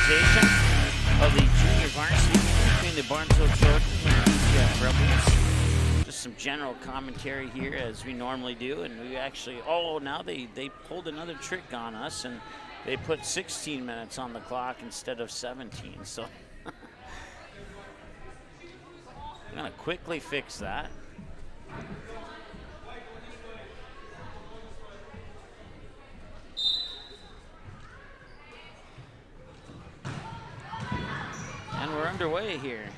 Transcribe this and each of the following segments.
presentation of the junior varsity between the Barnesville Trojans and the DGF Rebels. Just some general commentary here as we normally do, and we actually, now they pulled another trick on us and they put 16 minutes on the clock instead of 17, so I'm gonna quickly fix that. And we're underway here.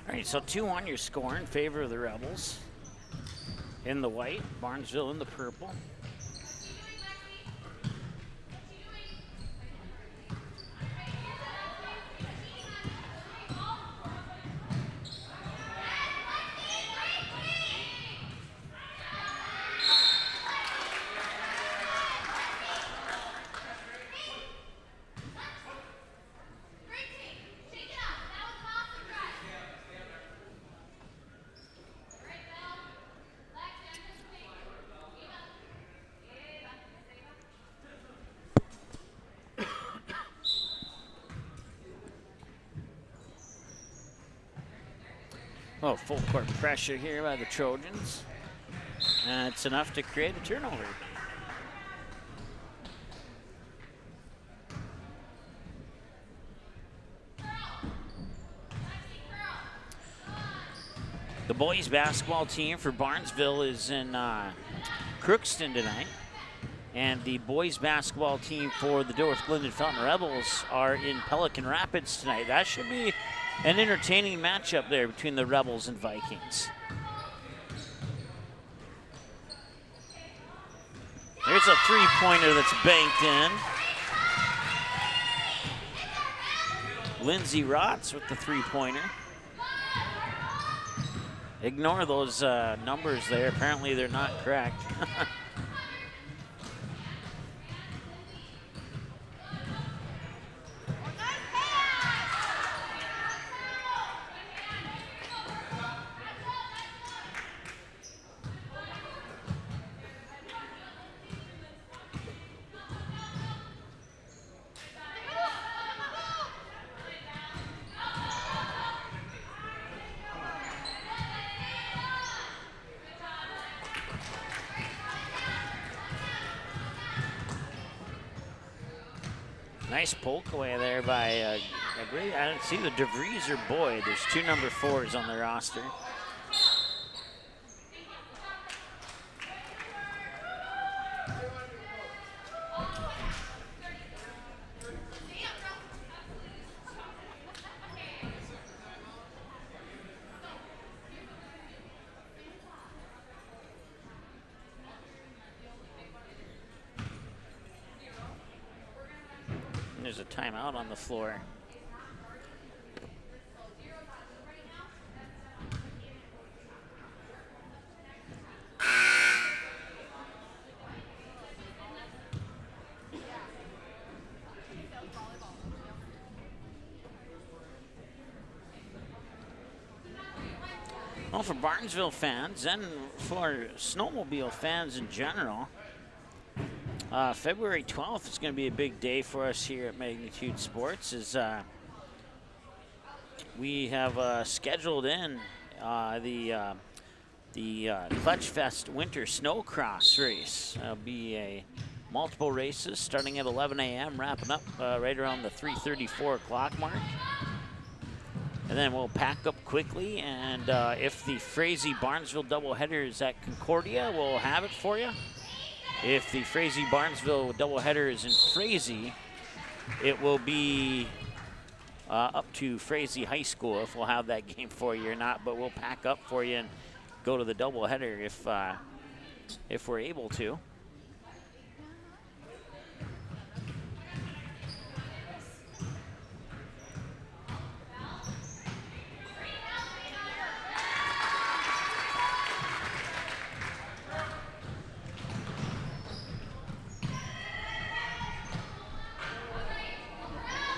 All right, so 2-1 your score in favor of the Rebels. In the white, Barnesville in the purple. Oh, full court pressure here by the Trojans. And it's enough to create a turnover. The boys basketball team for Barnesville is in Crookston tonight. And the boys basketball team for the North Glendon Fountain Rebels are in Pelican Rapids tonight. That should be an entertaining matchup there between the Rebels and Vikings. There's a three-pointer that's banked in. Lindsay Rotz with the three-pointer. Ignore those numbers there. Apparently they're not correct. Nice poke away there by, I don't see the DeVries or Boyd. There's two number 4s on the roster. timeout on the floor. Well, for Barnesville fans and for snowmobile fans in general, February 12th is going to be a big day for us here at Magnitude Sports. We have scheduled in the Clutch Fest Winter Snowcross race. It'll be multiple races starting at 11 a.m., wrapping up right around the 3:34 o'clock mark. And then we'll pack up quickly, and if the Frazee-Barnesville doubleheader is at Concordia, we'll have it for you. If the Frazee-Barnesville doubleheader is in Frazee, it will be up to Frazee High School if we'll have that game for you or not, but we'll pack up for you and go to the doubleheader if we're able to.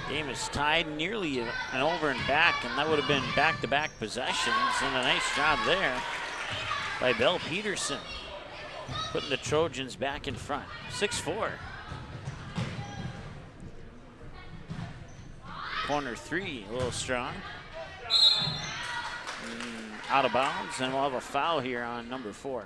Game is tied nearly an over and back, and that would have been back-to-back possessions, and a nice job there by Belle Peterson, putting the Trojans back in front. 6-4. Corner three, a little strong. Out of bounds, and we'll have a foul here on number 4.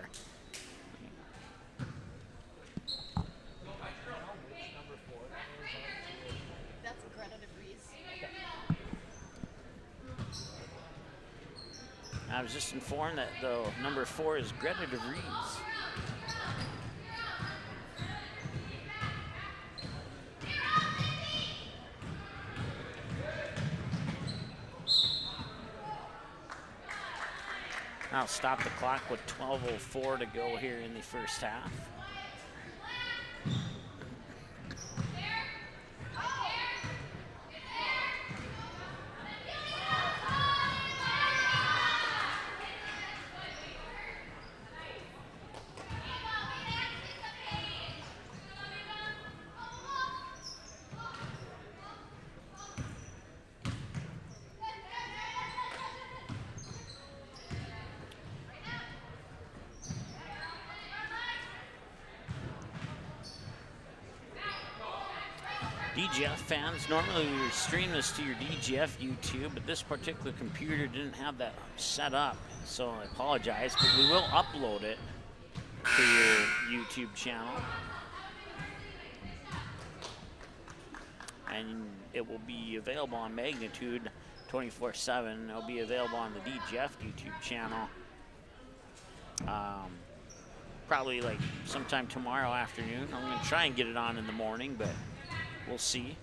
I was just informed that the number 4 is Greta DeVries. I'll stop the clock with 12:04 to go here in the first half. DGF fans, normally we would stream this to your DGF YouTube, but this particular computer didn't have that set up, so I apologize, but we will upload it to your YouTube channel. And it will be available on Magnitude 24/7. It'll be available on the DGF YouTube channel. Probably like sometime tomorrow afternoon. I'm gonna try and get it on in the morning, but we'll see.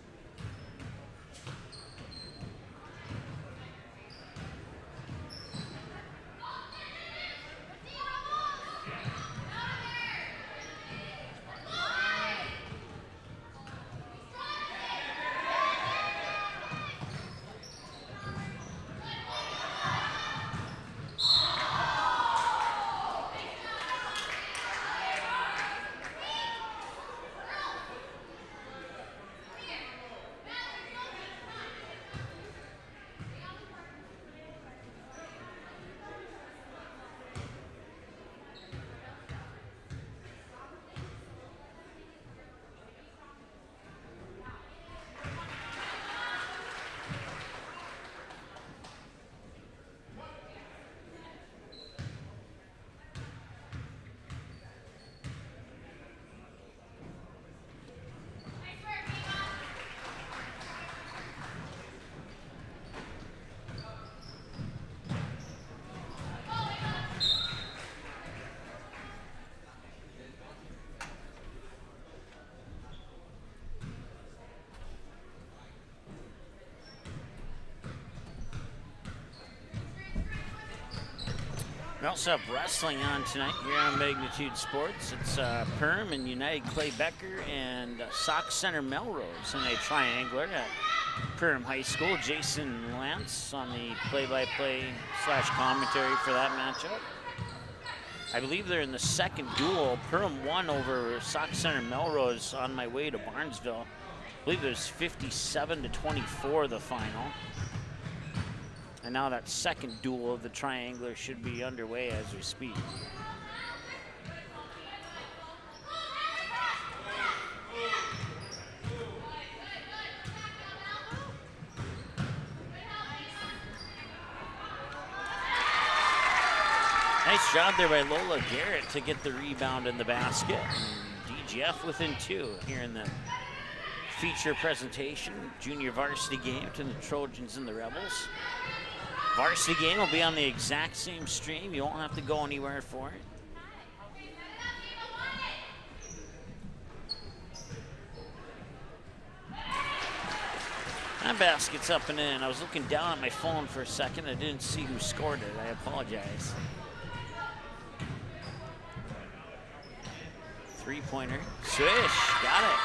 We also have wrestling on tonight here on Magnitude Sports. It's Perm and United Clay Becker and Sauk Center Melrose in a triangular at Perm High School. Jason Lance on the play-by-play / commentary for that matchup. I believe they're in the second duel. Perm won over Sauk Center Melrose on my way to Barnesville. I believe it was 57-24 the final. And now that second duel of the triangular should be underway as we speak. Nice job there by Lola Garrett to get the rebound in the basket. And DGF within 2 here in the feature presentation. Junior varsity game to the Trojans and the Rebels. Varsity game will be on the exact same stream. You won't have to go anywhere for it. That basket's up and in. I was looking down at my phone for a second. I didn't see who scored it. I apologize. Three-pointer. Swish. Got it.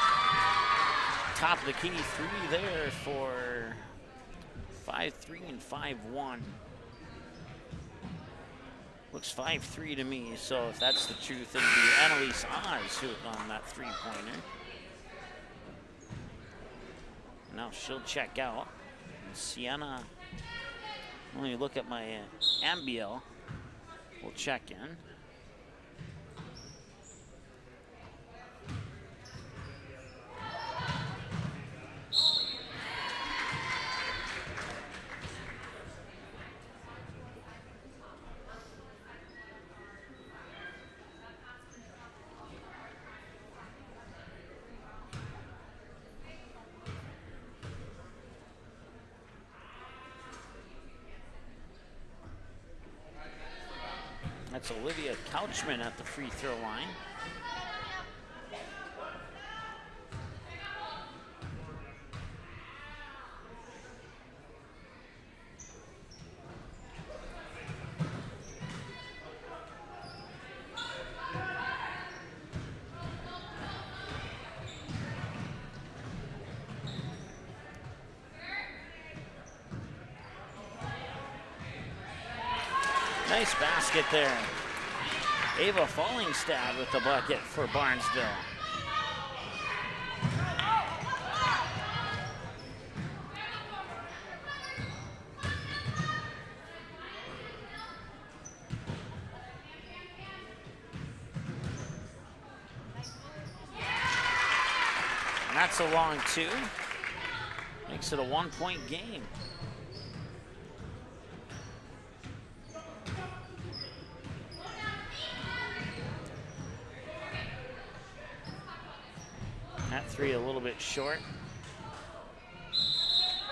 Top of the key 3 there for 5-3 and 5-1. Looks 5-3 to me, so if that's the truth, it'd be Annalise Oz who on that 3-pointer. Now she'll check out. And Sienna, let me look at my Ambiel. We'll check in. That's Olivia Couchman at the free throw line. Nice basket there. Ava Fallingstad with the bucket for Barnesville. And that's a long 2. Makes it a 1-point game. That 3 a little bit short.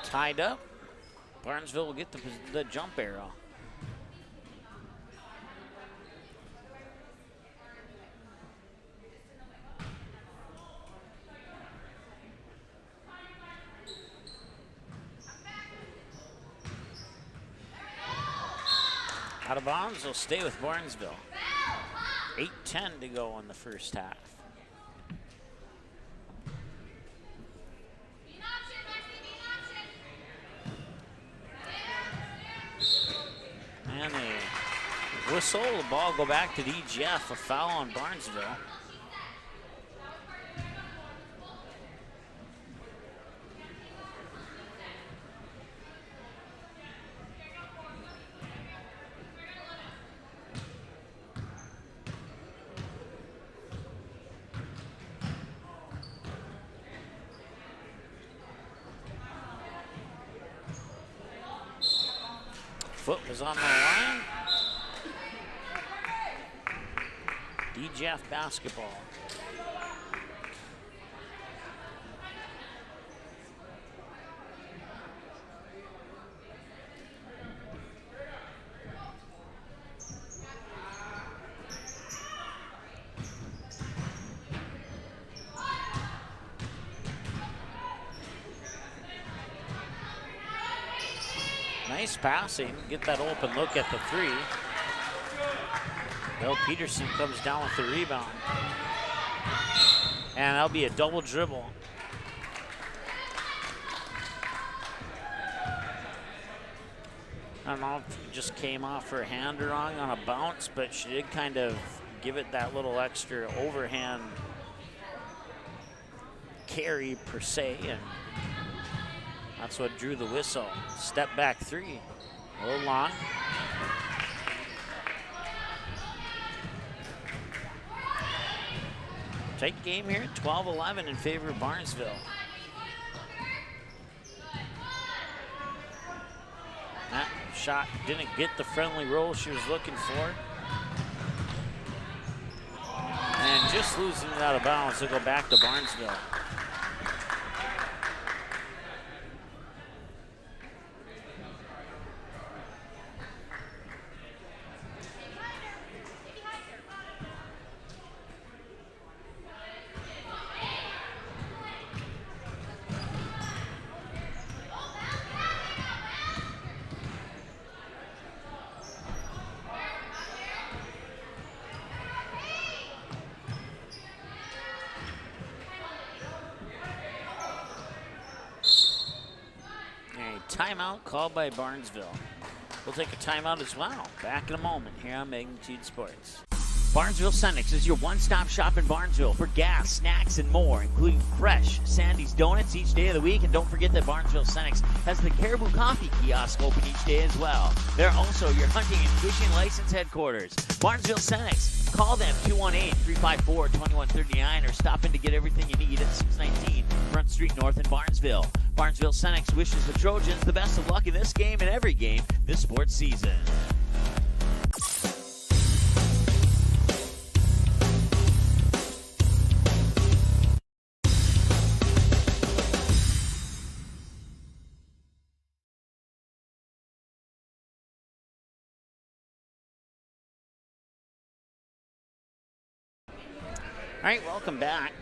Tied up. Barnesville will get the jump arrow. Out of bounds, will stay with Barnesville. 8:10 to go in the first half. And a whistle, the ball go back to DGF, a foul on Barnesville. Foot was on the line. DGF basketball. Nice passing, get that open look at the 3. Bill Peterson comes down with the rebound. And that'll be a double dribble. I don't know if it just came off her hand wrong on a bounce, but she did kind of give it that little extra overhand carry per se, and that's what drew the whistle. Step back three, a little long. Tight game here, 12-11 in favor of Barnesville. That shot didn't get the friendly roll she was looking for. And just losing it out of bounds to go back to Barnesville. Timeout called by Barnesville. We'll take a timeout as well. Back in a moment here on Magnitude Sports. Barnesville Senex is your one-stop shop in Barnesville for gas, snacks, and more, including fresh Sandy's Donuts each day of the week. And don't forget that Barnesville Senex has the Caribou Coffee kiosk open each day as well. They're also your hunting and fishing license headquarters. Barnesville Senex. Call them 218-354-2139 or stop in to get everything you need at 619 Front Street North in Barnesville. Barnesville Senex wishes the Trojans the best of luck in this game and every game this sports season. All right, welcome back.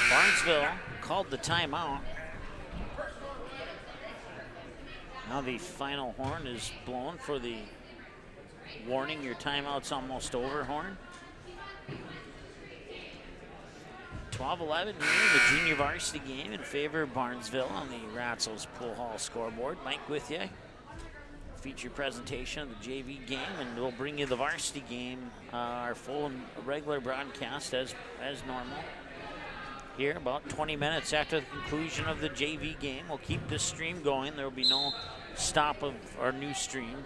Barnesville called the timeout. Now the final horn is blown for the warning your timeout's almost over horn. 12-11 here, the junior varsity game in favor of Barnesville on the Ratzels Pool Hall scoreboard. Mike with you. Feature presentation of the JV game, and we'll bring you the varsity game, our full and regular broadcast as normal. Here, about 20 minutes after the conclusion of the JV game. We'll keep this stream going. There will be no stop of our new stream.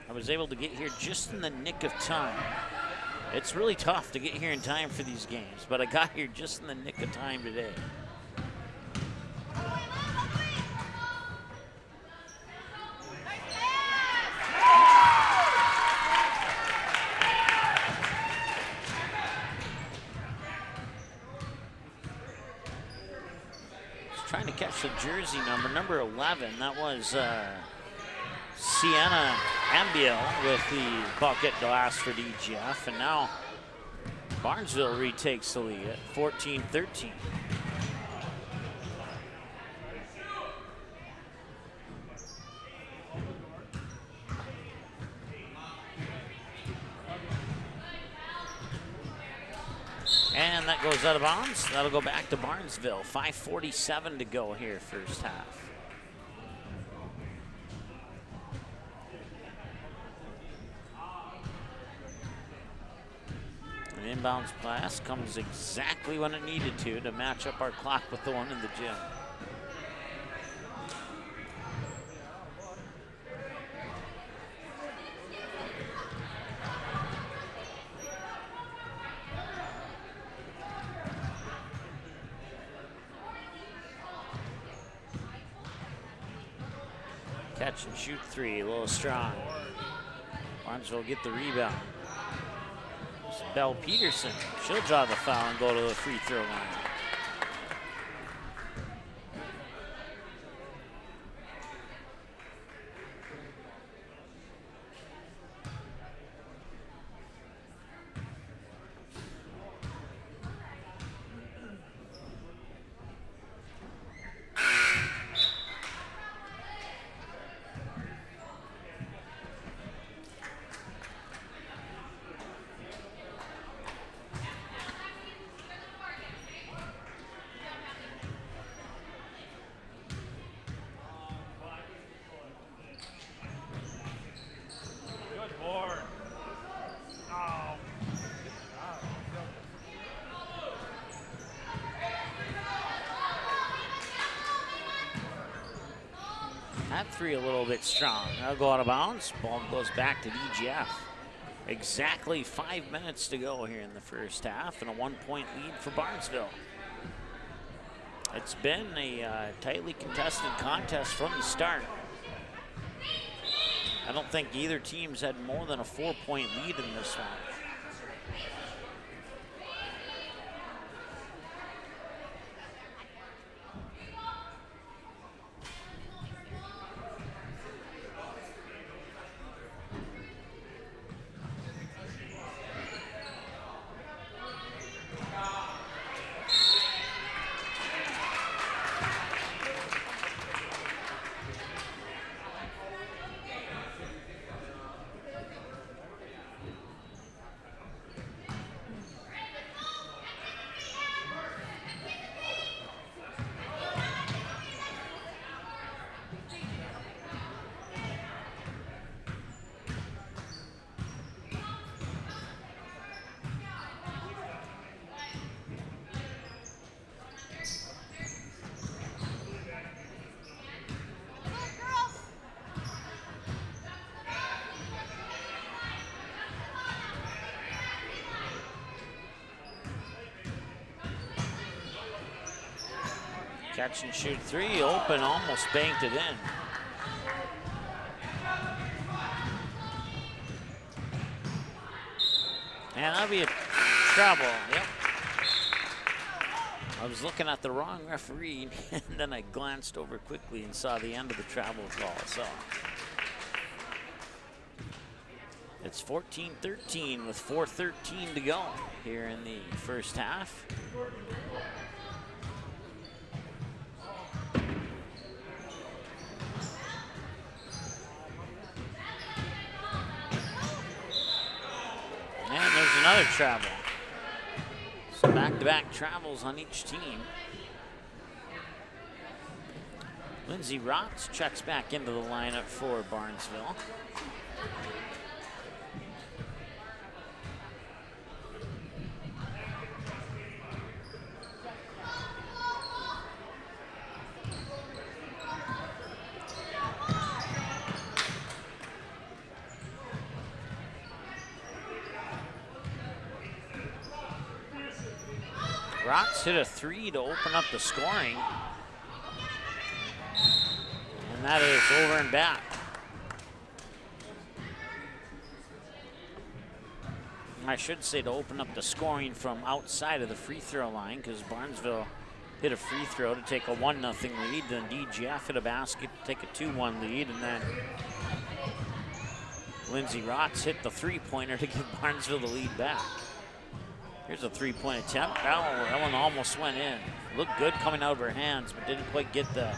I was able to get here just in the nick of time. It's really tough to get here in time for these games, but I got here just in the nick of time today. Trying to catch the jersey number 11. That was Sienna Ambiel with the bucket glass for DGF. And now Barnesville retakes the lead at 14-13. And that goes out of bounds. That'll go back to Barnesville. 5:47 to go here, first half. An inbounds pass comes exactly when it needed to match up our clock with the one in the gym. Catch and shoot three, a little strong. Barnesville get the rebound. It's Belle Peterson. She'll draw the foul and go to the free throw line. That three a little bit strong. That'll go out of bounds. Ball goes back to DGF. Exactly 5 minutes to go here in the first half, and a 1-point lead for Barnesville. It's been a tightly contested contest from the start. I don't think either team's had more than a 4-point lead in this one. Catch and shoot three, open, almost banked it in. And that'll be a travel, yep. I was looking at the wrong referee, and then I glanced over quickly and saw the end of the travel call, so. It's 14-13 with 4:13 to go here in the first half. And there's another travel. So back-to-back travels on each team. Lindsey Rotz checks back into the lineup for Barnesville. Rotz hit a three to open up the scoring. And that is over and back. I should say to open up the scoring from outside of the free throw line, because Barnesville hit a free throw to take a 1-0 lead. Then DGF hit a basket to take a 2-1 lead. And then Lindsey Rotz hit the three-pointer to give Barnesville the lead back. Here's a three-point attempt. That one almost went in. Looked good coming out of her hands, but didn't quite get the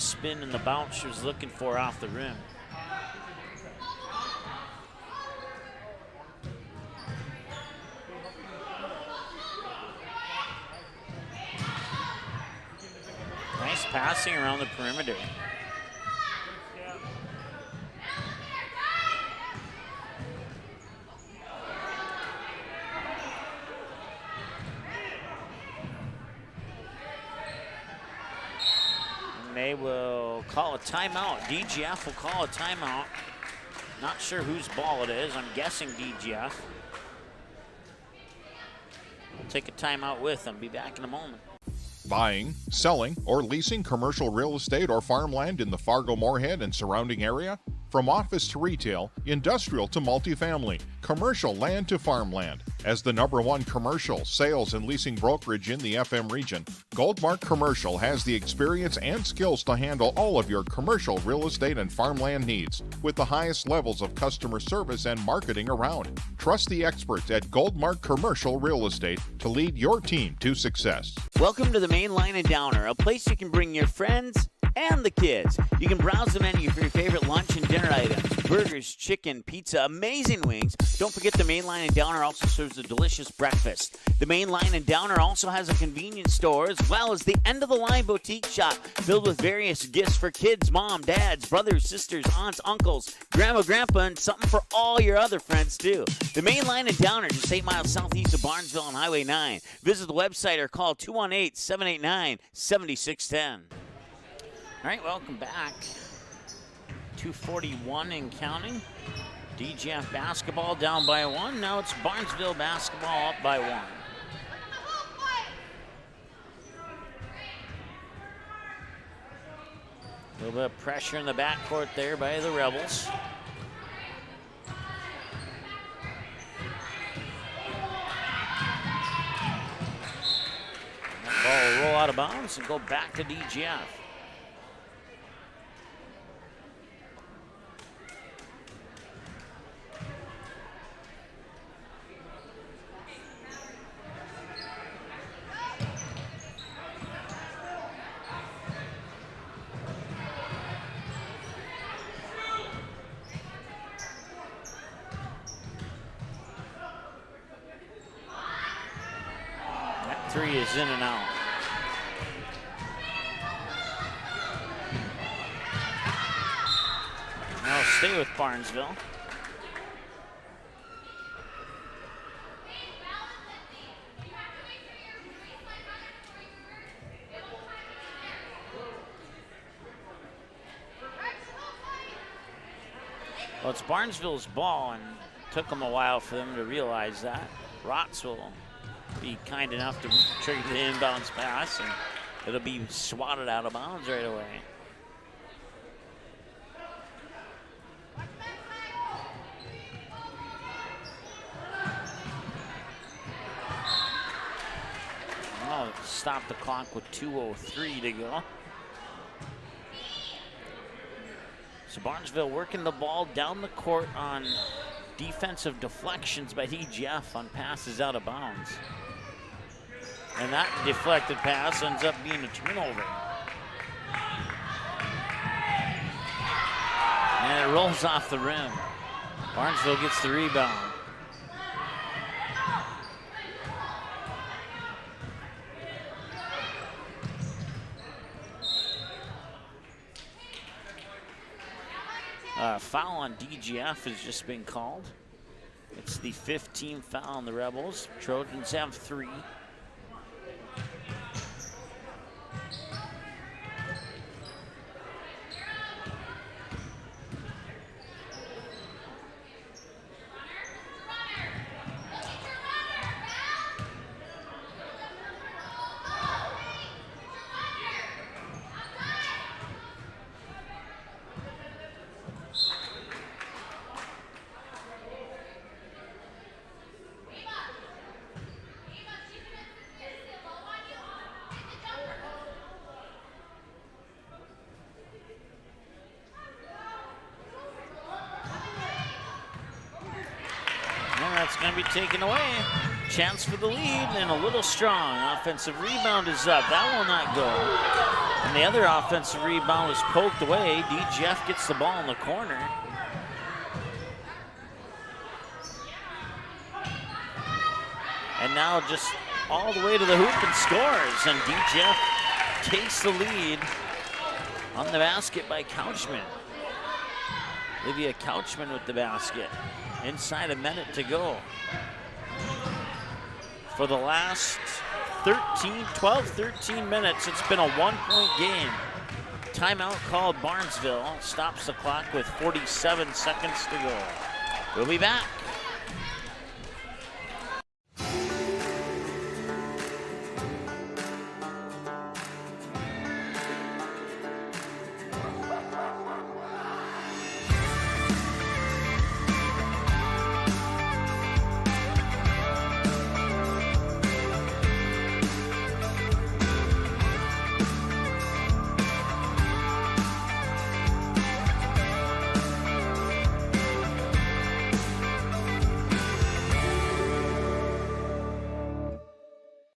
spin and the bounce she was looking for off the rim. Nice passing around the perimeter. They will call a timeout. DGF will call a timeout. Not sure whose ball it is. I'm guessing DGF. We'll take a timeout with them. Be back in a moment. Buying, selling, or leasing commercial real estate or farmland in the Fargo-Moorhead and surrounding area? From office to retail, industrial to multifamily, commercial land to farmland. As the #1 commercial, sales, and leasing brokerage in the FM region, Goldmark Commercial has the experience and skills to handle all of your commercial real estate and farmland needs with the highest levels of customer service and marketing around. Trust the experts at Goldmark Commercial Real Estate to lead your team to success. Welcome to the Main Line and Downer, a place you can bring your friends and the kids. You can browse the menu for your favorite lunch and dinner items. Burgers, chicken, pizza, amazing wings. Don't forget the Main Line and Downer also serves a delicious breakfast. The Main Line and Downer also has a convenience store as well as the end-of-the-line boutique shop filled with various gifts for kids, mom, dads, brothers, sisters, aunts, uncles, grandma, grandpa, and something for all your other friends too. The Main Line and Downer, just 8 miles southeast of Barnesville on Highway 9. Visit the website or call 218-789-7610. All right, welcome back. 2:41 and counting. DGF basketball down by 1. Now it's Barnesville basketball up by 1. A little bit of pressure in the backcourt there by the Rebels. That ball will roll out of bounds and go back to DGF. Three is in and out. Now stay with Barnesville. Well, it's Barnesville's ball, and it took them a while for them to realize that. Rotz will be kind enough to trigger the inbounds pass, and it'll be swatted out of bounds right away. Oh, stop the clock with 2:03 to go. So Barnesville working the ball down the court on defensive deflections by DGF on passes out of bounds. And that deflected pass ends up being a turnover. And it rolls off the rim. Barnesville gets the rebound. Foul on DGF has just been called. It's the 15th foul on the Rebels. Trojans have 3. That's going to be taken away. Chance for the lead, and a little strong. Offensive rebound is up. That will not go. And the other offensive rebound was poked away. DGF gets the ball in the corner. And now just all the way to the hoop and scores. And DGF takes the lead on the basket by Couchman. Olivia Couchman with the basket. Inside a minute to go. For the last 12-13 minutes, it's been a 1-point game. Timeout called Barnesville. Stops the clock with 47 seconds to go. We'll be back.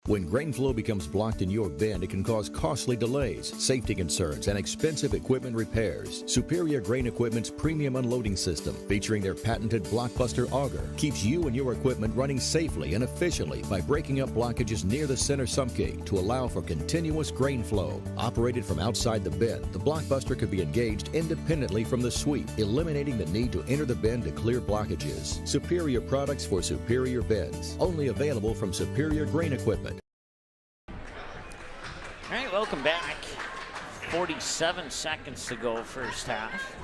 When grain flow becomes blocked in your bin, it can cause costly delays, safety concerns, and expensive equipment repairs. Superior Grain Equipment's premium unloading system, featuring their patented Blockbuster auger, keeps you and your equipment running safely and efficiently by breaking up blockages near the center sump gate to allow for continuous grain flow. Operated from outside the bin, the Blockbuster could be engaged independently from the sweep, eliminating the need to enter the bin to clear blockages. Superior products for superior bins. Only available from Superior Grain Equipment. All right, welcome back. 47 seconds to go first half.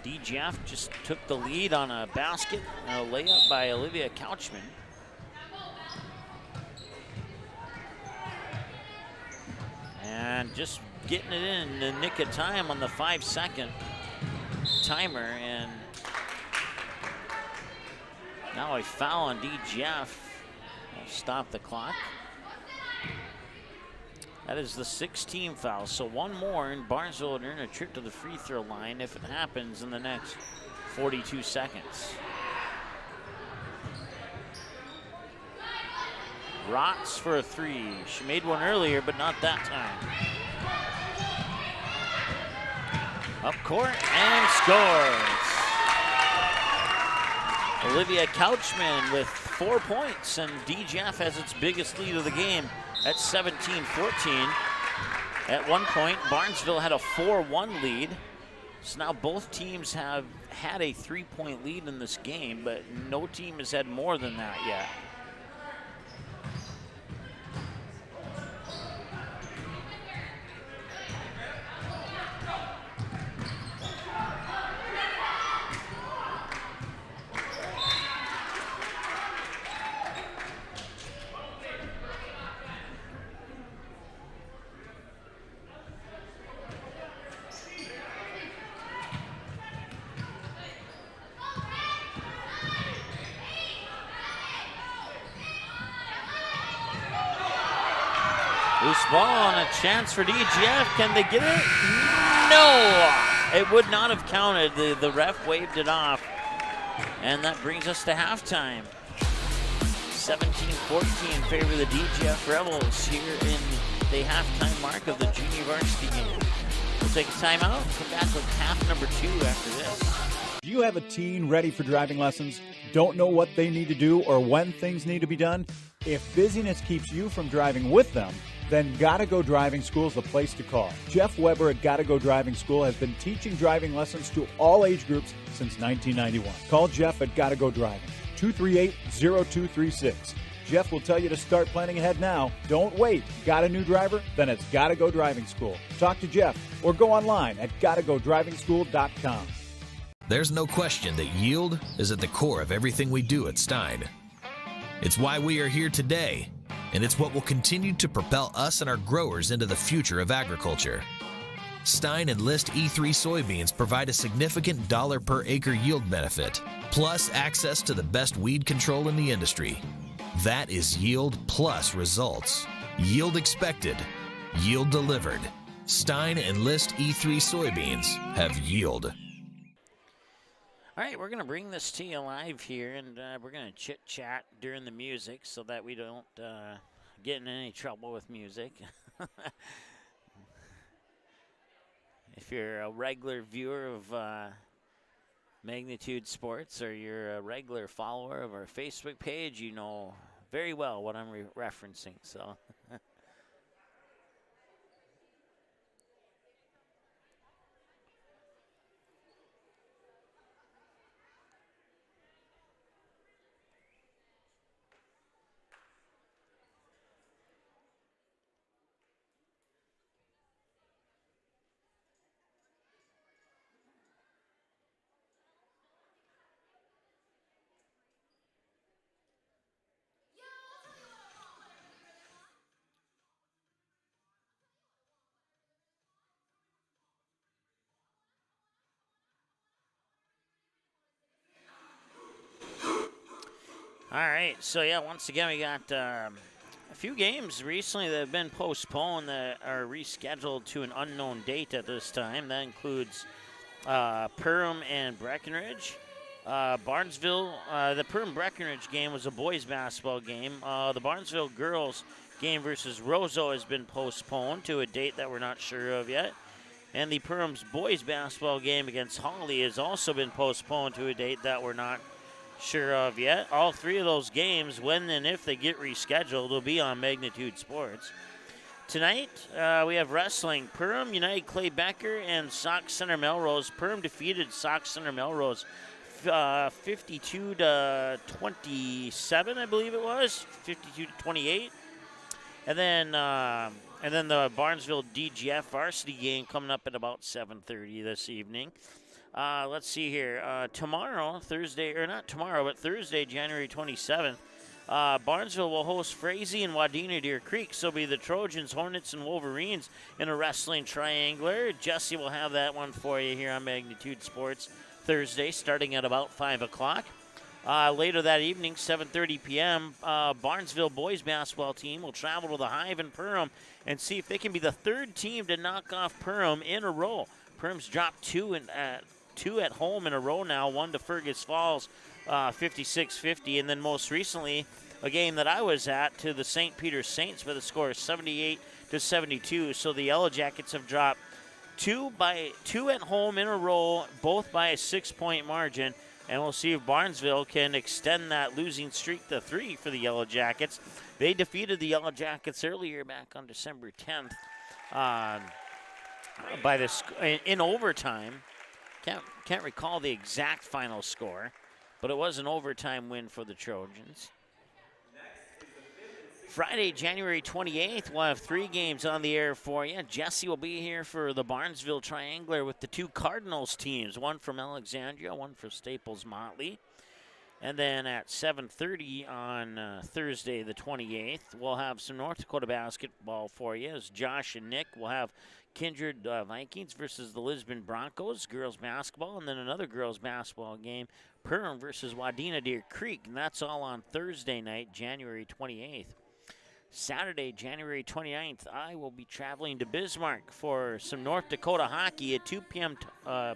DGF just took the lead on a basket and a layup by Olivia Couchman. And just getting it in the nick of time on the 5-second timer, and now a foul on DGF will stop the clock. That is the 16th foul, so one more and Barnesville will earn a trip to the free throw line if it happens in the next 42 seconds. Rotz for a three. She made one earlier, but not that time. Up court and scores. Olivia Couchman with 4 points, and DGF has its biggest lead of the game at 17-14. At one point, Barnesville had a 4-1 lead. So now both teams have had a 3-point lead in this game, but no team has had more than that yet. Loose ball and a chance for DGF. Can they get it? No! It would not have counted. The ref waved it off. And that brings us to halftime. 17-14 in favor of the DGF Rebels here in the halftime mark of the junior varsity game. We'll take a timeout and come back with half number 2 after this. Do you have a teen ready for driving lessons? Don't know what they need to do or when things need to be done? If busyness keeps you from driving with them, then Gotta Go Driving School is the place to call. Jeff Weber at Gotta Go Driving School has been teaching driving lessons to all age groups since 1991. Call Jeff at Gotta Go Driving, 238-0236. Jeff will tell you to start planning ahead now. Don't wait. Got a new driver? Then it's Gotta Go Driving School. Talk to Jeff or go online at gottagodrivingschool.com. There's no question that yield is at the core of everything we do at Stein. It's why we are here today, and it's what will continue to propel us and our growers into the future of agriculture. Stein Enlist E3 soybeans provide a significant dollar per acre yield benefit, plus access to the best weed control in the industry. That is yield plus results. Yield expected, yield delivered. Stein Enlist E3 soybeans have yield. All right, we're going to bring this to you live here, and we're going to chit-chat during the music so that we don't get in any trouble with music. If you're a regular viewer of Magnitude Sports or you're a regular follower of our Facebook page, you know very well what I'm referencing. So. All right, so yeah, once again, we got a few games recently that have been postponed that are rescheduled to an unknown date at this time. That includes Perham and Breckenridge. Barnesville, the Perham-Breckenridge game was a boys basketball game. The Barnesville girls game versus Roseau has been postponed to a date that we're not sure of yet. And the Perham's boys basketball game against Holly has also been postponed to a date that we're not sure of yet. All three of those games, when and if they get rescheduled, will be on Magnitude Sports. Tonight, we have wrestling. Perham United Clay Becker and Sauk Center Melrose. Perham defeated Sauk Center Melrose 52-27, I believe it was, 52-28. And then the Barnesville DGF Varsity game coming up at about 7:30 this evening. Let's see here. Tomorrow, Thursday, or not tomorrow, but Thursday, January 27th, Barnesville will host Frazee and Wadena Deer Creek. So it'll be the Trojans, Hornets, and Wolverines in a wrestling triangular. Jesse will have that one for you here on Magnitude Sports Thursday, starting at about 5 o'clock. Later that evening, 7:30 p.m., Barnesville boys basketball team will travel to the Hive in Perham and see if they can be the third team to knock off Perham in a row. Perham's dropped two at home in a row now, one to Fergus Falls, 56-50, and then most recently, a game that I was at, to the St. Peter Saints by the score of 78-72. So the Yellow Jackets have dropped two at home in a row, both by a 6-point margin. And we'll see if Barnesville can extend that losing streak to 3 for the Yellow Jackets. They defeated the Yellow Jackets earlier back on December 10th in overtime. Can't recall the exact final score, but it was an overtime win for the Trojans. Friday, January 28th, we'll have 3 games on the air for you. Jesse will be here for the Barnesville Triangular with the 2 Cardinals teams, one from Alexandria, one for Staples Motley. And then at 7:30 on Thursday, the 28th, we'll have some North Dakota basketball for you, as Josh and Nick will have Kindred Vikings versus the Lisbon Broncos, girls basketball, and then another girls basketball game, Perham versus Wadena Deer Creek, and that's all on Thursday night, January 28th. Saturday, January 29th, I will be traveling to Bismarck for some North Dakota hockey at 2 p.m.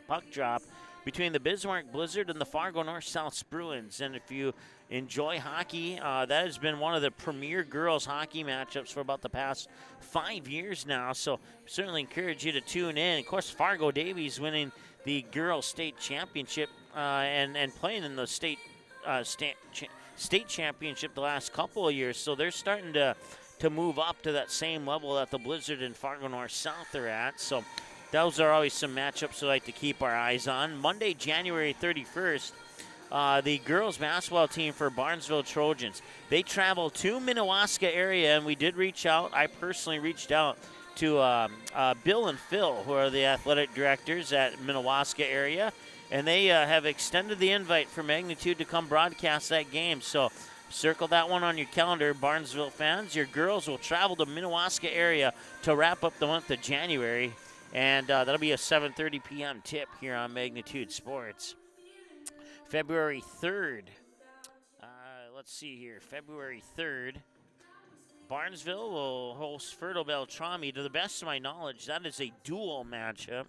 Puck drop between the Bismarck Blizzard and the Fargo North-South Bruins. And if you enjoy hockey, that has been one of the premier girls hockey matchups for about the past 5 years now. So certainly encourage you to tune in. Of course, Fargo Davies winning the girls state championship and playing in the state championship the last couple of years. So they're starting to move up to that same level that the Blizzard and Fargo North-South are at. So those are always some matchups we like to keep our eyes on. Monday, January 31st, the girls basketball team for Barnesville Trojans, they travel to Minnewaska area, and we did reach out. I personally reached out to Bill and Phil, who are the athletic directors at Minnewaska area, and they have extended the invite for Magnitude to come broadcast that game. So circle that one on your calendar, Barnesville fans. Your girls will travel to Minnewaska area to wrap up the month of January. And that'll be a 7:30 p.m. tip here on Magnitude Sports. February 3rd. Let's see here. February 3rd. Barnesville will host Fertile Beltrami. To the best of my knowledge, that is a dual matchup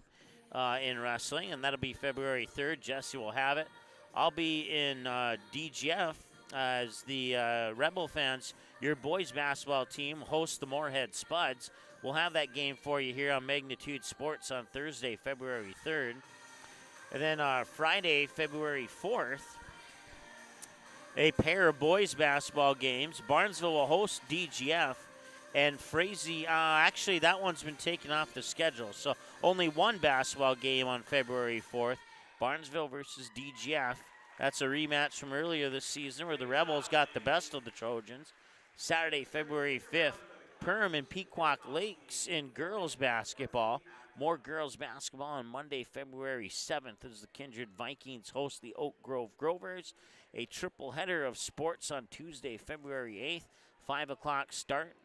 in wrestling, and that'll be February 3rd. Jesse will have it. I'll be in DGF as the Rebel fans. Your boys basketball team hosts the Moorhead Spuds. We'll have that game for you here on Magnitude Sports on Thursday, February 3rd. And then Friday, February 4th, a pair of boys basketball games. Barnesville will host DGF, and Frazee, actually that one's been taken off the schedule. So only one basketball game on February 4th, Barnesville versus DGF. That's a rematch from earlier this season where the Rebels got the best of the Trojans. Saturday, February 5th, Perham and Pequot Lakes in girls basketball. More girls basketball on Monday, February 7th, as the Kindred Vikings host the Oak Grove Grovers. A triple header of sports on Tuesday, February 8th. 5 o'clock start.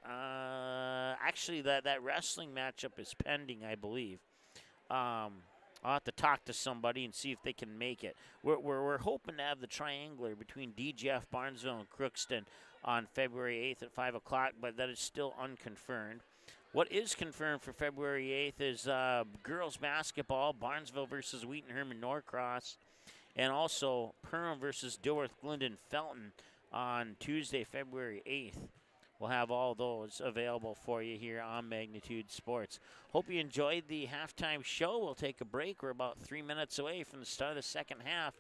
Actually, that wrestling matchup is pending, I believe. I'll have to talk to somebody and see if they can make it. We're hoping to have the triangular between DGF, Barnesville, and Crookston on February 8th at 5 o'clock, but that is still unconfirmed. What is confirmed for February 8th is girls basketball, Barnesville versus Wheaton Herman Norcross, and also Perham versus Dilworth Glendon Felton on Tuesday, February 8th. We'll have all those available for you here on Magnitude Sports. Hope you enjoyed the halftime show. We'll take a break. We're about 3 minutes away from the start of the second half.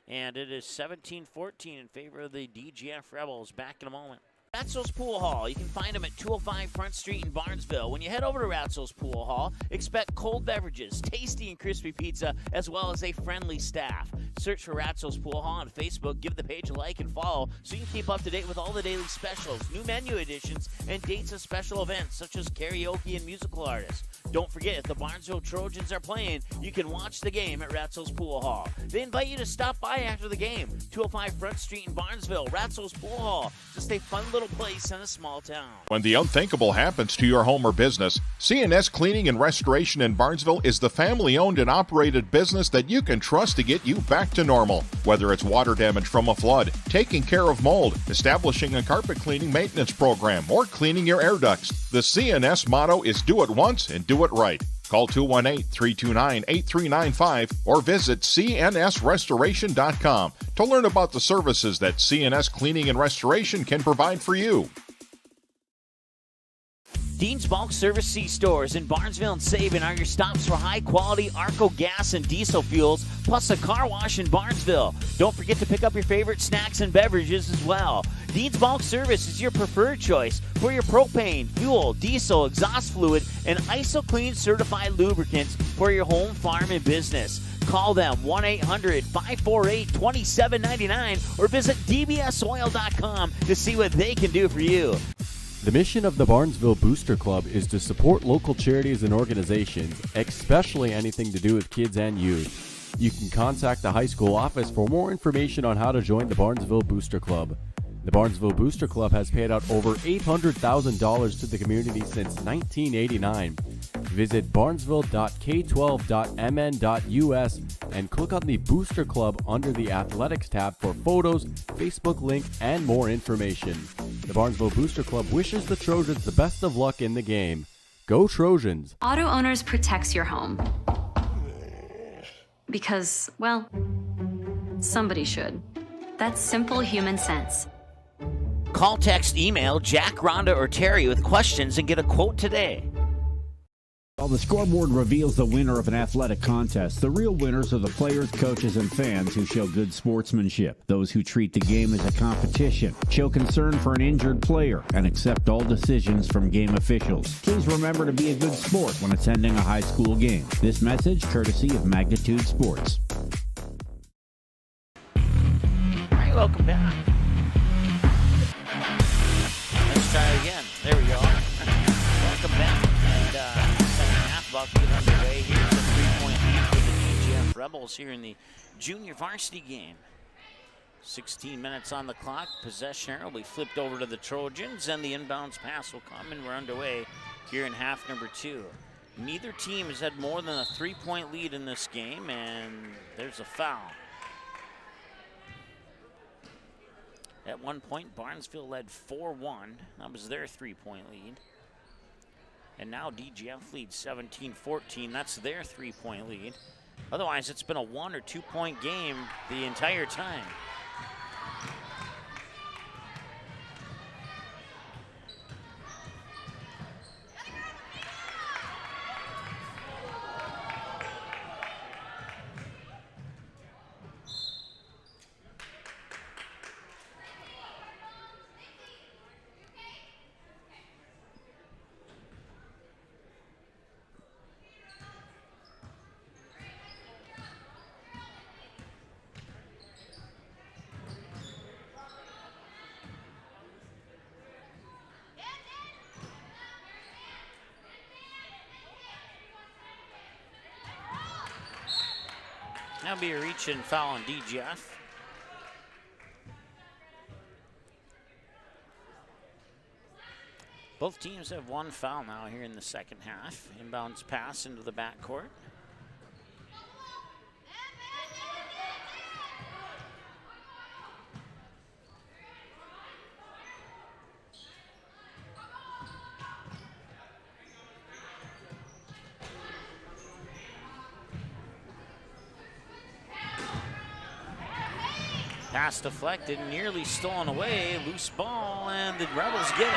And it is 17-14 in favor of the DGF Rebels. Back in a moment. Ratzo's Pool Hall. You can find them at 205 Front Street in Barnesville. When you head over to Ratzo's Pool Hall, expect cold beverages, tasty and crispy pizza, as well as a friendly staff. Search for Ratzo's Pool Hall on Facebook. Give the page a like and follow so you can keep up to date with all the daily specials, new menu additions, and dates of special events such as karaoke and musical artists. Don't forget, if the Barnesville Trojans are playing, you can watch the game at Ratzel's Pool Hall. They invite you to stop by after the game. 205 Front Street in Barnesville, Ratzel's Pool Hall. Just a fun little place in a small town. When the unthinkable happens to your home or business, C&S Cleaning and Restoration in Barnesville is the family-owned and operated business that you can trust to get you back to normal. Whether it's water damage from a flood, taking care of mold, establishing a carpet cleaning maintenance program, or cleaning your air ducts, the C&S motto is do it once and do it right. Call 218-329-8395 or visit cnsrestoration.com to learn about the services that C&S Cleaning and Restoration can provide for you. Dean's Bulk Service C-Stores in Barnesville and Sabin are your stops for high-quality Arco gas and diesel fuels, plus a car wash in Barnesville. Don't forget to pick up your favorite snacks and beverages as well. Dean's Bulk Service is your preferred choice for your propane, fuel, diesel, exhaust fluid, and ISO-Clean certified lubricants for your home, farm, and business. Call them 1-800-548-2799 or visit dbsoil.com to see what they can do for you. The mission of the Barnesville Booster Club is to support local charities and organizations, especially anything to do with kids and youth. You can contact the high school office for more information on how to join the Barnesville Booster Club. The Barnesville Booster Club has paid out over $800,000 to the community since 1989. Visit barnesville.k12.mn.us and click on the Booster Club under the Athletics tab for photos, Facebook link, and more information. The Barnesville Booster Club wishes the Trojans the best of luck in the game. Go Trojans! Auto Owners protects your home. Because, well, somebody should. That's simple human sense. Call, text, email Jack, Rhonda, or Terry with questions and get a quote today. While the scoreboard reveals the winner of an athletic contest, the real winners are the players, coaches, and fans who show good sportsmanship. Those who treat the game as a competition, show concern for an injured player, and accept all decisions from game officials. Please remember to be a good sport when attending a high school game. This message courtesy of Magnitude Sports. All right, welcome back. Let's try it again. There we go. Welcome back. And second half about to get underway. Here's a 3-point lead for the DGF Rebels here in the junior varsity game. 16 minutes on the clock. Possession arrow will be flipped over to the Trojans, and the inbounds pass will come, and we're underway here in half number 2. Neither team has had more than a 3-point lead in this game, and there's a foul. At one point, Barnesville led 4-1. That was their 3-point lead. And now DGF leads 17-14. That's their 3-point lead. Otherwise, it's been a 1 or 2 point game the entire time. That'll be a reach and foul on DGF. Both teams have one foul now here in the second half. Inbounds pass into the backcourt. Pass deflected, nearly stolen away. Loose ball, and the Rebels get it.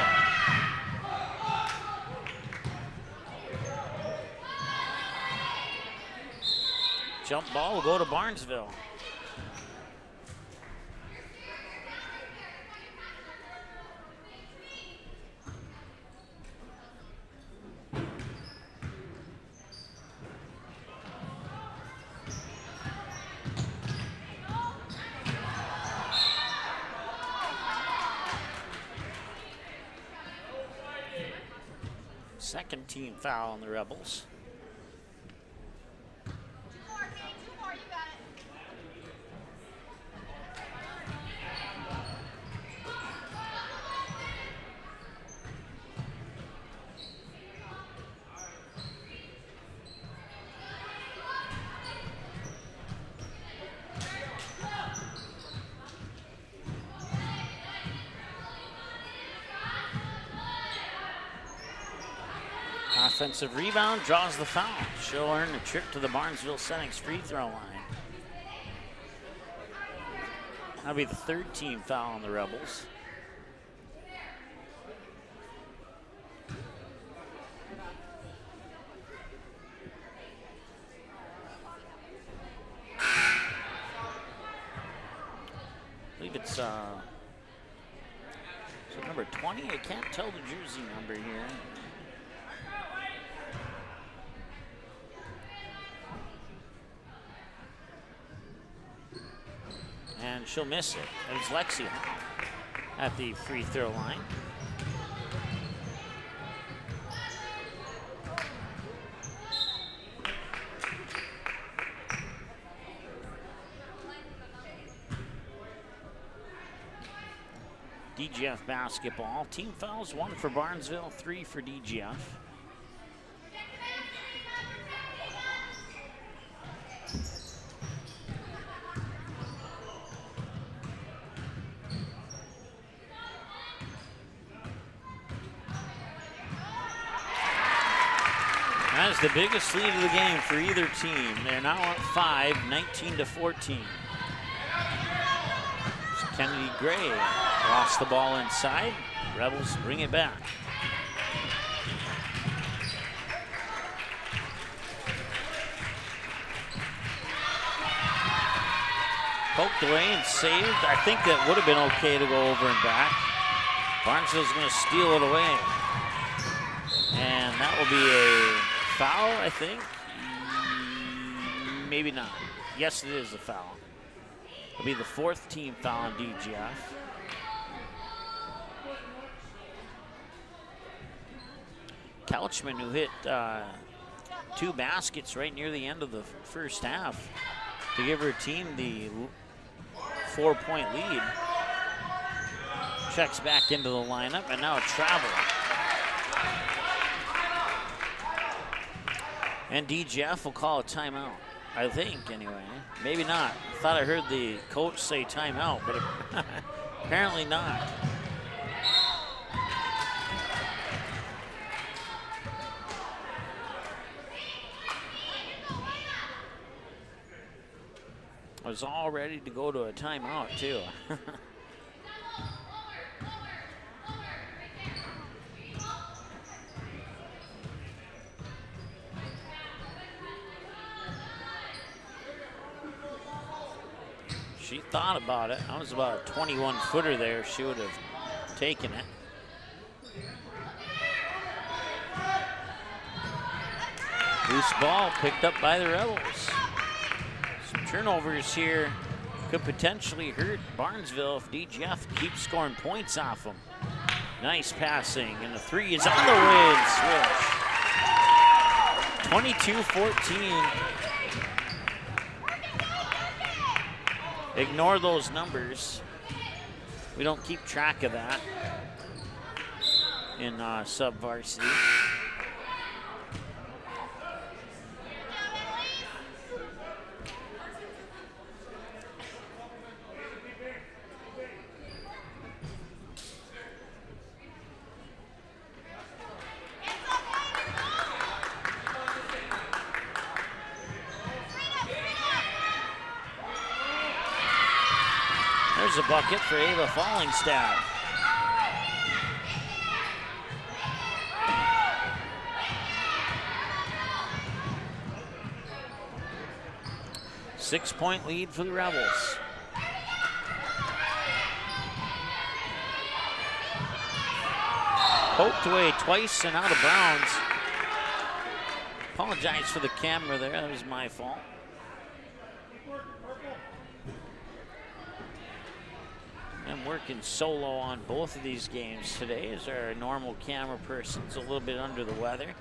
Jump ball will go to Barnesville. Second team foul on the Rebels. Offensive rebound, draws the foul. She'll earn a trip to the Barnesville Settings free throw line. That'll be the third team foul on the Rebels. I believe it's so number 20. I can't tell the jersey number here. And she'll miss it. It was Lexi at the free throw line. DGF basketball. Team fouls, 1 for Barnesville, 3 for DGF. That's the biggest lead of the game for either team. They're now up 5, 19-14. Kennedy Gray lost the ball inside. Rebels bring it back. Poked away and saved. I think that would have been okay to go over and back. Barnesville's going to steal it away. And that will be a foul, I think. Maybe not. Yes, it is a foul. It'll be the 4th team foul on DGF. Couchman, who hit 2 baskets right near the end of the first half to give her team the 4-point lead, checks back into the lineup, and now a travel. And DGF will call a timeout, I think, anyway. Maybe not. I thought I heard the coach say timeout, but apparently not. I was all ready to go to a timeout, too. She thought about it. I was about a 21-footer there. She would have taken it. Loose ball picked up by the Rebels. Some turnovers here could potentially hurt Barnesville if DGF keeps scoring points off them. Nice passing, and the 3 is on the way and switch. 22-14. Ignore those numbers. We don't keep track of that in sub-varsity. There's a bucket for Ava Fallingstad. Six-point lead for the Rebels. Poked away twice and out of bounds. Apologize for the camera there, that was my fault. I'm working solo on both of these games today as our normal camera person's a little bit under the weather.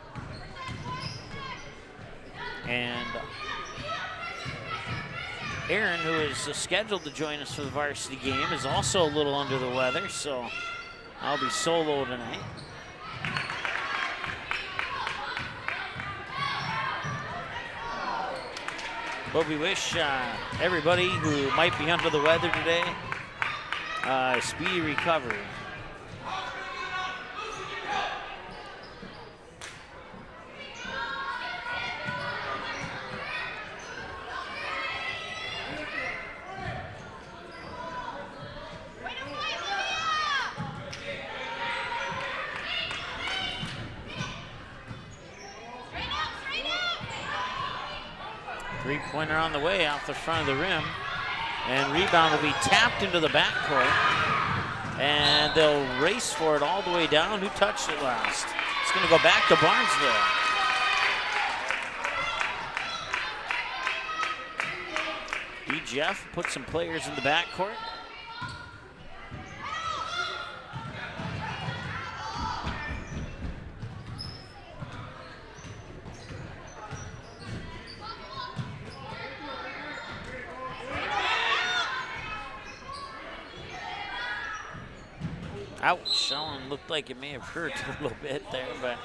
And Aaron, who is scheduled to join us for the varsity game, is also a little under the weather, so I'll be solo tonight. But we wish everybody who might be under the weather today a speedy recovery. Three-pointer on the way off the front of the rim. And rebound will be tapped into the backcourt. And they'll race for it all the way down. Who touched it last? It's going to go back to Barnesville. DGF put some players in the backcourt. Ouch, that one looked like it may have hurt a little bit there, but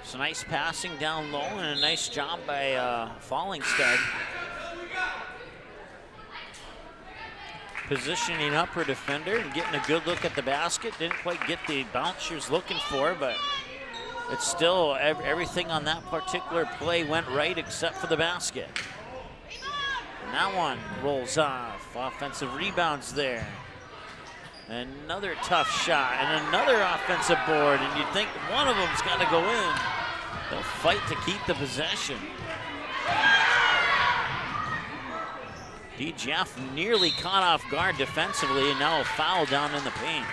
it's a nice passing down low and a nice job by Fallingstead. Positioning up her defender and getting a good look at the basket. Didn't quite get the bounce she was looking for, but it's still, everything on that particular play went right except for the basket. And that one rolls off. Offensive rebounds there. Another tough shot and another offensive board, and you'd think one of them's got to go in. They'll fight to keep the possession. DGF nearly caught off guard defensively, and now a foul down in the paint.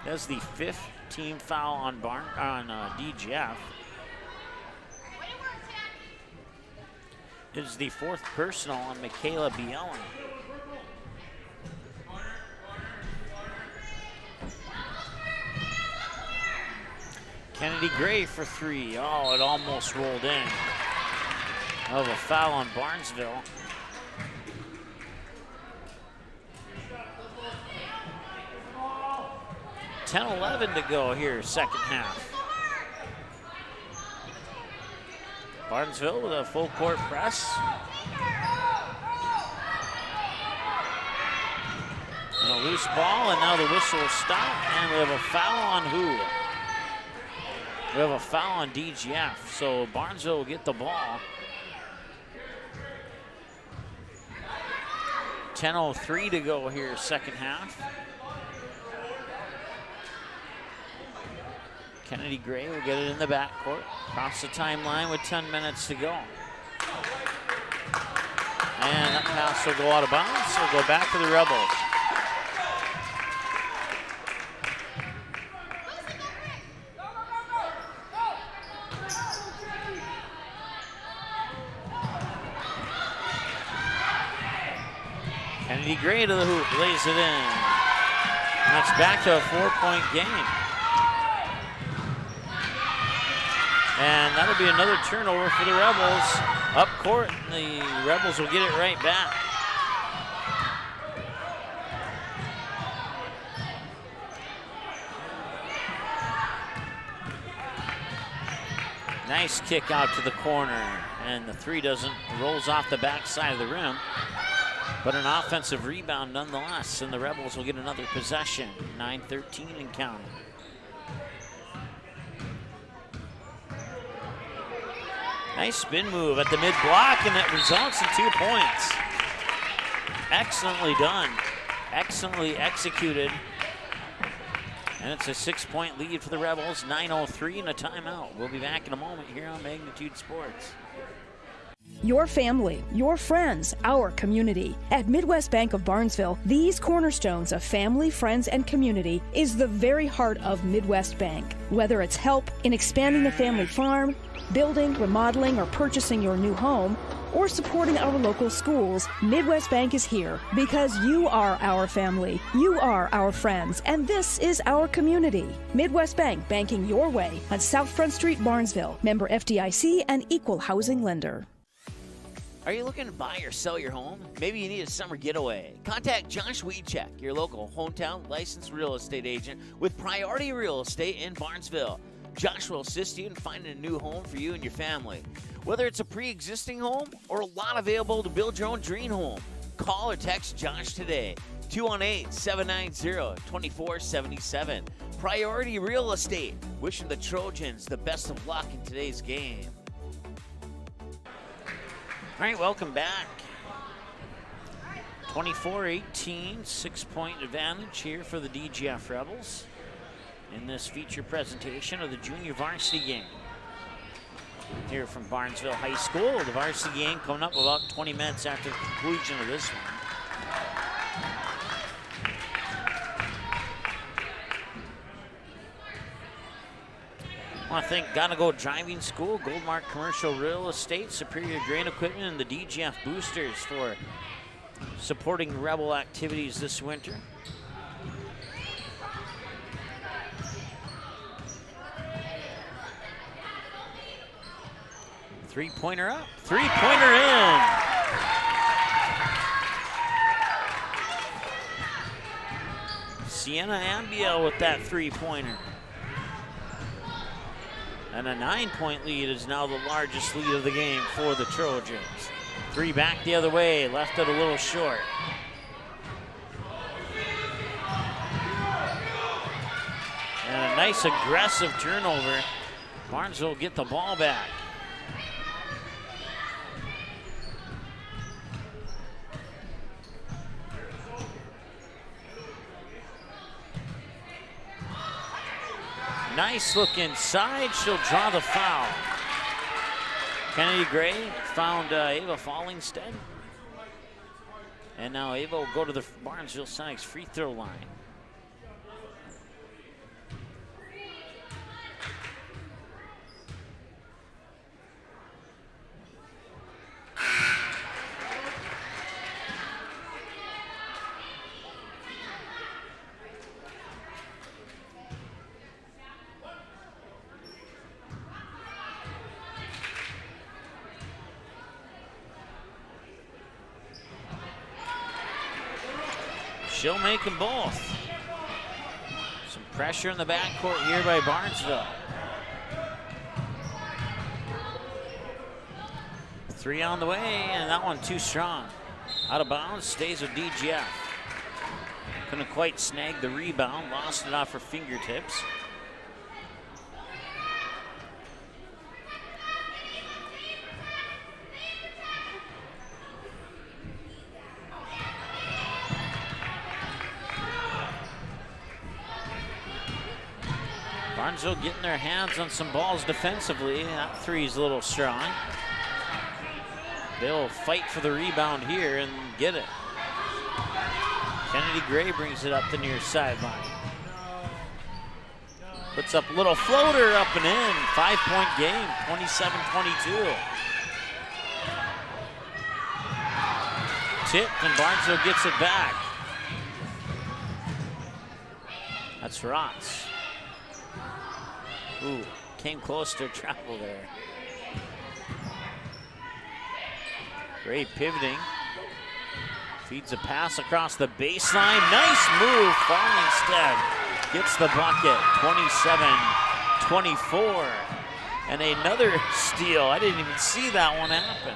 That's the 5th team foul on DGF. It is the 4th personal on Michaela Bielen. Kennedy Gray for 3. Oh, it almost rolled in. Of a foul on Barnesville. $10-11 to go here, second half. Barnesville with a full court press. And a loose ball, and now the whistle will stop, and we have a foul on who? We have a foul on DGF, so Barnesville will get the ball. 10:03 to go here, second half. Kennedy Gray will get it in the backcourt. Across the timeline with 10 minutes to go. And that pass will go out of bounds. It'll go back to the Rebels. Kennedy Gray to the hoop, lays it in. And that's back to a 4-point game. And that'll be another turnover for the Rebels. Up court, and the Rebels will get it right back. Nice kick out to the corner, and the 3 rolls off the backside of the rim. But an offensive rebound nonetheless, and the Rebels will get another possession. 9:13 and counting. Nice spin move at the mid-block, and that results in 2 points. Excellently done. Excellently executed. And it's a 6-point lead for the Rebels. 9:03 and a timeout. We'll be back in a moment here on Magnitude Sports. your family, your friends, our community. At Midwest Bank of Barnesville, these cornerstones of family, friends, and community is the very heart of Midwest Bank. Whether it's help in expanding the family farm, building, remodeling, or purchasing your new home, or supporting our local schools, Midwest Bank is here because you are our family, you are our friends, and this is our community. Midwest Bank, banking your way on South Front Street, Barnesville. Member FDIC and equal housing lender. Are you looking to buy or sell your home? Maybe you need a summer getaway. Contact Josh Weedcheck, your local hometown licensed real estate agent with Priority Real Estate in Barnesville. Josh will assist you in finding a new home for you and your family. Whether it's a pre-existing home or a lot available to build your own dream home, call or text Josh today, 218-790-2477. Priority Real Estate, wishing the Trojans the best of luck in today's game. All right, welcome back. 24-18, 6-point advantage here for the DGF Rebels in this feature presentation of the junior varsity game. Here from Barnesville High School, the varsity game coming up about 20 minutes after the conclusion of this one. I want to thank Gotta Go Driving School, Goldmark Commercial Real Estate, Superior Grain Equipment, and the DGF Boosters for supporting Rebel activities this winter. Three-pointer up, three-pointer in. Sienna Ambiel with that three-pointer. And a 9-point lead is now the largest lead of the game for the Trojans. Three back the other way, left it a little short. And a nice aggressive turnover. Barnesville get the ball back. Nice look inside, she'll draw the foul. Kennedy Gray found Ava Fallingstead. And now Ava will go to the Barnesville Sonics free throw line. She'll make them both. Some pressure in the backcourt here by Barnesville. Three on the way, and that one too strong. Out of bounds, stays with DGF. Couldn't quite snag the rebound, lost it off her fingertips. Barnesville getting their hands on some balls defensively. That three's a little strong. They'll fight for the rebound here and get it. Kennedy Gray brings it up the near sideline. Puts up a little floater up and in. 5-point game, 27-22. Tipped and Barnesville gets it back. That's Rotz. Ooh, came close to a travel there. Great pivoting. Feeds a pass across the baseline. Nice move. Fallingstead gets the bucket. 27-24. And another steal. I didn't even see that one happen.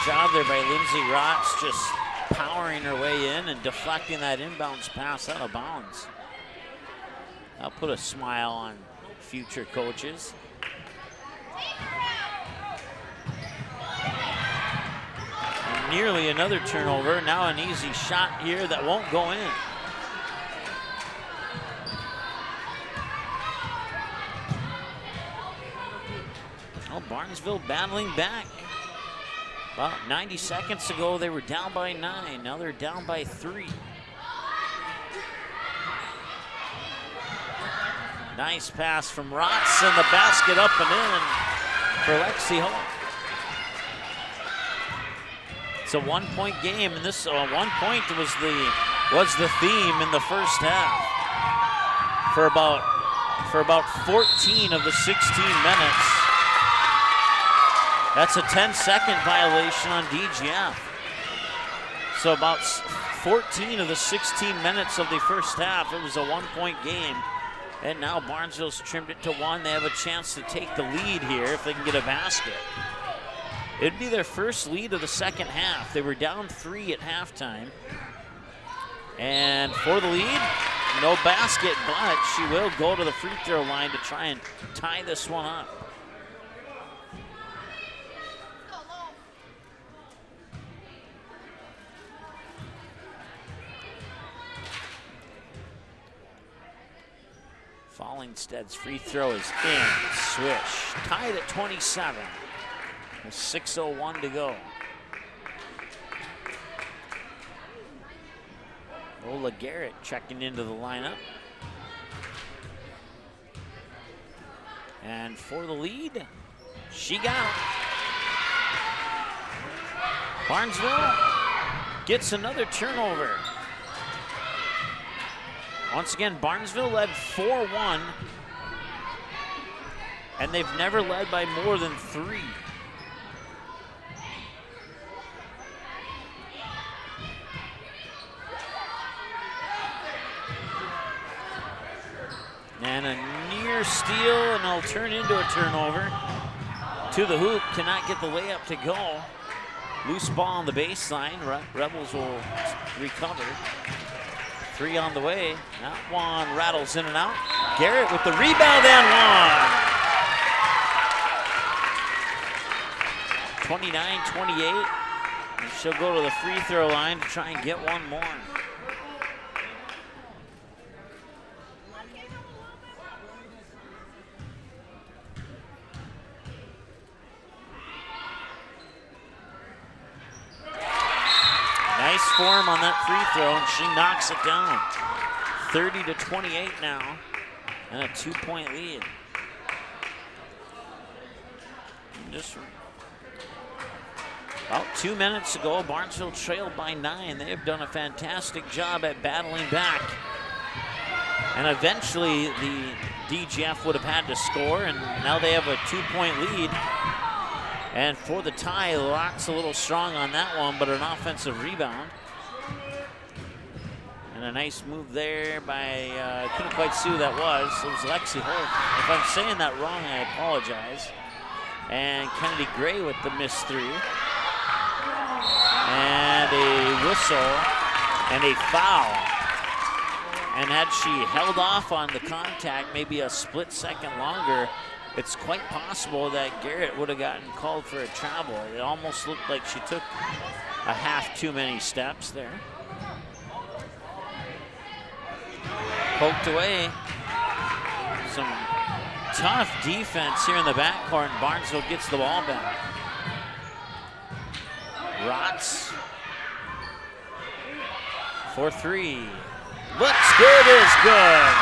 Job there by Lindsay Rotz, just powering her way in and deflecting that inbounds pass out of bounds. That'll put a smile on future coaches. nearly another turnover. Now an easy shot here that won't go in. Oh, Barnesville battling back. About 90 seconds ago, they were down by 9. Now they're down by 3. Nice pass from Rotz, and the basket up and in for Lexi Holt. It's a 1-point game, and this 1 point was the theme in the first half for about 14 of the 16 minutes. That's a 10-second violation on DGF. So about 14 of the 16 minutes of the first half, it was a 1-point game. And now Barnesville's trimmed it to 1. They have a chance to take the lead here if they can get a basket. It'd be their first lead of the second half. They were down 3 at halftime. And for the lead, no basket, but she will go to the free throw line to try and tie this one up. Fallingstead's free throw is in. Swish. Tied at 27. With 6:01 to go. Ola Garrett checking into the lineup. And for the lead, she got it. Barnesville gets another turnover. Once again, Barnesville led 4-1, and they've never led by more than 3. And a near steal, and it'll turn into a turnover. To the hoop, cannot get the layup to go. Loose ball on the baseline. Rebels will recover. 3 on the way. That one rattles in and out. Garrett with the rebound and one. 29-28. And she'll go to the free throw line to try and get one more. Nice form on that free throw, and she knocks it down. 30-28 now, and a 2-point lead. Just about 2 minutes ago, Barnesville trailed by 9. They have done a fantastic job at battling back. And eventually, the DGF would have had to score, and now they have a 2-point lead. And for the tie, Locke's a little strong on that one, but an offensive rebound. And a nice move there by, couldn't quite see who that was. It was Lexi Holt. If I'm saying that wrong, I apologize. And Kennedy Gray with the missed 3. And a whistle and a foul. And had she held off on the contact maybe a split second longer, it's quite possible that Garrett would have gotten called for a travel. It almost looked like she took a half too many steps there. Poked away. Some tough defense here in the backcourt, and Barnesville gets the ball back. Rotz for 3. Looks good, is good.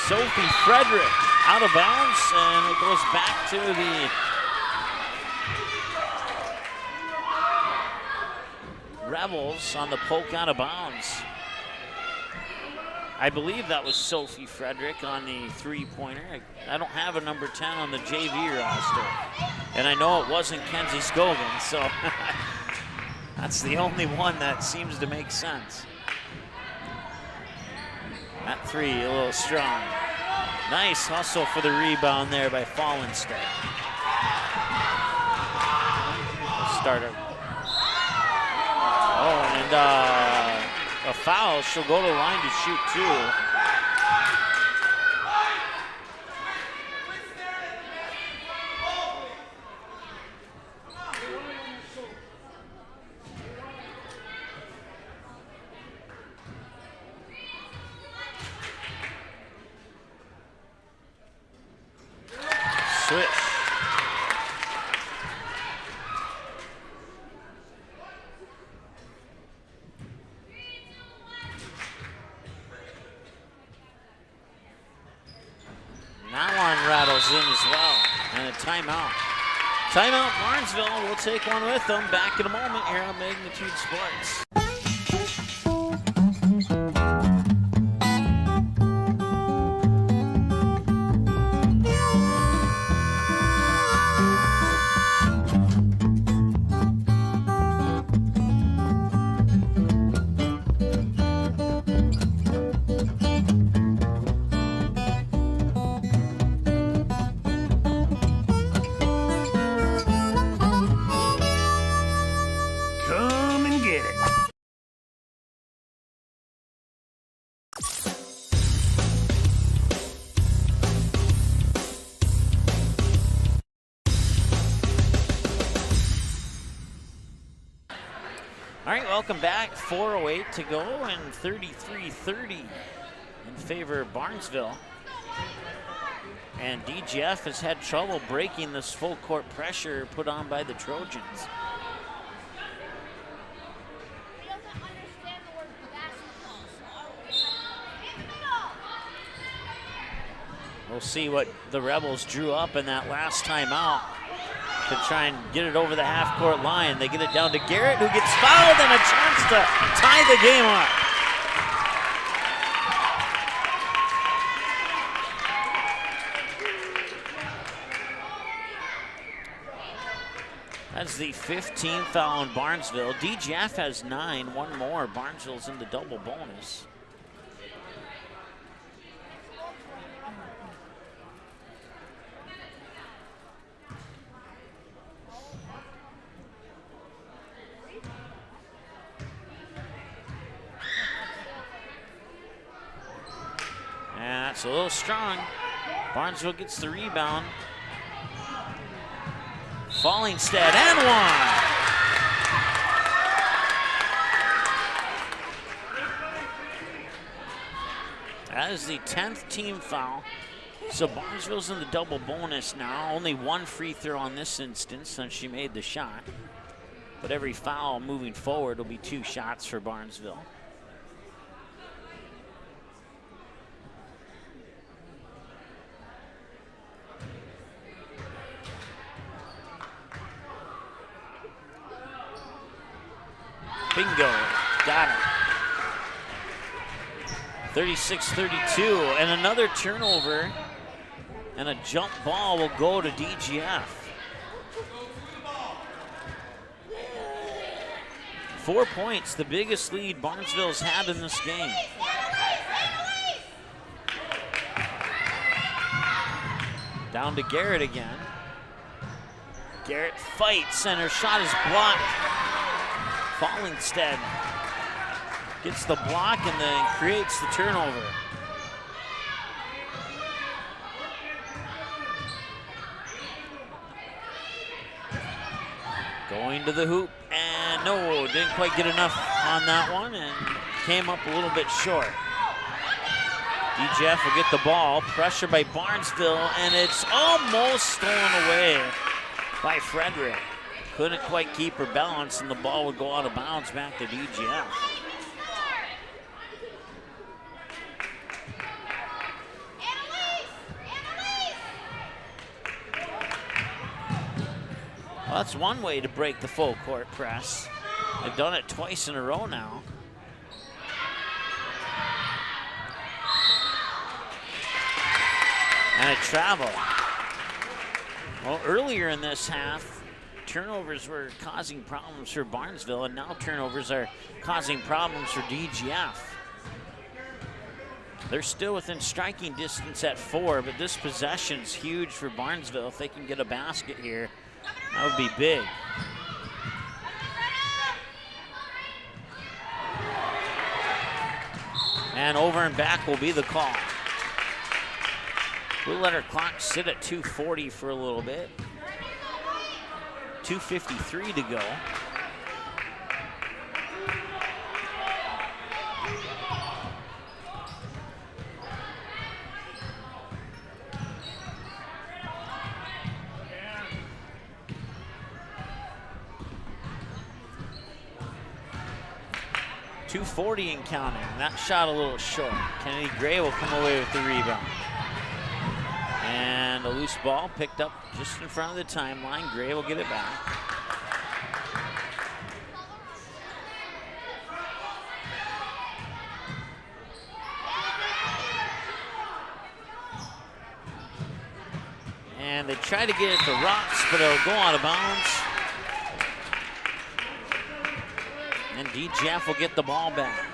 Sophie Frederick out of bounds, and it goes back to the Rebels on the poke out of bounds. I believe that was Sophie Frederick on the 3-pointer. I don't have a number 10 on the JV roster. And I know it wasn't Kenzie Scogan, so that's the only one that seems to make sense. That 3, a little strong. Nice hustle for the rebound there by Fallenstead. Starter. Oh, and a foul. She'll go to the line to shoot 2. is in as well, and a timeout. Timeout Barnesville. We'll take one with them. Back in a moment here on Magnitude Sports. All right, welcome back. 4:08 to go and 33-30 in favor of Barnesville. And DGF has had trouble breaking this full court pressure put on by the Trojans. We'll see what the Rebels drew up in that last timeout to try and get it over the half-court line. They get it down to Garrett, who gets fouled, and a chance to tie the game up. That's the 15th foul on Barnesville. DGF has 9, one more. Barnesville's in the double bonus. That's a little strong. Barnesville gets the rebound. Fallingstead and one. That is the 10th team foul. So Barnesville's in the double bonus now. Only one free throw on this instance since she made the shot. But every foul moving forward will be 2 shots for Barnesville. Bingo, got it. 36-32, and another turnover, and a jump ball will go to DGF. 4 points, the biggest lead Barnesville's had in this game. Down to Garrett again. Garrett fights, and her shot is blocked. Fallingstead gets the block and then creates the turnover. Going to the hoop, and no, didn't quite get enough on that one and came up a little bit short. DGF will get the ball, pressure by Barnesville, and it's almost stolen away by Frederick. Couldn't quite keep her balance, and the ball would go out of bounds back to DGF. Well, that's one way to break the full court press. They've done it twice in a row now. And a travel. Well, earlier in this half, turnovers were causing problems for Barnesville, and now turnovers are causing problems for DGF. They're still within striking distance at 4, but this possession's huge for Barnesville. If they can get a basket here, that would be big. And over and back will be the call. We'll let our clock sit at 2:40 for a little bit. 2:53 to go. .240 and counting. That shot a little short. Kennedy Gray will come away with the rebound. And a loose ball picked up just in front of the timeline. Gray will get it back. And they try to get it to Rocks, but it'll go out of bounds. And DGF will get the ball back.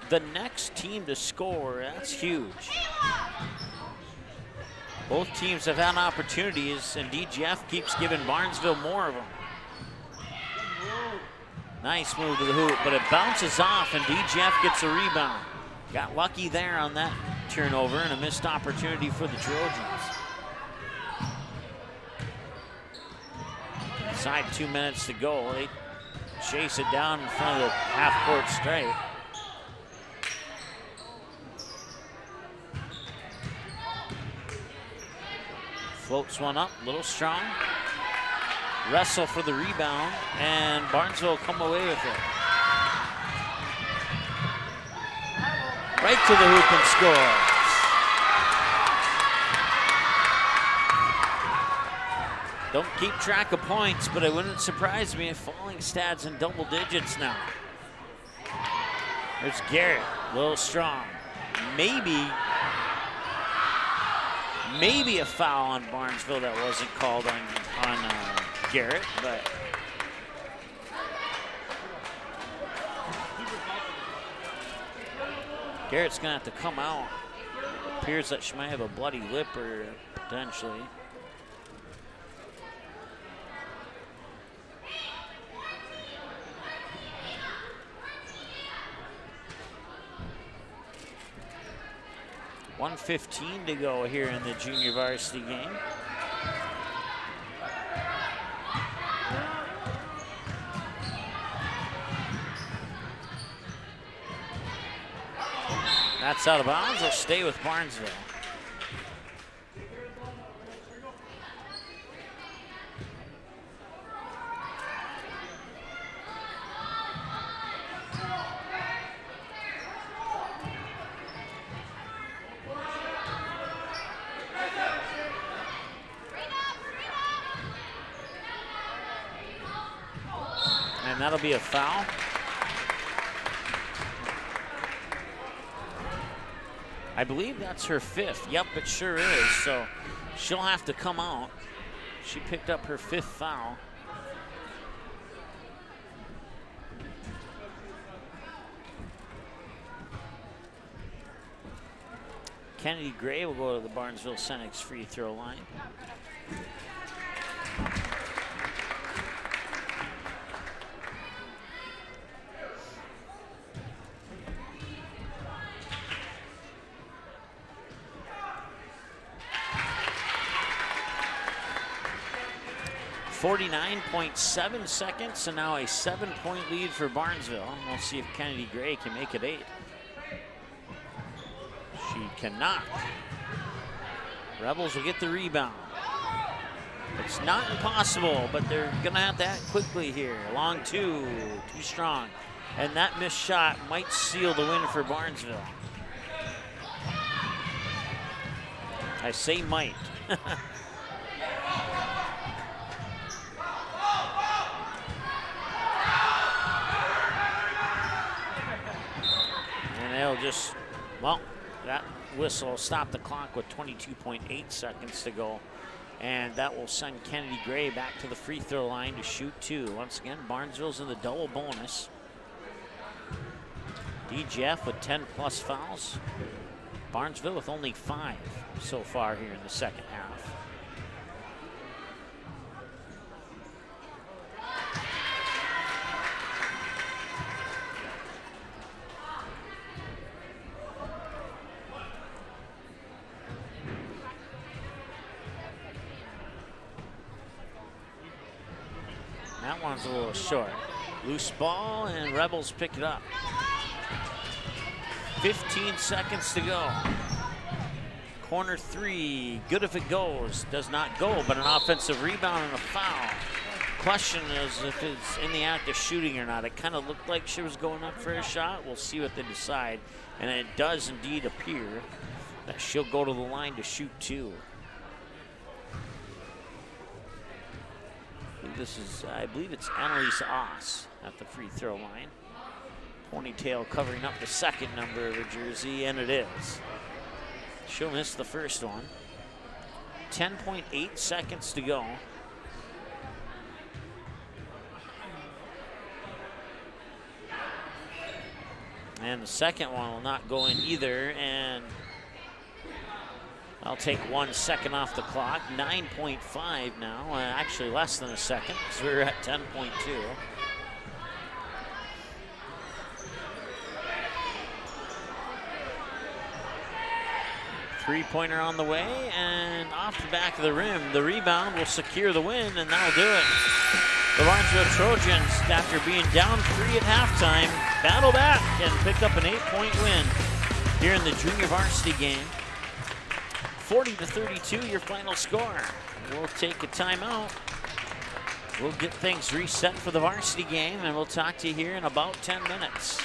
The next team to score, that's huge. Both teams have had opportunities, and DGF keeps giving Barnesville more of them. Nice move to the hoop, but it bounces off, and DGF gets a rebound. Got lucky there on that turnover, and a missed opportunity for the Trojans. Inside 2 minutes to go. They chase it down in front of the half-court stripe. Floats one up, a little strong. Wrestle for the rebound, and Barnesville come away with it. Right to the hoop and scores. Don't keep track of points, but it wouldn't surprise me if Falling Stad's in double digits now. There's Garrett, a little strong. Maybe a foul on Barnesville that wasn't called on Garrett, but Garrett's gonna have to come out. It appears that she might have a bloody lip or potentially. .1:15 to go here in the junior varsity game. That's out of bounds. They'll stay with Barnesville. And that'll be a foul. I believe that's her 5th. Yep, it sure is. So she'll have to come out. She picked up her 5th foul. Kennedy Gray will go to the Barnesville Senex free throw line. .7 seconds, and now a 7-point lead for Barnesville. We'll see if Kennedy Gray can make it 8. She cannot. Rebels will get the rebound. It's not impossible, but they're gonna have to act quickly here. Long two, too strong. And that missed shot might seal the win for Barnesville. I say might. They'll just, well, that whistle will stop the clock with 22.8 seconds to go. And that will send Kennedy Gray back to the free throw line to shoot 2. Once again, Barnesville's in the double bonus. DGF with 10 plus fouls. Barnesville with only 5 so far here in the second half. That one's a little short. Loose ball, and Rebels pick it up. 15 seconds to go. Corner 3, good if it goes. Does not go, but an offensive rebound and a foul. Question is if it's in the act of shooting or not. It kind of looked like she was going up for a shot. We'll see what they decide. And it does indeed appear that she'll go to the line to shoot 2. I believe it's Annalise Oss at the free throw line. Ponytail covering up the second number of her jersey, and it is. She'll miss the first one. 10.8 seconds to go. And the second one will not go in either, and I'll take 1 second off the clock. 9.5 now, actually less than a second, because we're at 10.2. Three-pointer on the way, and off the back of the rim. The rebound will secure the win, and that'll do it. The Barnesville Trojans, after being down 3 at halftime, battle back and pick up an 8-point win here in the junior varsity game. 40-32, your final score. We'll take a timeout. We'll get things reset for the varsity game, and we'll talk to you here in about 10 minutes.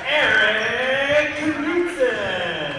Eric Knudsen.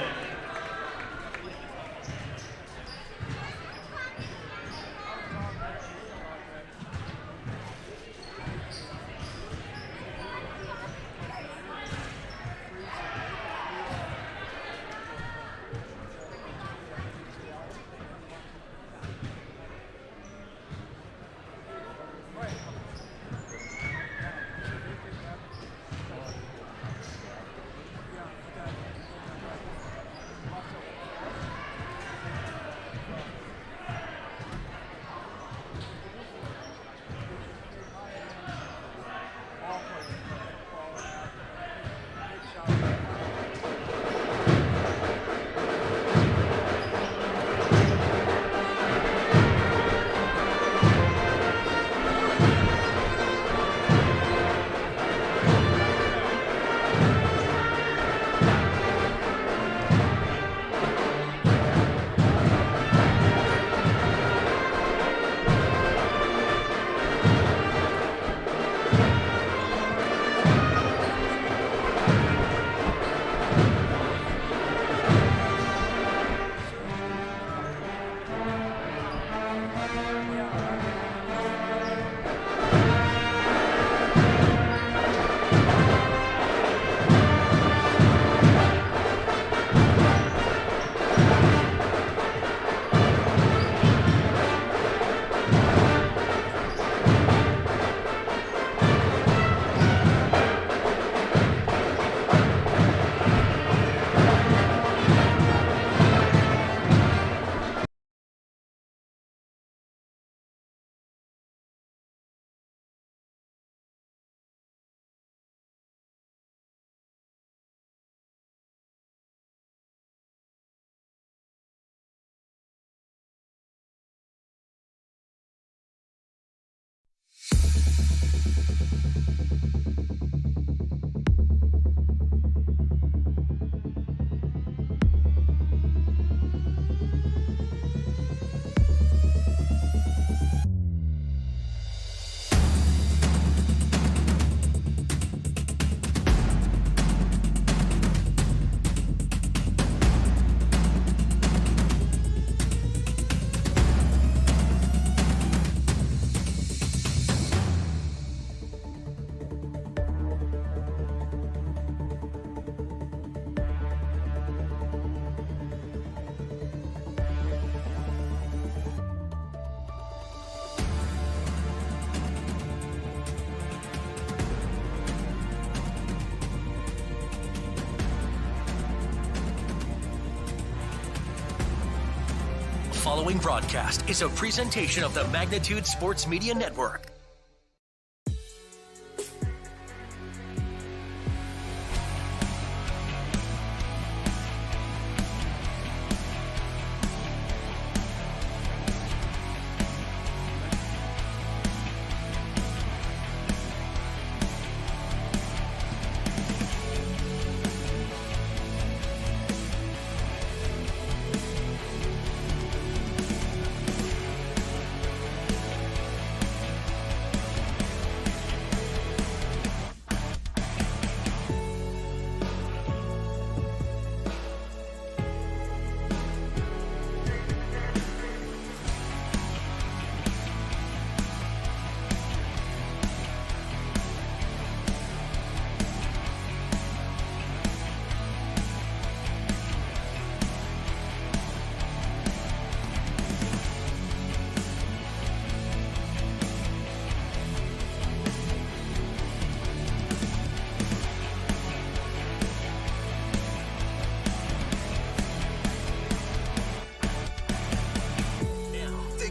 Following broadcast is a presentation of the Magnitude Sports Media Network.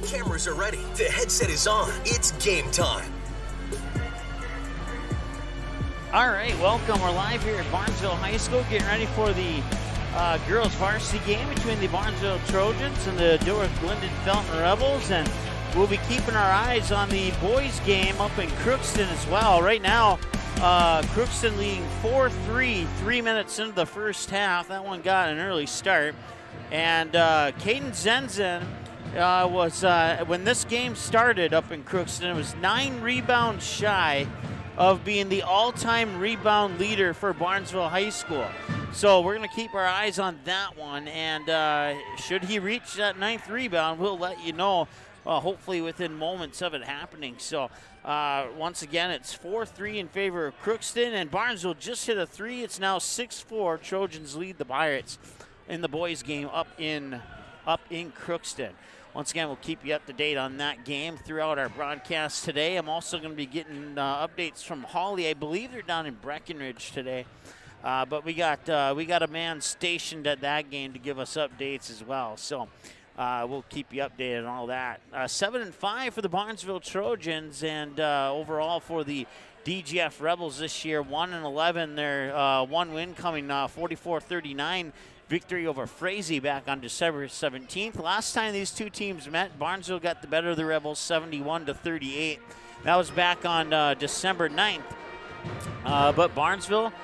Cameras are ready. The headset is on. It's game time. All right, welcome. We're live here at Barnesville High School, getting ready for the girls varsity game between the Barnesville Trojans and the Dorth Glendon Felton Rebels, and we'll be keeping our eyes on the boys game up in Crookston as well. Right now, Crookston leading 4-3, 3 minutes into the first half. That one got an early start, and Caden Zenzen was when this game started up in Crookston, it was 9 rebounds shy of being the all-time rebound leader for Barnesville High School. So we're going to keep our eyes on that one, and should he reach that 9th rebound, we'll let you know, hopefully within moments of it happening. So once again, it's 4-3 in favor of Crookston, and Barnesville just hit a 3. It's now 6-4. Trojans lead the Pirates in the boys' game up in Crookston. Once again, we'll keep you up to date on that game throughout our broadcast today. I'm also going to be getting updates from Hawley. I believe they're down in Breckenridge today. But we got a man stationed at that game to give us updates as well. So we'll keep you updated on all that. 7-5 for the Barnesville Trojans, and overall for the DGF Rebels this year, 1-11. Their one win coming 44-39 victory over Frazee back on December 17th. Last time these two teams met, Barnesville got the better of the Rebels 71-38. That was back on December 9th. But Barnesville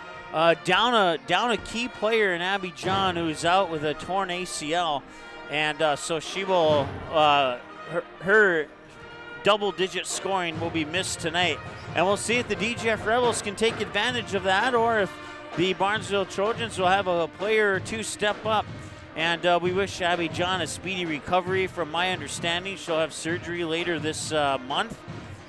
down a key player in Abby John, who's out with a torn ACL, and so she will her double-digit scoring will be missed tonight. And we'll see if the DGF Rebels can take advantage of that, or if the Barnesville Trojans will have a player or two step up. And we wish Abby John a speedy recovery. From my understanding, she'll have surgery later this month.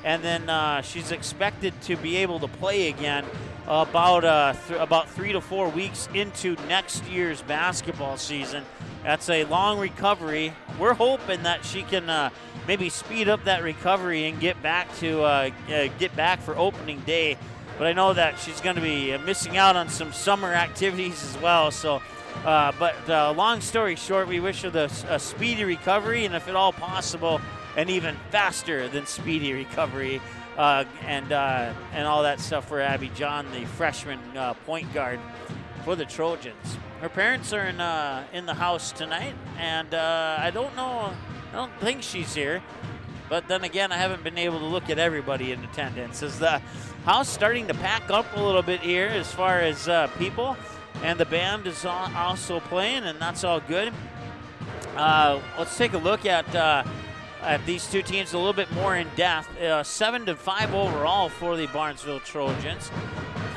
And then she's expected to be able to play again about 3 to 4 weeks into next year's basketball season. That's a long recovery. We're hoping that she can maybe speed up that recovery and get back for opening day. But I know that she's going to be missing out on some summer activities as well. So, but long story short, we wish her a speedy recovery, and if at all possible, an even faster than speedy recovery, and all that stuff for Abby John, the freshman point guard for the Trojans. Her parents are in the house tonight, and I don't think she's here. But then again, I haven't been able to look at everybody in attendance. Is the house starting to pack up a little bit here as far as people, and the band is also playing, and that's all good. Let's take a look at these two teams a little bit more in depth. 7-5 overall for the Barnesville Trojans.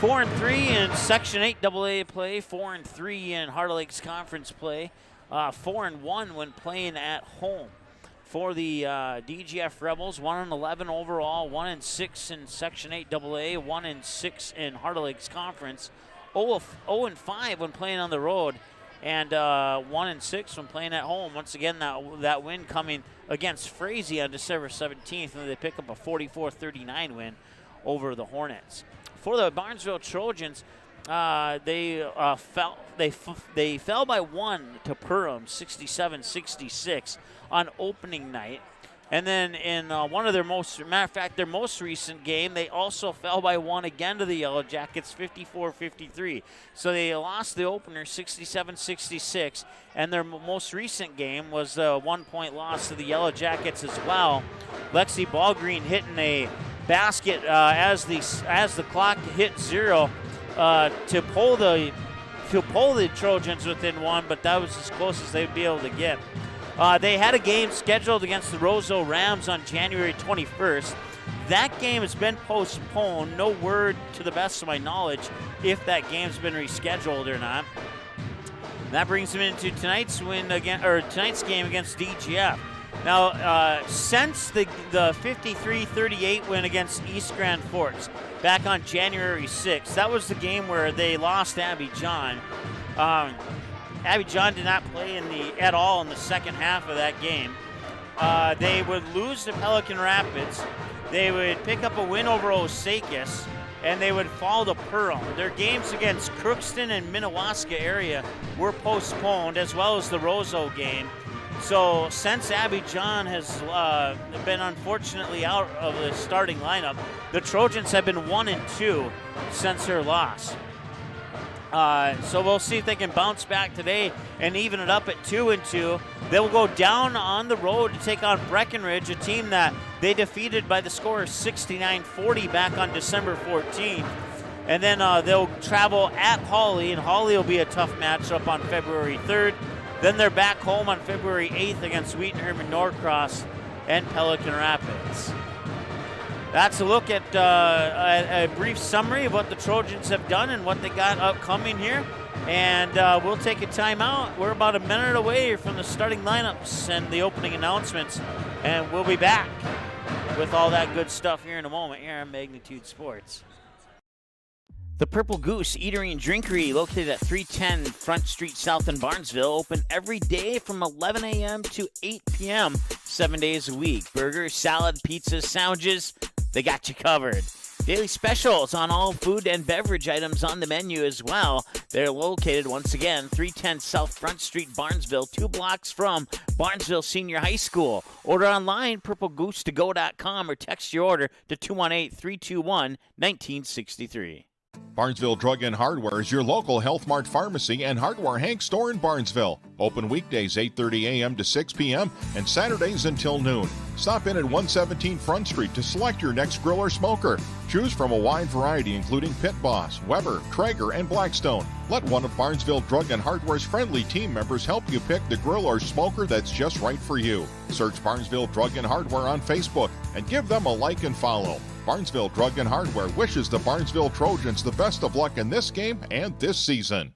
4-3 in Section 8 AA play. 4-3 in Heart of Lakes Conference play. 4-1 when playing at home. For the DGF Rebels, 1-11 overall, 1-6 in Section 8 AA, 1-6 in Heart of Lakes Conference, 0-5 when playing on the road, and 1-6 when playing at home. Once again, that win coming against Frazee on December 17th, and they pick up a 44-39 win over the Hornets. For the Barnesville Trojans, they fell by 1 to Perham, 67-66 on opening night. And then in their most recent game, they also fell by 1 again to the Yellow Jackets, 54-53. So they lost the opener 67-66, and their most recent game was a 1-point loss to the Yellow Jackets as well. Lexi Ballgreen hitting a basket as the clock hit 0 to pull the Trojans within 1, but that was as close as they'd be able to get. They had a game scheduled against the Roseau Rams on January 21st. That game has been postponed. No word, to the best of my knowledge, if that game's been rescheduled or not. That brings them into tonight's game against DGF. Now, since the 53-38 win against East Grand Forks back on January 6th, that was the game where they lost Abby John. Abby John did not play at all in the second half of that game. They would lose to Pelican Rapids. They would pick up a win over Osakis, and they would fall to Perham. Their games against Crookston and Minnewaska area were postponed, as well as the Roseau game. So since Abby John has been unfortunately out of the starting lineup, the Trojans have been 1-2 since her loss. So we'll see if they can bounce back today and even it up at 2-2. They will go down on the road to take on Breckenridge, a team that they defeated by the score of 69-40 back on December 14th. And then they'll travel at Hawley, and Hawley will be a tough matchup on February 3rd. Then they're back home on February 8th against Wheaton Herman Norcross and Pelican Rapids. That's a look at a brief summary of what the Trojans have done and what they got upcoming here. And we'll take a timeout. We're about a minute away from the starting lineups and the opening announcements. And we'll be back with all that good stuff here in a moment here on Magnitude Sports. The Purple Goose Eatery and Drinkery, located at 310 Front Street South in Barnesville, open every day from 11 a.m. to 8 p.m., 7 days a week. Burgers, salad, pizzas, sandwiches, they got you covered. Daily specials on all food and beverage items on the menu as well. They're located, once again, 310 South Front Street, Barnesville, 2 blocks from Barnesville Senior High School. Order online, purplegoose2go.com, or text your order to 218-321-1963. Barnesville Drug and Hardware is your local Health Mart pharmacy and hardware Hank store in Barnesville. Open weekdays 8:30 a.m. to 6 p.m. and Saturdays until noon. Stop in at 117 Front Street to select your next grill or smoker. Choose from a wide variety including Pit Boss, Weber, Traeger, and Blackstone. Let one of Barnesville Drug and Hardware's friendly team members help you pick the grill or smoker that's just right for you. Search Barnesville Drug and Hardware on Facebook and give them a like and follow. Barnesville Drug and Hardware wishes the Barnesville Trojans the best of luck in this game and this season.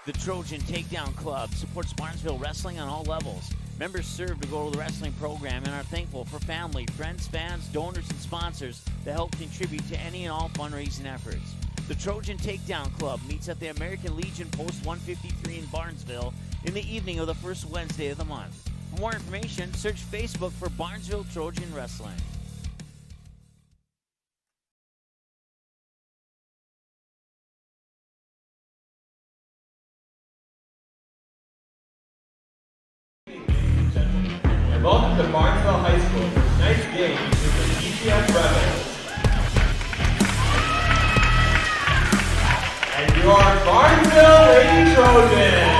The Trojan Takedown Club supports Barnesville wrestling on all levels. Members serve to go to the wrestling program and are thankful for family, friends, fans, donors, and sponsors that help contribute to any and all fundraising efforts. The Trojan Takedown Club meets at the American Legion Post 153 in Barnesville in the evening of the first Wednesday of the month. For more information, search Facebook for Barnesville Trojan Wrestling. And welcome to Barnesville High School. Tonight's game is the DGF Rebels. And your Barnesville Lady Trojans.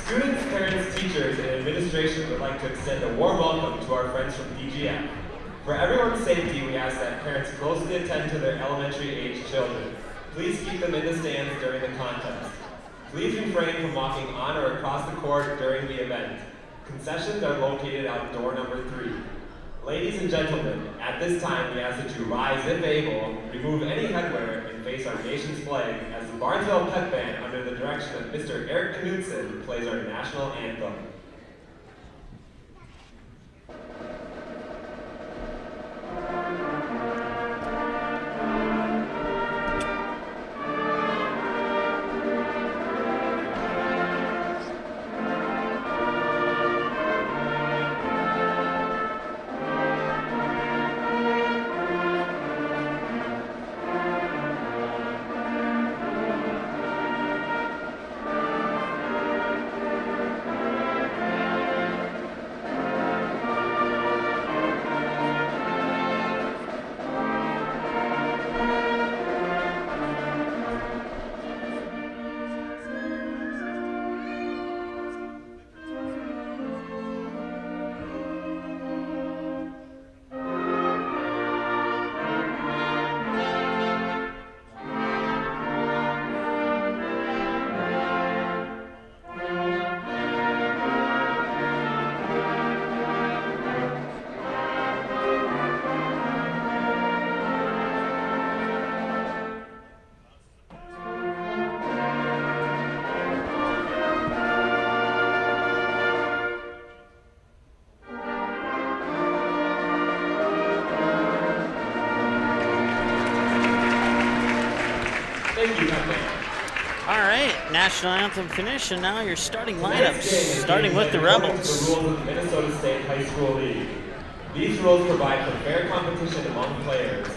Students, parents, teachers, and administration would like to extend a warm welcome to our friends from DGF. For everyone's safety, we ask that parents closely attend to their elementary-age children. Please keep them in the stands during the contest. Please refrain from walking on or across the court during the event. Concessions are located out door number 3. Ladies and gentlemen, at this time we ask that you rise if able, remove any headwear, and face our nation's flag as the Barnesville Pep Band, under the direction of Mr. Eric Knudsen, plays our national anthem. National anthem finish, and now your starting lineups, starting with the Rebels. The rules of the Minnesota State High School League. These rules provide for fair competition among players.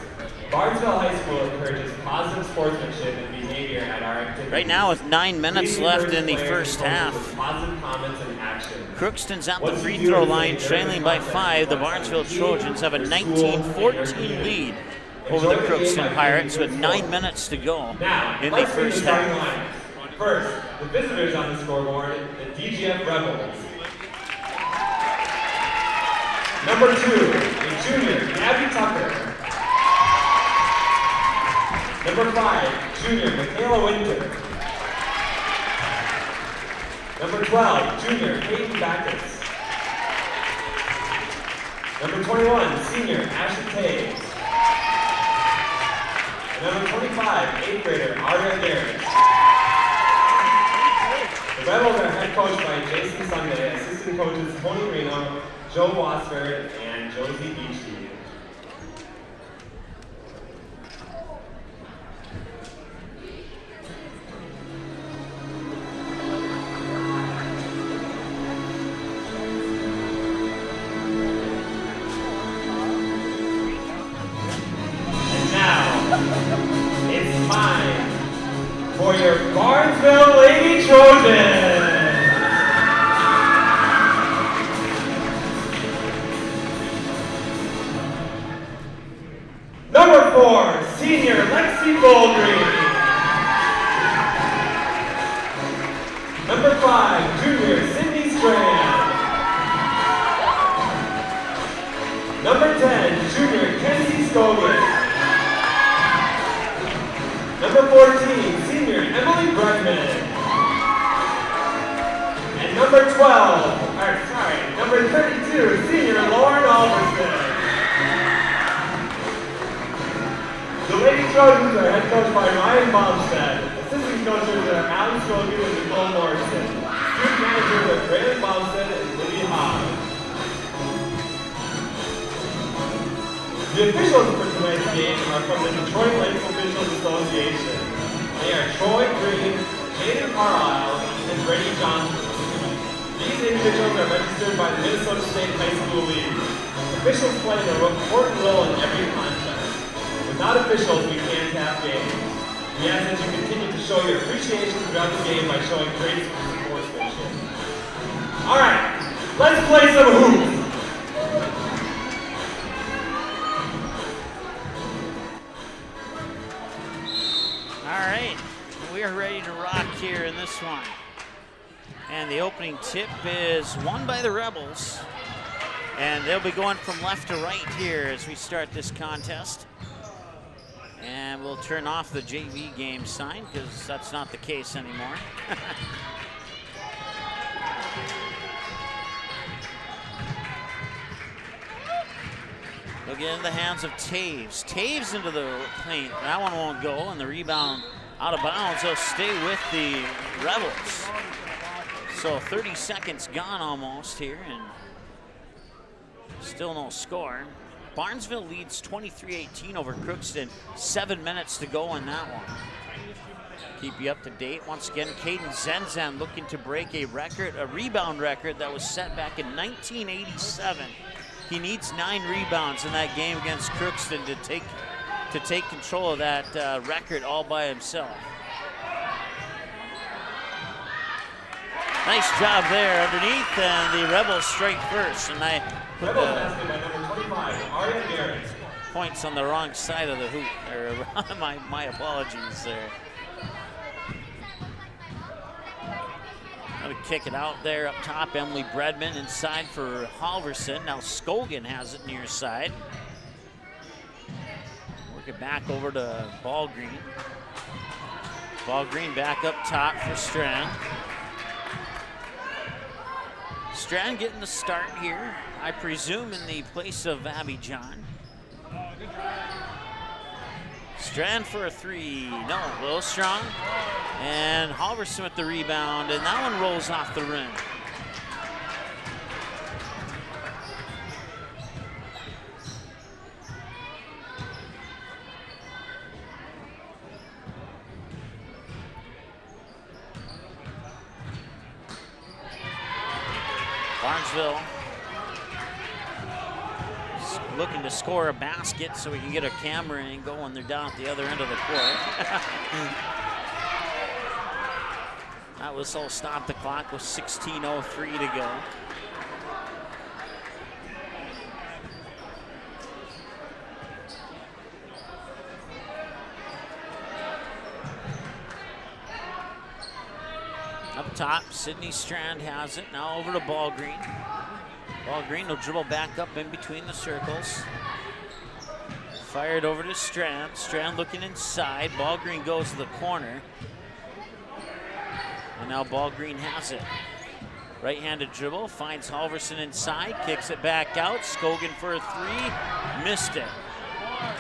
Barnesville High School encourages positive sportsmanship and behavior at our activities. Right now with 9 minutes left in the first half. Positive comments and action. Crookston's at the free throw line, trailing by 5. The Barnesville Trojans have a 19-14 lead over the Crookston Pirates with 9 minutes to go in the first half. First, the visitors on the scoreboard, the DGF Rebels. Number 2, a junior, Abby Tucker. Number 5, junior, Michaela Winter. Number 12, junior Hayden Backus. Number 21, senior Ashley Taves. And number 25, 8th grader Aria Garrett. The Rebels are head coached by Jason Sunday, assistant coaches Tony Reno, Joe Wasford, and Josie Beachy. For your Barnesville Lady Trojans. Number 4, senior Lexi Goldgreen. Number 5, junior Sydney Strand. Number 10, junior Kenzie Scogan. Number 14, senior Emily Bregman. And number 32, senior Lauren Albertson. The Lady Trojans are head coached by Ryan Baumstead. Assistant coaches are Alan Scogan and Nicole Morrison. Student managers are Brandon Baumstead and Libby Hogg. The officials for tonight's game are from the Detroit Lakes Officials Association. They are Troy Green, Jaden Carlisle, and Brady Johnson. These individuals are registered by the Minnesota State High School League. Officials play an important role in every contest. Without officials, we can't have games. We ask that you continue to show your appreciation throughout the game by showing great sportsmanship. All right, let's play some hoops. All right, we are ready to rock here in this one. And the opening tip is won by the Rebels. And they'll be going from left to right here as we start this contest. And we'll turn off the JV game sign because that's not the case anymore. They'll get in the hands of Taves. Taves into the paint. That one won't go, and the rebound out of bounds. They'll stay with the Rebels. So 30 seconds gone almost here, and still no score. Barnesville leads 23-18 over Crookston. 7 minutes to go in that one. Keep you up to date. Once again, Caden Zenzen looking to break a record, a rebound record that was set back in 1987. He needs 9 rebounds in that game against Crookston to take control of that record all by himself. Nice job there underneath, and the Rebels strike first. And I put Rebels by number 25, Aria Garrett. Points on the wrong side of the hoop. Or my apologies there. Gonna kick it out there up top. Emily Bredman inside for Halverson. Now Scogan has it near side. Work it back over to Ballgreen. Ballgreen back up top for Strand. Strand getting the start here, I presume in the place of Abby John. Strand for a 3, no, a little strong. And Halverson with the rebound, and that one rolls off the rim. Barnesville looking to score a basket so we can get a camera angle when they're down at the other end of the court. That whistle stopped the clock with 16:03 to go. Up top, Sydney Strand has it. Now over to Ballgreen. Ballgreen will dribble back up in between the circles. Fired over to Strand. Strand looking inside. Ballgreen goes to the corner. And now Ballgreen has it. Right-handed dribble, finds Halverson inside, kicks it back out. Skogan for a three, missed it.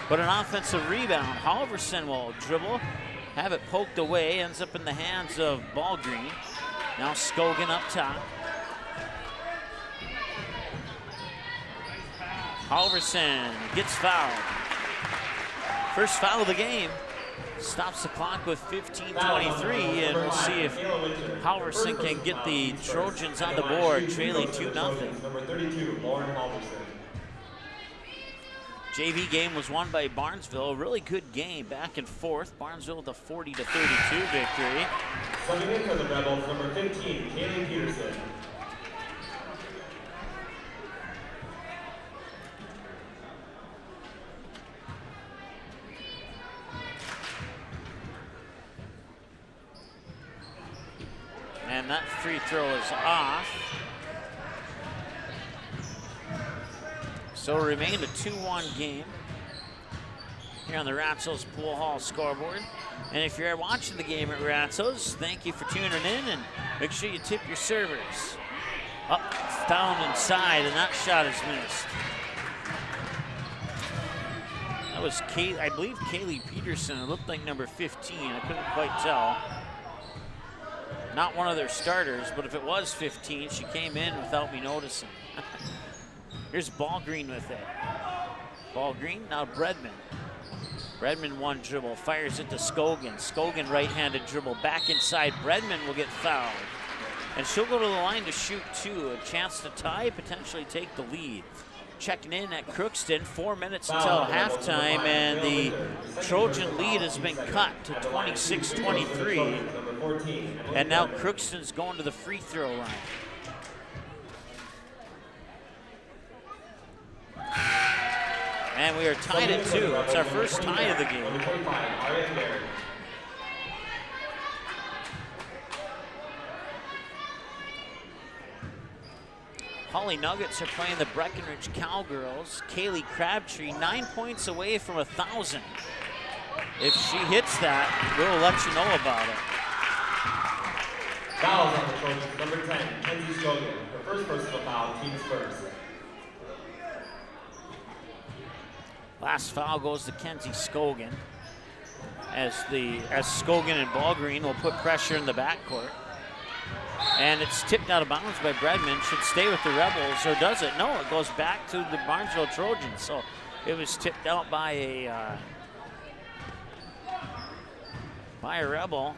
But an offensive rebound. Halverson will dribble, have it poked away, ends up in the hands of Ballgreen. Now Skogan up top. Halverson gets fouled. First foul of the game. Stops the clock with 15:23, and we'll see if Halverson can get the Trojans on the board, trailing 2-0. Number 32, Lauren Halverson. JV game was won by Barnesville. A really good game, back and forth. Barnesville with a 40-32 victory. Subbing in for the Rebels, number 15, Kaylee Peterson. And that free throw is off. So it remained a 2-1 game here on the Ratsos Pool Hall scoreboard. And if you're watching the game at Ratsos, thank you for tuning in, and make sure you tip your servers. Up, down, inside, and that shot is missed. That was I believe Kaylee Peterson. It looked like number 15. I couldn't quite tell. Not one of their starters, but if it was 15, she came in without me noticing. Here's Ballgreen with it. Ballgreen, now Bredman. Bredman one dribble, fires it to Skogan. Skogan right-handed dribble, back inside. Bredman will get fouled. And she'll go to the line to shoot two. A chance to tie, potentially take the lead. Checking in at Crookston, 4 minutes until halftime, and the Trojan lead has been cut to 26-23. And now Crookston's going to the free throw line. And we are tied at 2. It's our first tie of the game. Holly Nuggets are playing the Breckenridge Cowgirls. Kaylee Crabtree, 9 points away from 1,000. If she hits that, we'll let you know about it. Fouls on the Trojans, number 10, Kenzie Skogan. Her first personal foul, team's first. Last foul goes to Kenzie Skogan as Skogan and Ballgreen will put pressure in the backcourt. And it's tipped out of bounds by Bredman. Should stay with the Rebels, or does it? No, it goes back to the Barnesville Trojans. So it was tipped out by a Rebel.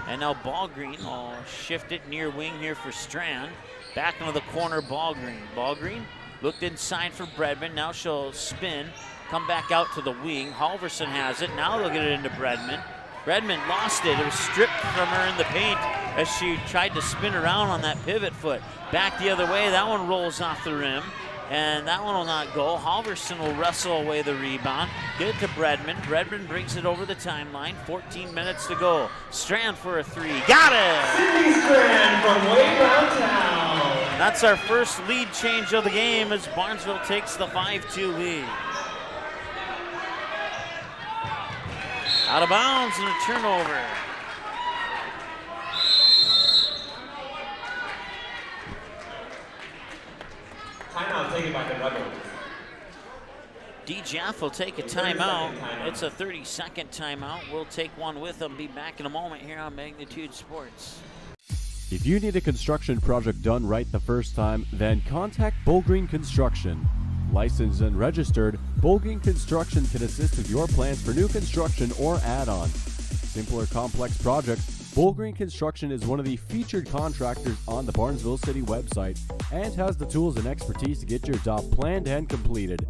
And now Ballgreen will shift it near wing here for Strand. Back into the corner, Ballgreen. Ballgreen looked inside for Bredman. Now she'll spin, come back out to the wing. Halverson has it. Now they'll get it into Bredman. Bredman lost it. It was stripped from her in the paint as she tried to spin around on that pivot foot. Back the other way. That one rolls off the rim, and that one will not go. Halverson will wrestle away the rebound. Get it to Bredman. Bredman brings it over the timeline. 14 minutes to go. Strand for a three. Got it! Sydney Strand from way downtown. That's our first lead change of the game as Barnesville takes the 5-2 lead. Out of bounds and a turnover. Timeout taken by the Rebels. DGF will take a timeout. It's a 30-second timeout. We'll take one with them. Be back in a moment here on Magnitude Sports. If you need a construction project done right the first time, then contact Ballgreen Construction. Licensed and registered, Ballgreen Construction can assist with your plans for new construction or add-on. Simple or complex projects, Ballgreen Construction is one of the featured contractors on the Barnesville City website and has the tools and expertise to get your job planned and completed.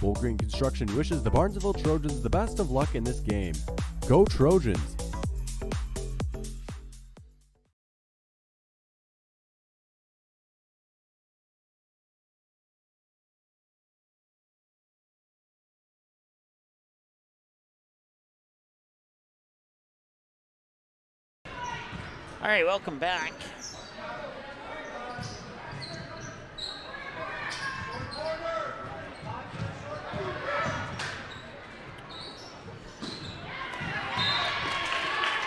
Ballgreen Construction wishes the Barnesville Trojans the best of luck in this game. Go Trojans! All right, welcome back.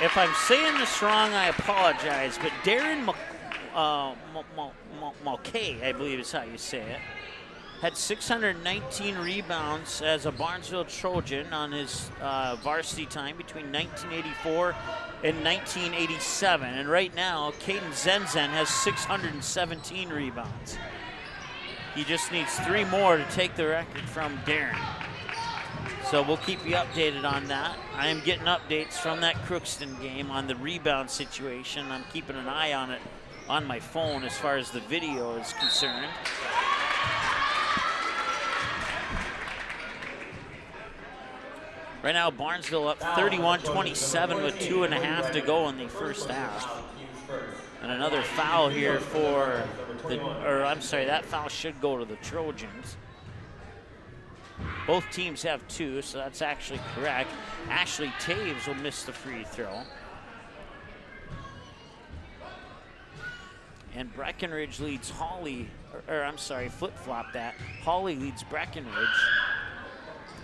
If I'm saying this wrong, I apologize, but Darren Mulcahy, I believe is how you say it, had 619 rebounds as a Barnesville Trojan on his varsity time between 1984 and 1987. And right now, Caden Zenzen has 617 rebounds. He just needs 3 more to take the record from Darren. So we'll keep you updated on that. I am getting updates from that Crookston game on the rebound situation. I'm keeping an eye on it on my phone as far as the video is concerned. Right now, Barnesville up 31-27 with 2.5 to go in the first half. And another foul here for that foul should go to the Trojans. Both teams have 2, so that's actually correct. Ashley Taves will miss the free throw. And Breckenridge leads Hawley, flip-flop that. Hawley leads Breckenridge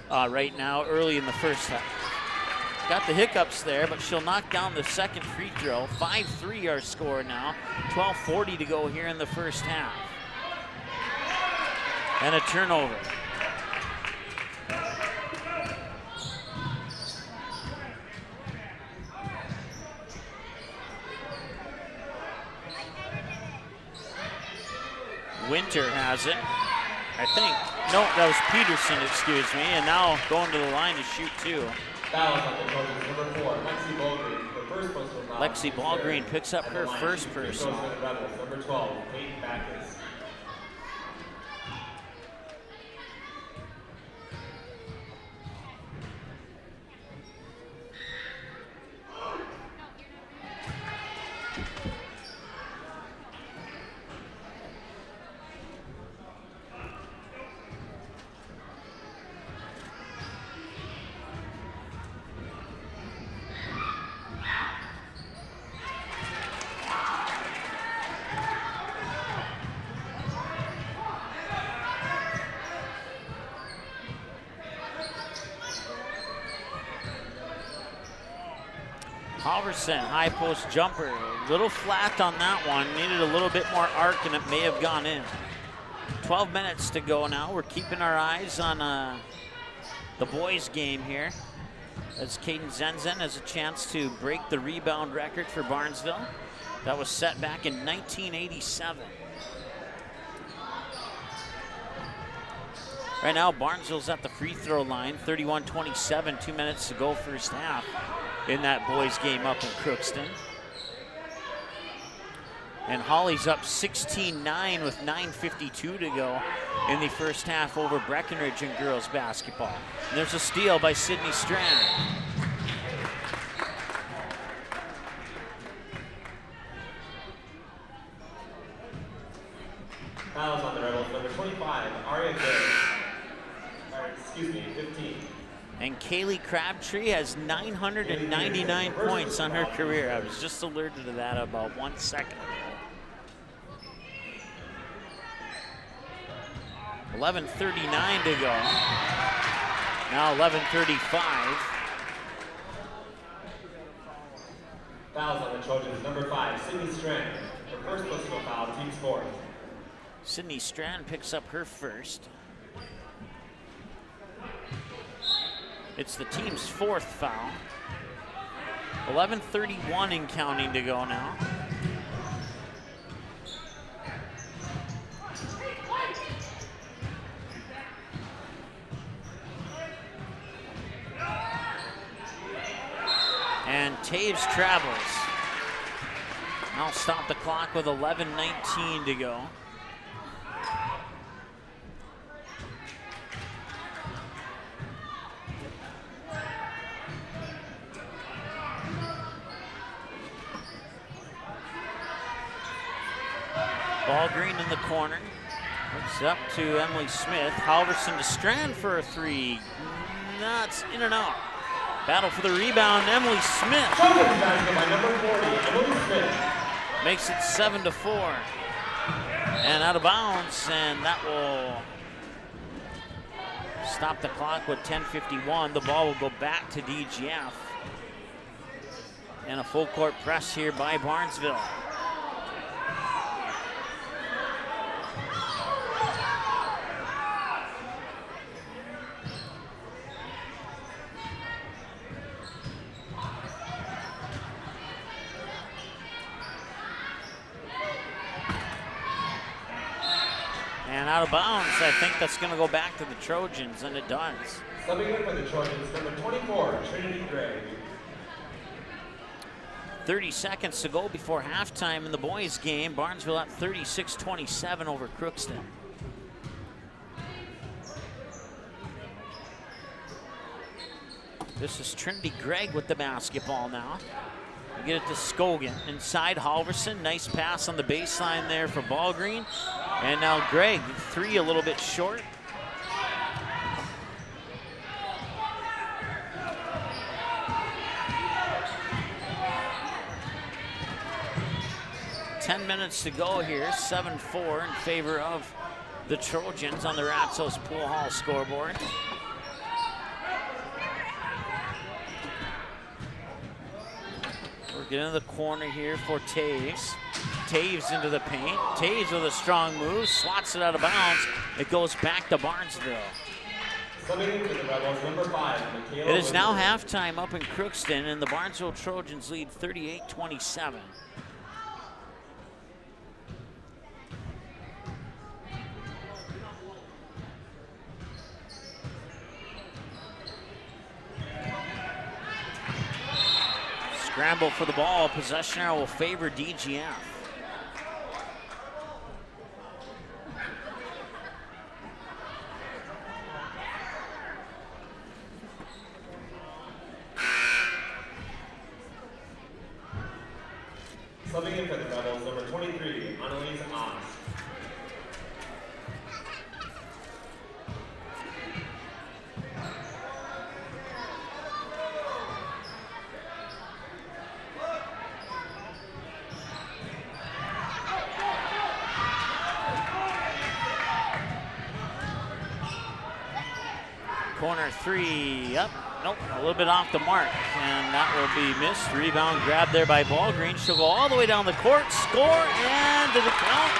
right now early in the first half. Got the hiccups there, but she'll knock down the second free throw. 5-3 our score now. 12:40 to go here in the first half. And a turnover. Winter has it, I think. No, that was Peterson, excuse me, and now going to the line to shoot 2. Number 4, Lexi Ballgreen, the first personal foul. Lexi Ballgreen picks up her first personal. Number 12, Peyton Backus. Halverson, high post jumper, a little flat on that one. Needed a little bit more arc and it may have gone in. 12 minutes to go now. We're keeping our eyes on the boys game here as Caden Zenzen has a chance to break the rebound record for Barnesville. That was set back in 1987. Right now, Barnesville's at the free throw line, 31-27, 2 minutes to go first half in that boys game up in Crookston. And Hawley's up 16-9 with 9:52 to go in the first half over Breckenridge in girls basketball. And there's a steal by Sydney Strand. Fouls on the Rebels, number 25, Aria Gray. 15. And Kaylee Crabtree has 999 points on her career. I was just alerted to that about 1 second ago. 11:39 to go. Now 11:35. Fouls on the Trojans, number 5, Sydney Strand. Her first personal foul, team's 4th. Sydney Strand picks up her first. It's the team's 4th foul. 11:31 and counting to go now. And Taves travels. I'll stop the clock with 11:19 to go. Ballgreen in the corner. It's up to Emily Smith. Halverson to Strand for a 3. That's in and out. Battle for the rebound, Emily Smith. Makes it 7-4. And out of bounds, and that will stop the clock with 10:51. The ball will go back to DGF. And a full court press here by Barnesville. And out of bounds. I think that's going to go back to the Trojans, and it does. Subbing in for the Trojans, number 24, Trinity Gray. 30 seconds to go before halftime in the boys' game. Barnesville up 36-27 over Crookston. This is Trinity Gregg with the basketball now. We get it to Scogan. Inside Halverson. Nice pass on the baseline there for Ballgreen. And now Gregg, three a little bit short. Ten minutes to go here. 7-4 in favor of the Trojans on the Ratsos Pool Hall scoreboard. We're getting to the corner here for Taves. Taves into the paint. Taves with a strong move, swats it out of bounds. It goes back to Barnesville. Subbing in for the Rebels, number 5, Michaela It is now Whitworth. halftime up in Crookston, and the Barnesville Trojans lead 38-27. Scramble for the ball. Possession arrow will favor DGF. Subbing in for the Rebels, number 23, Annalise Oz. Corner three, up, nope, a little bit off the mark, and that will be missed. Rebound grabbed there by Ballgreen. She'll go all the way down the court, score, and did it count?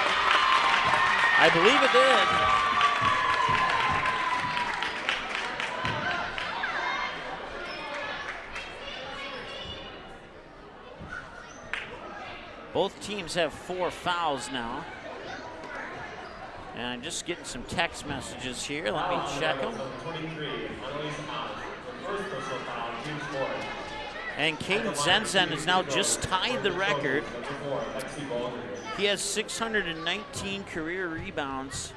I believe it did. Both teams have 4 fouls now. And I'm just getting some text messages here. Let me check them. And Caden Zenzen has now just tied the record. He has 619 career rebounds.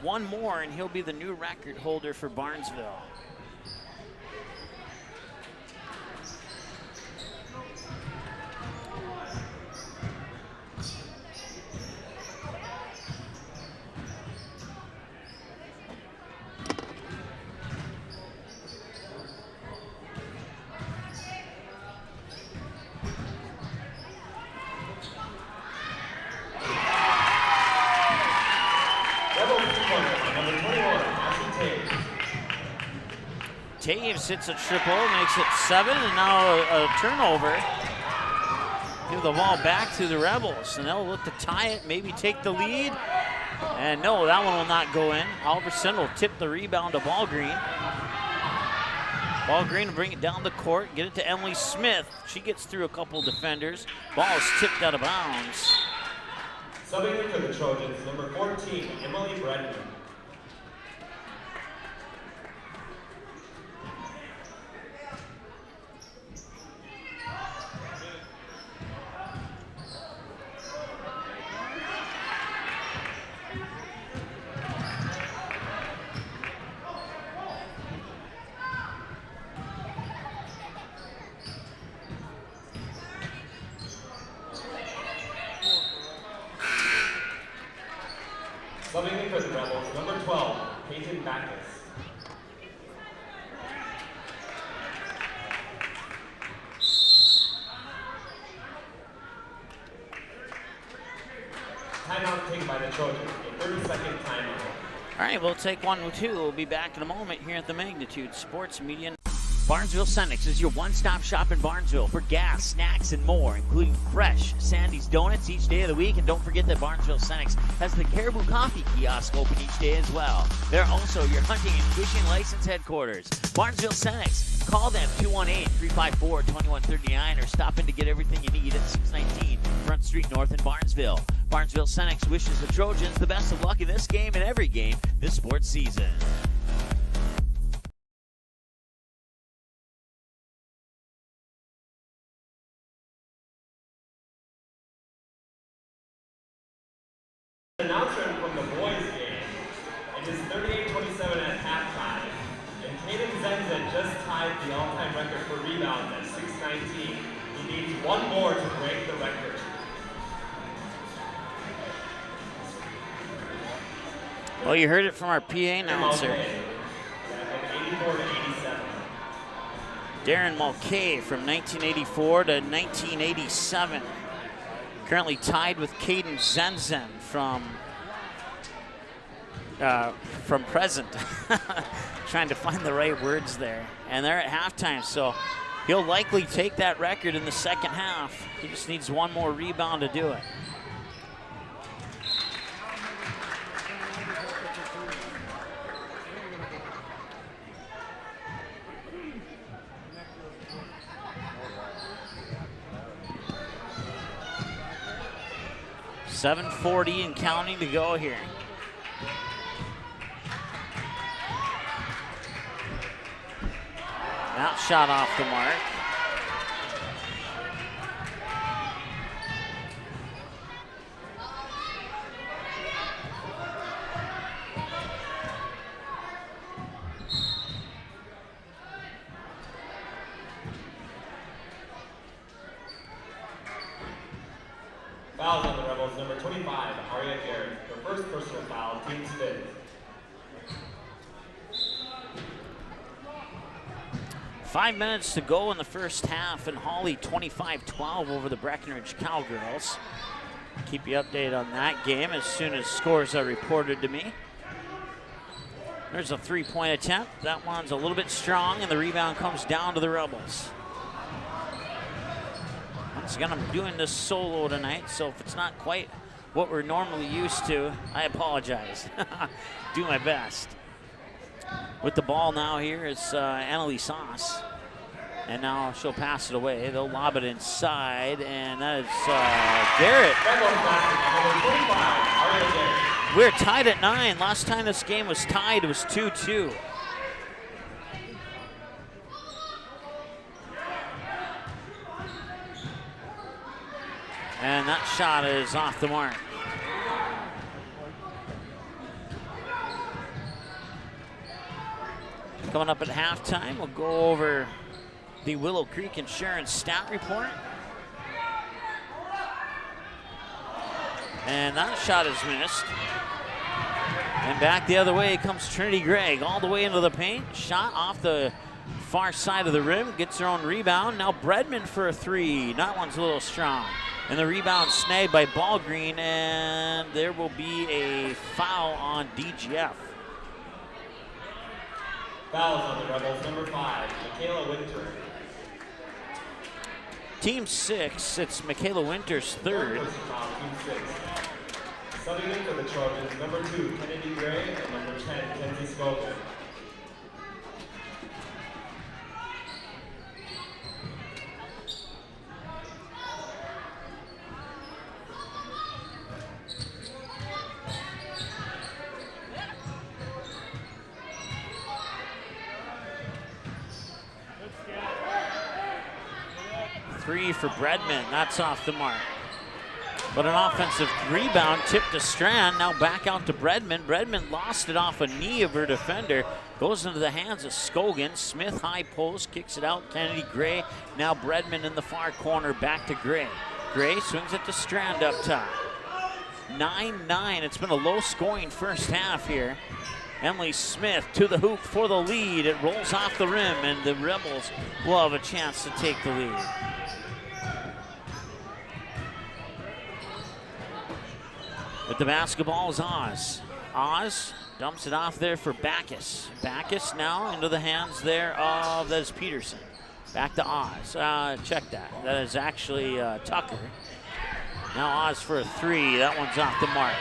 One more and he'll be the new record holder for Barnesville. Taves hits a triple, makes it 7, and now a turnover. Give the ball back to the Rebels, and they'll look to tie it, maybe take the lead. And no, that one will not go in. Halverson will tip the rebound to Ballgreen. Ballgreen will bring it down the court, get it to Emily Smith. She gets through a couple defenders. Ball is tipped out of bounds. Subbing in for the Trojans, number 14, Emily Bredman. Subbing in for the Rebels, number 12, Peyton Backus. Timeout taken by the Trojans, a 30-second timeout. All right, we'll take 1 or 2. We'll be back in a moment here at the Magnitude Sports Media. Barnesville Senex is your one-stop shop in Barnesville for gas, snacks, and more, including fresh Sandy's Donuts each day of the week. And don't forget that Barnesville Senex has the Caribou Coffee kiosk open each day as well. They're also your hunting and fishing license headquarters. Barnesville Senex. Call them 218-354-2139 or stop in to get everything you need at 619 Front Street North in Barnesville. Barnesville Senex wishes the Trojans the best of luck in this game and every game this sports season. Announcement from the boys game. It is 38-27 at halftime. And Caden Zenzen just tied the all-time record for rebounds at 619. He needs one more to break the record. Well, you heard it from our PA announcer. 84-87. Darren Mulcahy from 1984 to 1987. Currently tied with Caden Zenzen from present. Trying to find the right words there. And they're at halftime, so he'll likely take that record in the second half. He just needs one more rebound to do it. .740 and counting to go here. That shot off the mark. Fouls on the Rebels, number 25, Aria Garrett. Her first personal foul, team's fifth. 5 minutes to go in the first half, and Hawley 25-12 over the Breckenridge Cowgirls. Keep you updated on that game as soon as scores are reported to me. There's a three-point attempt. That one's a little bit strong, and the rebound comes down to the Rebels. Once again, I'm doing this solo tonight, so if it's not quite what we're normally used to, I apologize. Do my best. With the ball now here is Annalie Sauce. And now she'll pass it away. They'll lob it inside, and that is Garrett. We're tied at 9. Last time this game was tied, it was 2-2. And that shot is off the mark. Coming up at halftime, we'll go over the Willow Creek Insurance stat report. And that shot is missed. And back the other way comes Trinity Gregg, all the way into the paint. Shot off the far side of the rim, gets her own rebound. Now Bredman for a three. That one's a little strong. And the rebound snagged by Ballgreen, and there will be a foul on DGF. Fouls on the Rebels, number 5, Michaela Winter. Team 6, it's Michaela Winter's third. Foul, team 6. Subbing in for the Trojans, number 2, Kennedy Gray, and number 10, Kenzie Scogan. Three for Bredman, that's off the mark. But an offensive rebound tipped to Strand, now back out to Bredman. Bredman lost it off a knee of her defender. Goes into the hands of Scogan. Smith high post, kicks it out, Kennedy Gray. Now Bredman in the far corner, back to Gray. Gray swings it to Strand up top. 9-9, it's been a low scoring first half here. Emily Smith to the hoop for the lead. It rolls off the rim, and the Rebels will have a chance to take the lead. With the basketball is Oz. Oz dumps it off there for Backus. Backus now into the hands there of, that is Peterson. Back to Oz. Check that. That is actually Tucker. Now Oz for a three. That one's off the mark.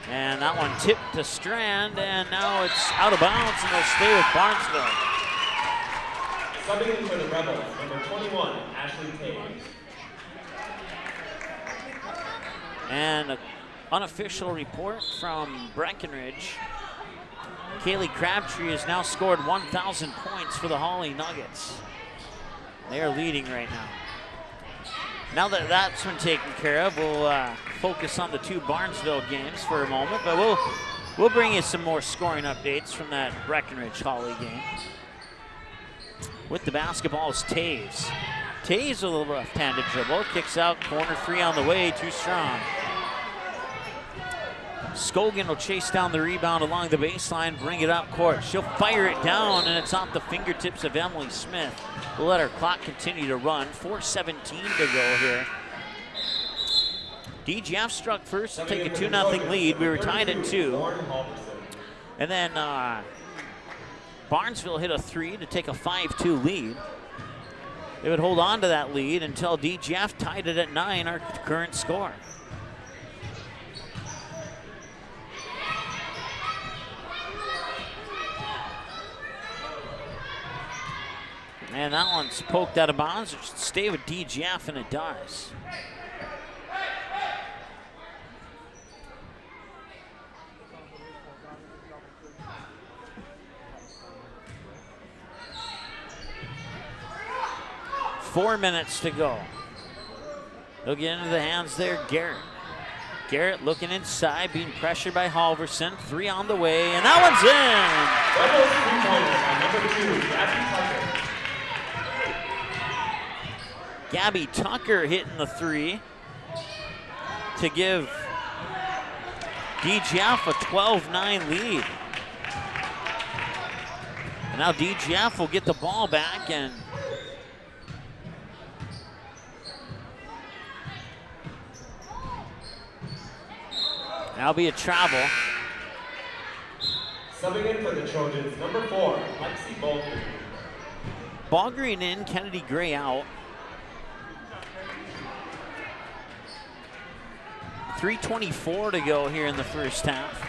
And that one tipped to Strand, and now it's out of bounds, and they'll stay with Barnesville. Subbing in for the Rebels, number 21, Ashley Tate. And an unofficial report from Breckenridge. Kaylee Crabtree has now scored 1,000 points for the Hawley Nuggets. They are leading right now. Now that that's been taken care of, we'll focus on the two Barnesville games for a moment, but we'll bring you some more scoring updates from that Breckenridge Hawley game. With the basketball is Taves. Taves with a little left-handed dribble, kicks out, corner three on the way, too strong. Scogan will chase down the rebound along the baseline, bring it up court. She'll fire it down, and it's off the fingertips of Emily Smith. We'll let our clock continue to run. 4:17 to go here. DGF struck first to take a 2-0 lead. We were tied at 2. And then Barnesville hit a 3 to take a 5-2 lead. They would hold on to that lead until DGF tied it at 9, our current score. And that one's poked out of bounds. It should stay with DGF, and it does. Four minutes to go. They'll get into the hands there, Garrett. Garrett looking inside, being pressured by Halverson. 3 on the way, and that one's in. Number 2, Gabby Tucker. Gabby Tucker hitting the 3 to give DGF a 12-9 lead. And now DGF will get the ball back, and that'll be a travel. Subbing in for the Trojans, number 4, Lexi Baldwin. Ballgreen in, Kennedy Gray out. 3:24 to go here in the first half.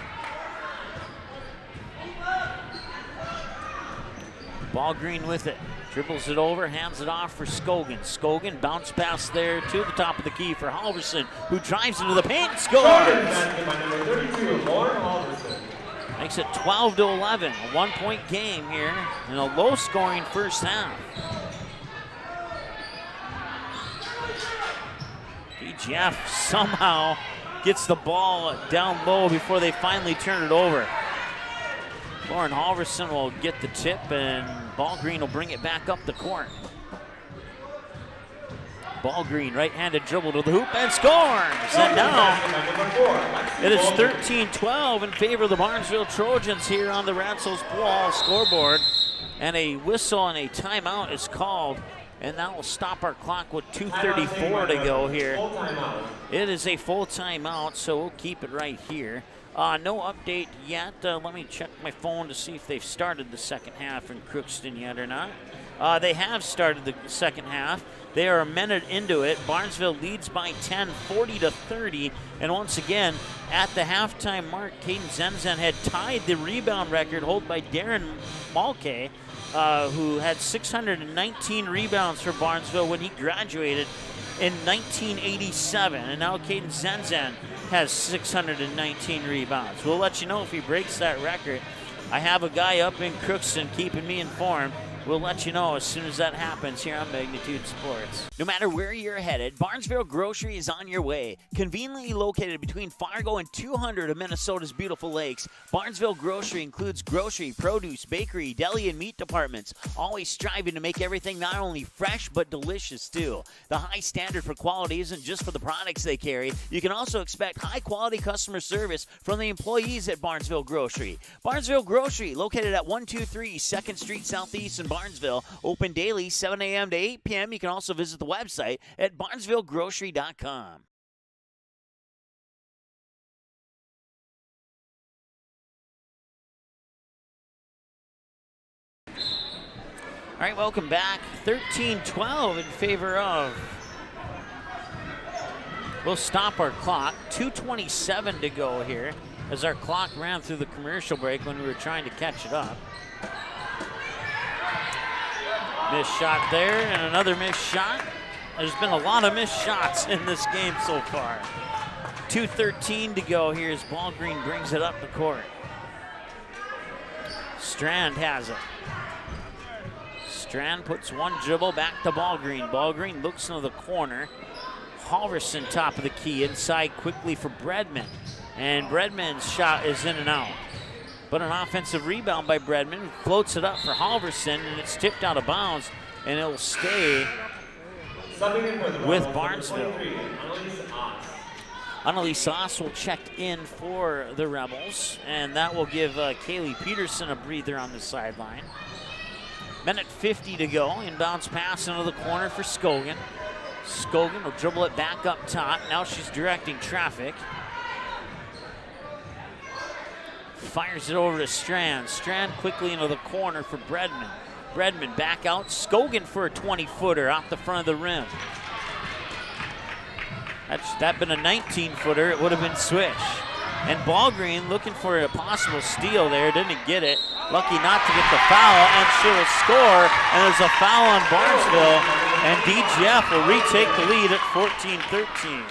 Ballgreen with it. Dribbles it over, hands it off for Scogan. Scogan bounce pass there to the top of the key for Halverson, who drives into the paint and scores. Number 32, Lauren Halverson. Makes it 12-11, a 1-point game here in a low-scoring first half. DGF somehow gets the ball down low before they finally turn it over. Lauren Halverson will get the tip, and Ballgreen will bring it back up the court. Ballgreen, right-handed dribble to the hoop and scores. And now it is 13-12 in favor of the Barnesville Trojans here on the Ratzel's Wall scoreboard. And a whistle and a timeout is called, and that will stop our clock with 2:34 to go here. It is a full timeout, so we'll keep it right here. No update yet. Let me check my phone to see if they've started the second half in Crookston yet or not. They have started the second half. They are a minute into it. Barnesville leads by 10, 40-30. And once again, at the halftime mark, Caden Zenzen had tied the rebound record held by Darren Malke, who had 619 rebounds for Barnesville when he graduated in 1987. And now Caden Zenzen has 619 rebounds. We'll let you know if he breaks that record. I have a guy up in Crookston keeping me informed. We'll let you know as soon as that happens here on Magnitude Sports. No matter where you're headed, Barnesville Grocery is on your way. Conveniently located between Fargo and 200 of Minnesota's beautiful lakes, Barnesville Grocery includes grocery, produce, bakery, deli, and meat departments, always striving to make everything not only fresh but delicious too. The high standard for quality isn't just for the products they carry. You can also expect high-quality customer service from the employees at Barnesville Grocery. Barnesville Grocery, located at 123 2nd Street Southeast in Barnesville, open daily 7 a.m. to 8 p.m. You can also visit the website at barnesvillegrocery.com. All right, welcome back. 13-12 in favor of. We'll stop our clock. 2:27 to go here as our clock ran through the commercial break when we were trying to catch it up. Missed shot there and another missed shot. There's been a lot of missed shots in this game so far. 2:13 to go here as Ballgreen brings it up the court. Strand has it. Strand puts one dribble back to Ballgreen. Ballgreen looks into the corner. Halverson top of the key, inside quickly for Bredman. And Bredman's shot is in and out. But an offensive rebound by Bredman, floats it up for Halverson, and it's tipped out of bounds, and it'll stay with Barnesville. Annalise Oss will check in for the Rebels, and that will give Kaylee Peterson a breather on the sideline. Minute 50 to go. Inbounds pass into the corner for Scogan. Scogan will dribble it back up top. Now she's directing traffic. Fires it over to Strand. Strand quickly into the corner for Bredman. Bredman back out. Scogan for a 20-footer off the front of the rim. That been a 19-footer, it would have been swish. And Ballgreen looking for a possible steal there, didn't get it. Lucky not to get the foul, and she will score. And there's a foul on Barnesville, and DGF will retake the lead at 14-13.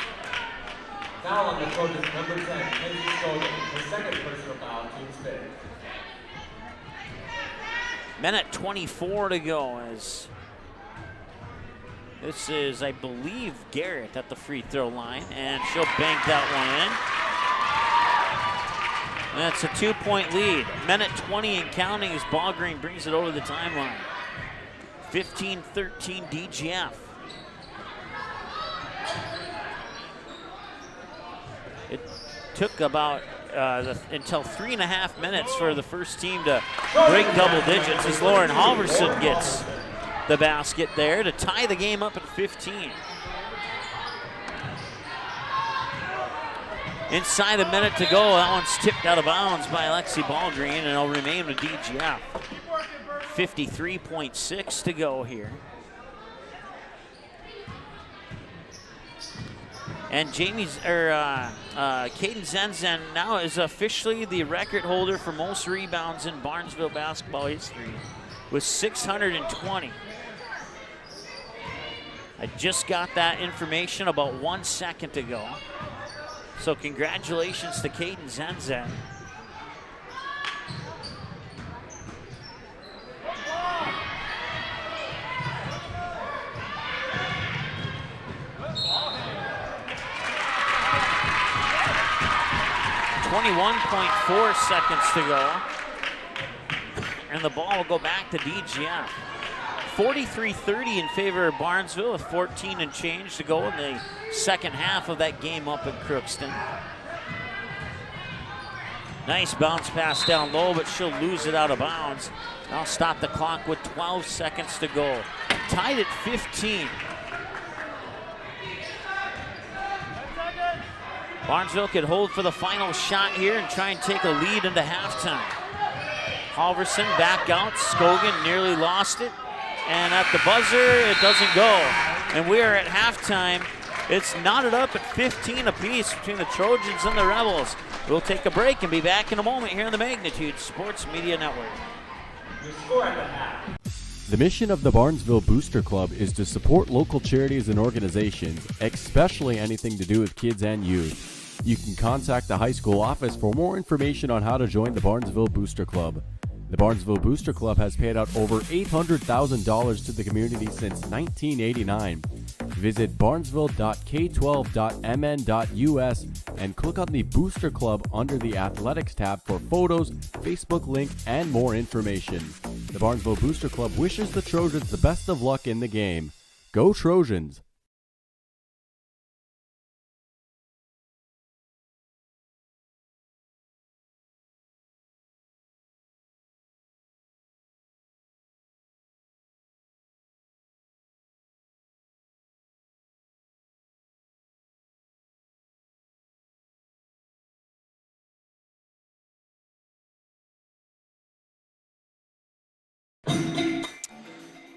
Foul on the Trojans, number 10, Kenzie Scogan, her second personal foul, team's fifth. Minute 24 to go as this is, I believe, Garrett at the free throw line, and she'll bank that one in. And that's a 2-point lead. Minute 20 and counting as Ballgreen brings it over the timeline. 15-13 DGF. It took about until 3.5 minutes for the first team to break double digits as Lauren Halverson gets the basket there to tie the game up at 15. Inside a minute to go. That one's tipped out of bounds by Alexi Ballgreen, and it'll remain with DGF. 53.6 to go here. And Kaden Zenzen now is officially the record holder for most rebounds in Barnesville basketball history with 620. I just got that information about 1 second ago. So congratulations to Kaden Zenzen. .4 seconds to go. And the ball will go back to DGF. 43-30 in favor of Barnesville with 14 and change to go in the second half of that game up in Crookston. Nice bounce pass down low, but she'll lose it out of bounds. I'll stop the clock with 12 seconds to go. Tied at 15. Barnesville could hold for the final shot here and try and take a lead into halftime. Halverson back out. Scogan nearly lost it. And at the buzzer, it doesn't go. And we are at halftime. It's knotted up at 15 apiece between the Trojans and the Rebels. We'll take a break and be back in a moment here on the Magnitude Sports Media Network. Your score at the half. The mission of the Barnesville Booster Club is to support local charities and organizations, especially anything to do with kids and youth. You can contact the high school office for more information on how to join the Barnesville Booster Club. The Barnesville Booster Club has paid out over $800,000 to the community since 1989. Visit barnesville.k12.mn.us and click on the Booster Club under the Athletics tab for photos, Facebook link, and more information. The Barnesville Booster Club wishes the Trojans the best of luck in the game. Go Trojans!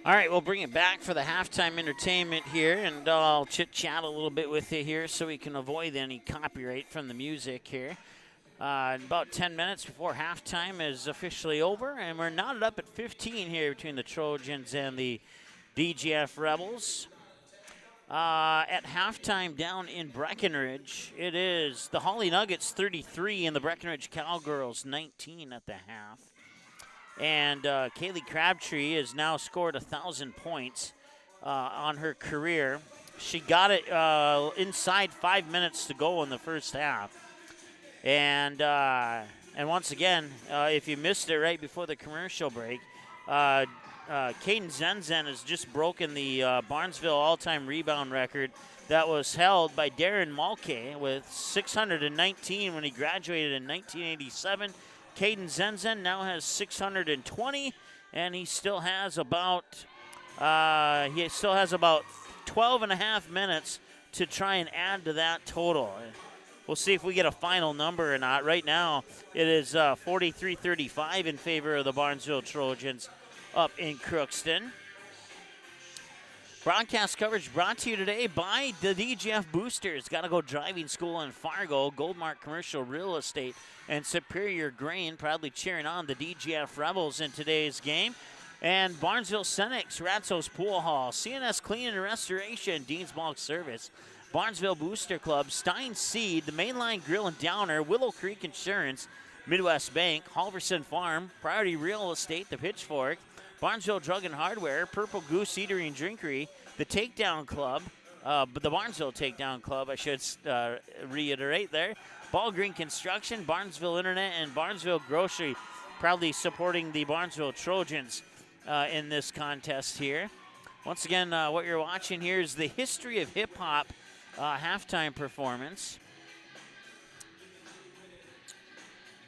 All right, we'll bring it back for the halftime entertainment here, and I'll chit-chat a little bit with you here so we can avoid any copyright from the music here. About 10 minutes before halftime is officially over, and we're knotted up at 15 here between the Trojans and the DGF Rebels. At halftime down in Breckenridge, it is the Holly Nuggets 33 and the Breckenridge Cowgirls 19 at the half. And Kaylee Crabtree has now scored 1,000 points on her career. She got it inside 5 minutes to go in the first half. And once again, if you missed it right before the commercial break, Caden Zenzen has just broken the Barnesville all-time rebound record that was held by Darren Mulcahy with 619 when he graduated in 1987. Caden Zenzen now has 620, and he still has about 12 and a half minutes to try and add to that total. We'll see if we get a final number or not. Right now, it is 43-35 in favor of the Barnesville Trojans up in Crookston. Broadcast coverage brought to you today by the DGF Boosters. Got to Go Driving School in Fargo, Goldmark Commercial Real Estate, and Superior Grain proudly cheering on the DGF Rebels in today's game. And Barnesville Cenex, Ratzo's Pool Hall, CNS Cleaning and Restoration, Dean's Bulk Service, Barnesville Booster Club, Stein Seed, the Mainline Grill and Downer, Willow Creek Insurance, Midwest Bank, Halverson Farm, Priority Real Estate, The Pitchfork, Barnesville Drug and Hardware, Purple Goose Eatery and Drinkery, the Takedown Club, the Barnesville Takedown Club, I should reiterate there, Ball Green Construction, Barnesville Internet, and Barnesville Grocery, proudly supporting the Barnesville Trojans in this contest here. Once again, what you're watching here is the History of Hip Hop halftime performance.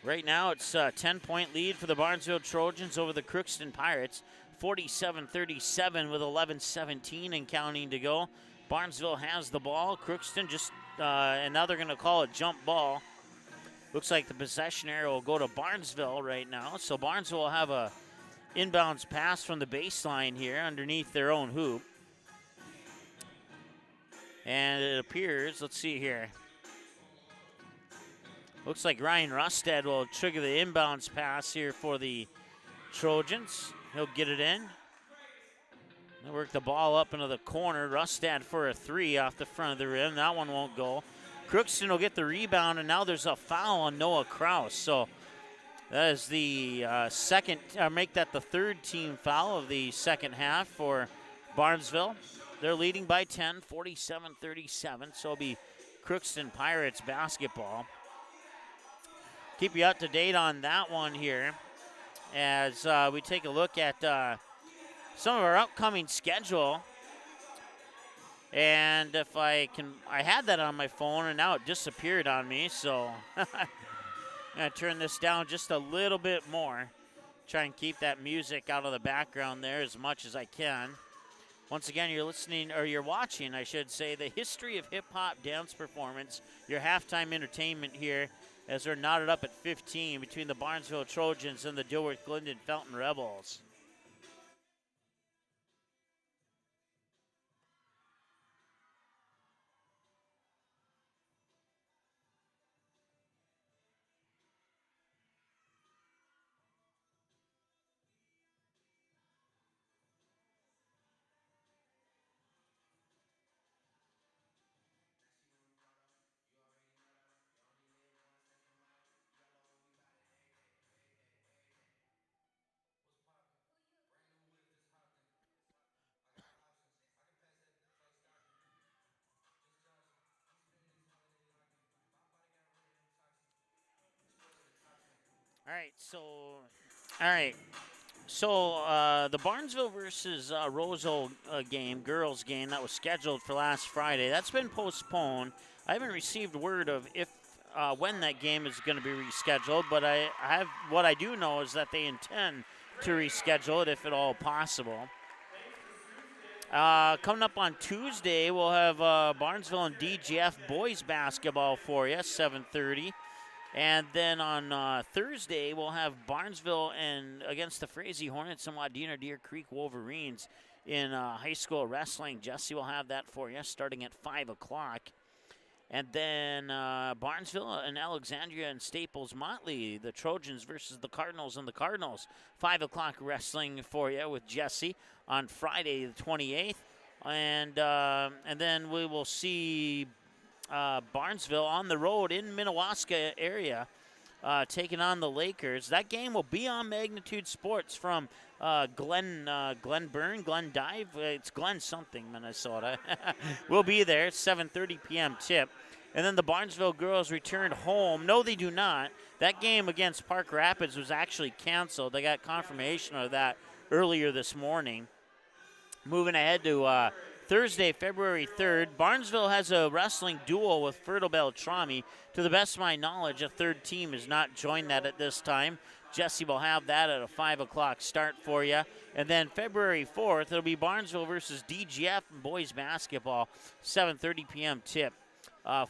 Right now, it's a 10-point lead for the Barnesville Trojans over the Crookston Pirates, 47-37 with 11:17 and counting to go. Barnesville has the ball. Crookston just, and now they're going to call it jump ball. Looks like the possession area will go to Barnesville right now. So Barnesville will have a inbounds pass from the baseline here underneath their own hoop. And it appears, let's see here. Looks like Ryan Rustad will trigger the inbounds pass here for the Trojans. He'll get it in. They'll work the ball up into the corner. Rustad for a three off the front of the rim. That one won't go. Crookston will get the rebound, and now there's a foul on Noah Kraus. So that is the second, make that the third team foul of the second half for Barnesville. They're leading by 10, 47-37, so it'll be Crookston Pirates basketball. Keep you up to date on that one here as we take a look at some of our upcoming schedule. And if I had that on my phone and now it disappeared on me, so I'm going to turn this down just a little bit more. Try and keep that music out of the background there as much as I can. Once again, you're listening, or you're watching, I should say, the History of Hip Hop Dance Performance, your halftime entertainment here as they're knotted up at 15 between the Barnesville Trojans and the Dilworth Glendon Felton Rebels. So the Barnesville versus Roseville game, girls game, that was scheduled for last Friday. That's been postponed. I haven't received word of when that game is going to be rescheduled, but what I do know is that they intend to reschedule it if at all possible. Coming up on Tuesday, we'll have Barnesville and DGF boys basketball for you, 7:30. And then on Thursday, we'll have Barnesville and against the Frazee Hornets and Wadena Deer Creek Wolverines in high school wrestling. Jesse will have that for you starting at 5 o'clock. And then Barnesville and Alexandria and Staples Motley, the Trojans versus the Cardinals, and the Cardinals. 5 o'clock wrestling for you with Jesse on Friday the 28th. And then we will see Barnesville on the road in Minnewaska area taking on the Lakers. That game will be on Magnitude Sports from Glen Dive. It's Glen something, Minnesota. We'll be there. 7:30 p.m. tip. And then the Barnesville girls returned home. No, they do not. That game against Park Rapids was actually canceled. They got confirmation of that earlier this morning. Moving ahead to Thursday, February 3rd, Barnesville has a wrestling duel with Fertile Beltrami. To the best of my knowledge, a third team has not joined that at this time. Jesse will have that at a 5 o'clock start for you. And then February 4th, it'll be Barnesville versus DGF in boys basketball, 7:30 p.m. tip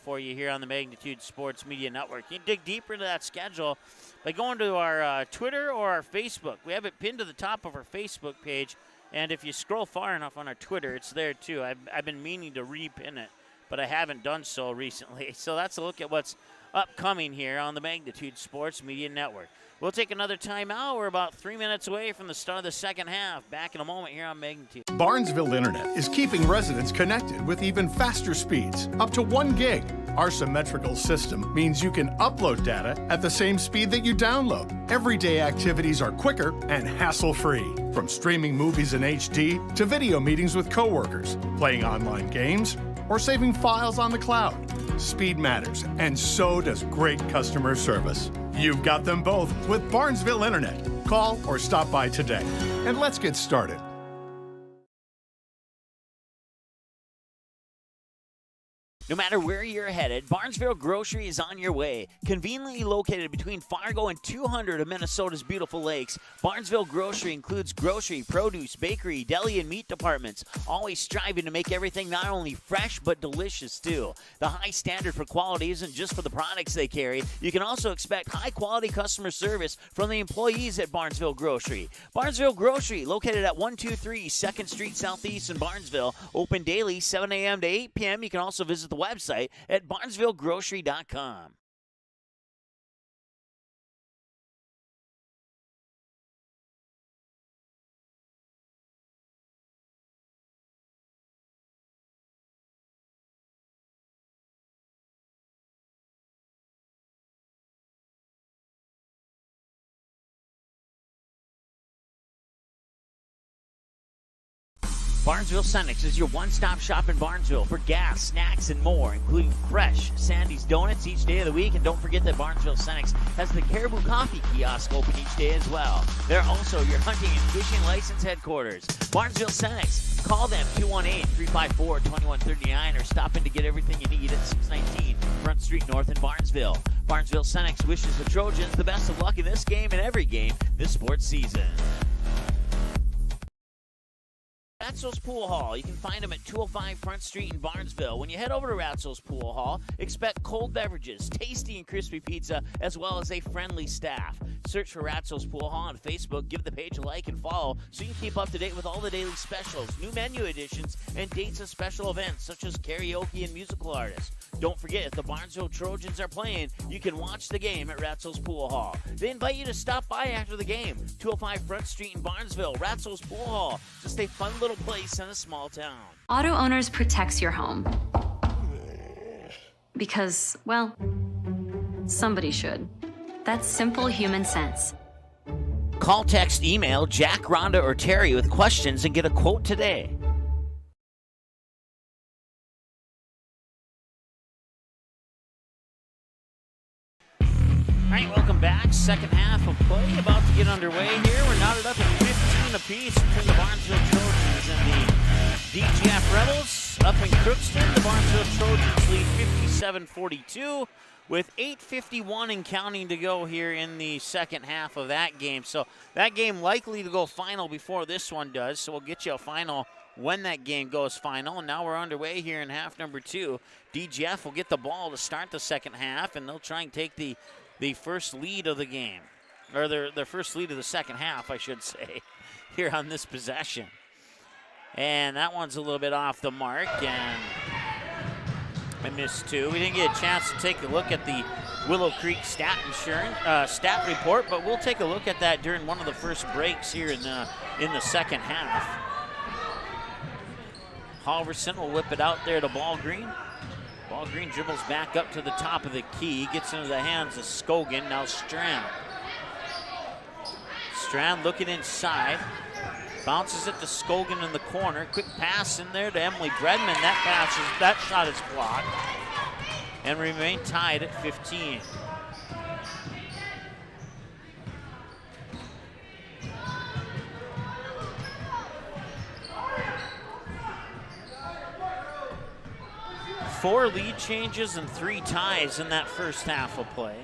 for you here on the Magnitude Sports Media Network. You can dig deeper into that schedule by going to our Twitter or our Facebook. We have it pinned to the top of our Facebook page. And if you scroll far enough on our Twitter, it's there too. I've been meaning to repin it, but I haven't done so recently. So that's a look at what's upcoming here on the Magnitude Sports Media Network. We'll take another timeout. We're about 3 minutes away from the start of the second half. Back in a moment here on Magnitude. Barnesville Internet is keeping residents connected with even faster speeds, up to 1 gig. Our symmetrical system means you can upload data at the same speed that you download. Everyday activities are quicker and hassle-free. From streaming movies in HD to video meetings with coworkers, playing online games, or saving files on the cloud. Speed matters, and so does great customer service. You've got them both with Barnesville Internet. Call or stop by today. And let's get started. No matter where you're headed, Barnesville Grocery is on your way. Conveniently located between Fargo and 200 of Minnesota's beautiful lakes, Barnesville Grocery includes grocery, produce, bakery, deli, and meat departments, always striving to make everything not only fresh but delicious too. The high standard for quality isn't just for the products they carry. You can also expect high-quality customer service from the employees at Barnesville Grocery. Barnesville Grocery, located at 123 2nd Street Southeast in Barnesville, open daily 7 a.m. to 8 p.m. You can also visit the website at barnesvillegrocery.com. Barnesville Senex is your one-stop shop in Barnesville for gas, snacks, and more, including fresh Sandy's Donuts each day of the week. And don't forget that Barnesville Senex has the Caribou Coffee kiosk open each day as well. They're also your hunting and fishing license headquarters. Barnesville Senex. Call them 218-354-2139 or stop in to get everything you need at 619 Front Street North in Barnesville. Barnesville Senex wishes the Trojans the best of luck in this game and every game this sports season. Ratzo's Pool Hall. You can find them at 205 Front Street in Barnesville. When you head over to Ratzo's Pool Hall, expect cold beverages, tasty and crispy pizza, as well as a friendly staff. Search for Ratzo's Pool Hall on Facebook. Give the page a like and follow so you can keep up to date with all the daily specials, new menu additions, and dates of special events such as karaoke and musical artists. Don't forget, if the Barnesville Trojans are playing, you can watch the game at Ratzo's Pool Hall. They invite you to stop by after the game. 205 Front Street in Barnesville, Ratzo's Pool Hall. Just a fun little place in a small town. Auto Owners protects your home. Because, well, somebody should. That's simple human sense. Call, text, email Jack, Rhonda, or Terry with questions and get a quote today. All right, welcome back. Second half of play about to get underway here. We're knotted up at 15 apiece between the Barnesville Trojans and the DGF Rebels. Up in Crookston, the Barnesville Trojans lead 57-42 with 8:51 and counting to go here in the second half of that game. So that game likely to go final before this one does. So we'll get you a final when that game goes final. And now we're underway here in half number 2. DGF will get the ball to start the second half, and they'll try and take the first lead of the game, or their first lead of the second half, I should say, here on this possession. And that one's a little bit off the mark, and I missed 2. We didn't get a chance to take a look at the Willow Creek stat report, but we'll take a look at that during one of the first breaks here in the second half. Halverson will whip it out there to Ball Green. Ball Green dribbles back up to the top of the key, gets into the hands of Scogan. Now Strand. Strand looking inside. Bounces it to Scogan in the corner. Quick pass in there to Emily Bredman. That shot is blocked. And remain tied at 15. Four lead changes and 3 ties in that first half of play.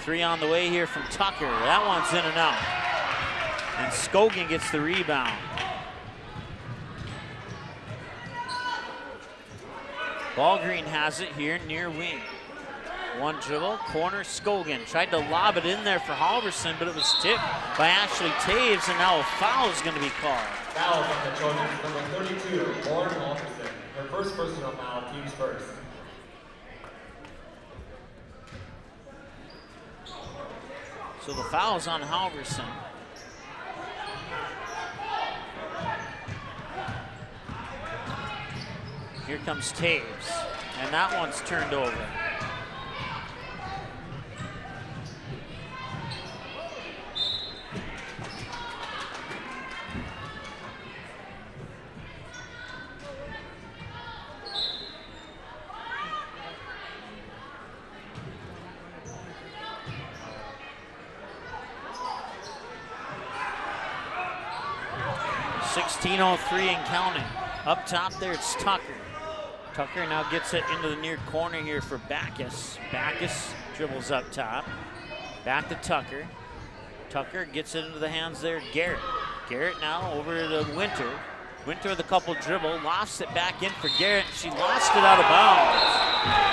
Three on the way here from Tucker. That one's in and out. And Scogan gets the rebound. Ball Green has it here near wing. One dribble, corner, Scogan. Tried to lob it in there for Halverson, but it was tipped by Ashley Taves, and now a foul is going to be called. Foul on the Trojans, number 32, Lauren Halverson. Her first personal foul, team's first. So the foul's on Halverson. Here comes Taves, and that one's turned over. .03 and counting. Up top there, it's Tucker. Tucker now gets it into the near corner here for Backus. Backus dribbles up top. Back to Tucker. Tucker gets it into the hands there, Garrett. Garrett now over to Winter. Winter with a couple dribble, lost it back in for Garrett. She lost it out of bounds.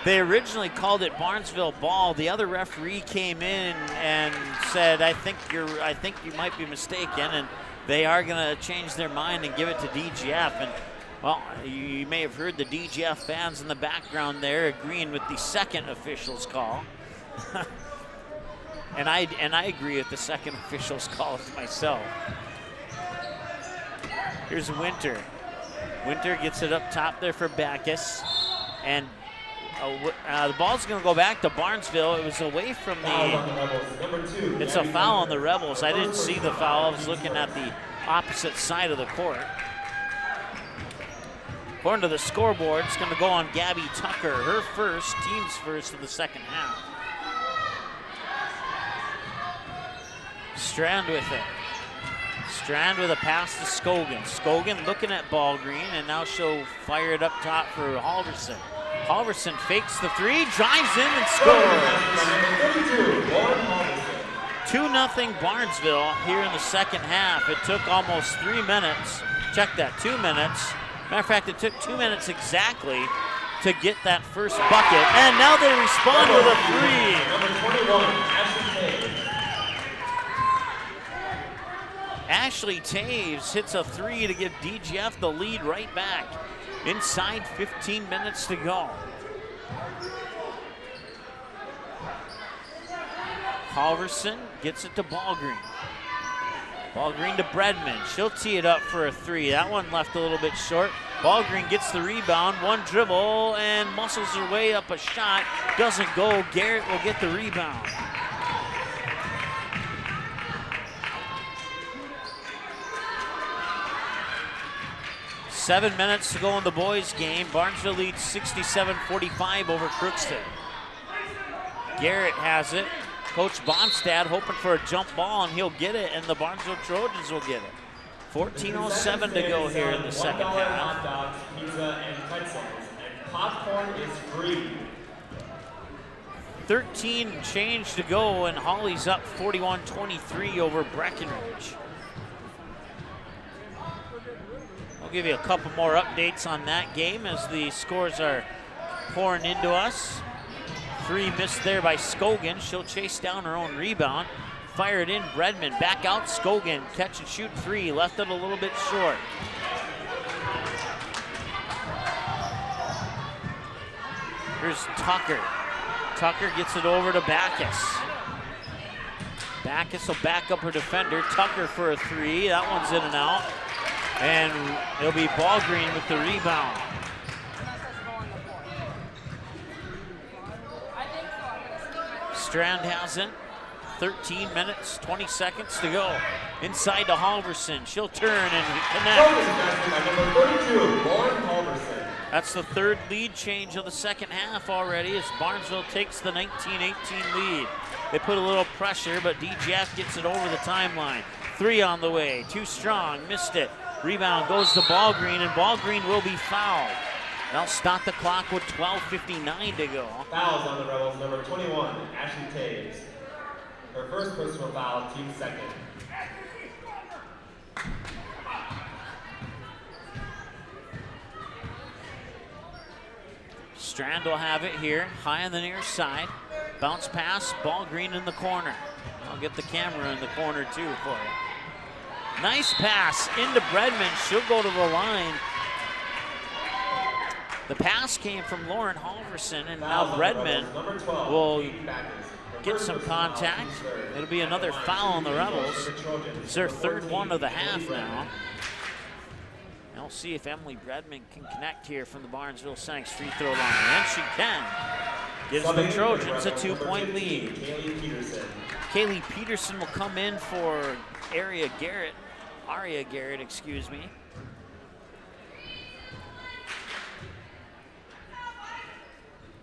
They originally called it Barnesville ball. The other referee came in and said, I think you might be mistaken, and they are going to change their mind and give it to DGF. And well, you may have heard the DGF fans in the background there agreeing with the second official's call. and I agree with the second official's call myself. Here's Winter. Winter gets it up top there for Backus, and the ball's going to go back to Barnesville. It was away from the. It's a foul on the Rebels. I didn't see the foul. I was looking at the opposite side of the court. According to the scoreboard, it's going to go on Gabby Tucker, her first, team's first of the second half. Strand with it. Strand with a pass to Scogan. Scogan looking at Ball Green, and now she'll fire it up top for Halverson. Halverson fakes the three, drives in and scores. 2-0 Barnesville here in the second half. It took almost 3 minutes. Check that, 2 minutes. Matter of fact, it took 2 minutes exactly to get that first bucket. And now they respond with a three. Ashley Taves hits a three to give DGF the lead right back. Inside 15 minutes to go. Halverson gets it to Ball Green. Ball Green to Bredman. She'll tee it up for a three. That one left a little bit short. Ball Green gets the rebound. One dribble and muscles her way up a shot. Doesn't go. Garrett will get the rebound. Seven minutes to go in the boys' game. Barnesville leads 67-45 over Crookston. Garrett has it. Coach Bonstad hoping for a jump ball, and he'll get it, and the Barnesville Trojans will get it. 14:07 to go here in the second half. Hot dogs, pizza, and pretzels, and popcorn is free. 13 change to go, and Holly's up 41-23 over Breckenridge. I'll give you a couple more updates on that game as the scores are pouring into us. Three missed there by Scogan. She'll chase down her own rebound. fire it in. Bredman back out. Scogan, catch and shoot three. Left it a little bit short. Here's Tucker. Tucker gets it over to Backus. Backus will back up her defender. Tucker for a three. That one's in and out. And it'll be Ballgreen with the rebound. Strand has it. 13 minutes, 20 seconds to go. Inside to Halverson. She'll turn and connect. That's the third lead change of the second half already as Barnesville takes the 19-18 lead. They put a little pressure, but DGF gets it over the timeline. Three on the way, too strong, missed it. Rebound goes to Ballgreen, and Ballgreen will be fouled. They'll stop the clock with 12:59 to go. Fouls on the Rebels, number 21, Ashley Taves. Her first personal foul, team second. Strand will have it here, high on the near side. Bounce pass, Ballgreen in the corner. I'll get the camera in the corner too for you. Nice pass into Bredman. She'll go to the line. The pass came from Lauren Halverson, and now Bredman will get some contact. It'll be another foul on the Rebels. It's their third one of the half now. And we'll see if Emily Bredman can connect here from the Barnesville Saints free throw line. And she can. Gives the Trojans a 2-point lead. Kaylee Peterson will come in for Aria Garrett, excuse me.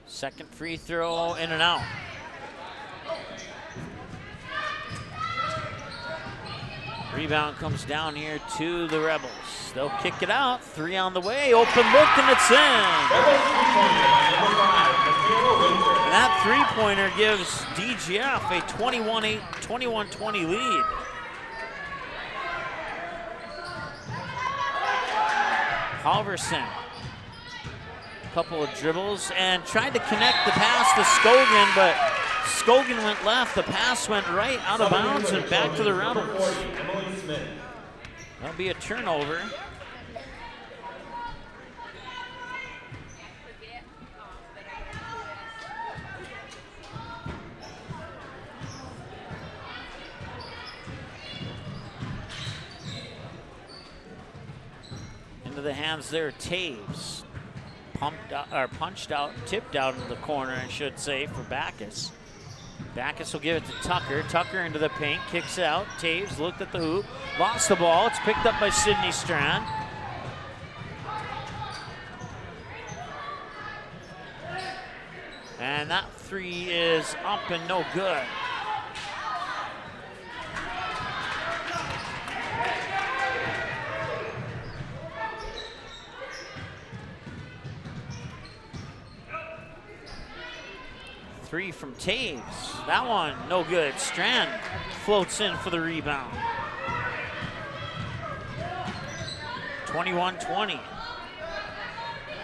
Second free throw, in and out. Rebound comes down here to the Rebels. They'll kick it out. Three on the way. Open look, and it's in. And that three-pointer gives DGF a 21-20 lead. Halverson. Couple of dribbles and tried to connect the pass to Scogan, but Scogan went left. The pass went right out of bounds and back to the Rebels. That'll be a turnover. Into the hands there, Taves. Punched out, tipped out into the corner, I should say, for Backus. Backus will give it to Tucker. Tucker into the paint, kicks it out. Taves looked at the hoop, lost the ball. It's picked up by Sydney Strand. And that three is up and no good. Three from Taves. That one, no good. Strand floats in for the rebound. 21-20.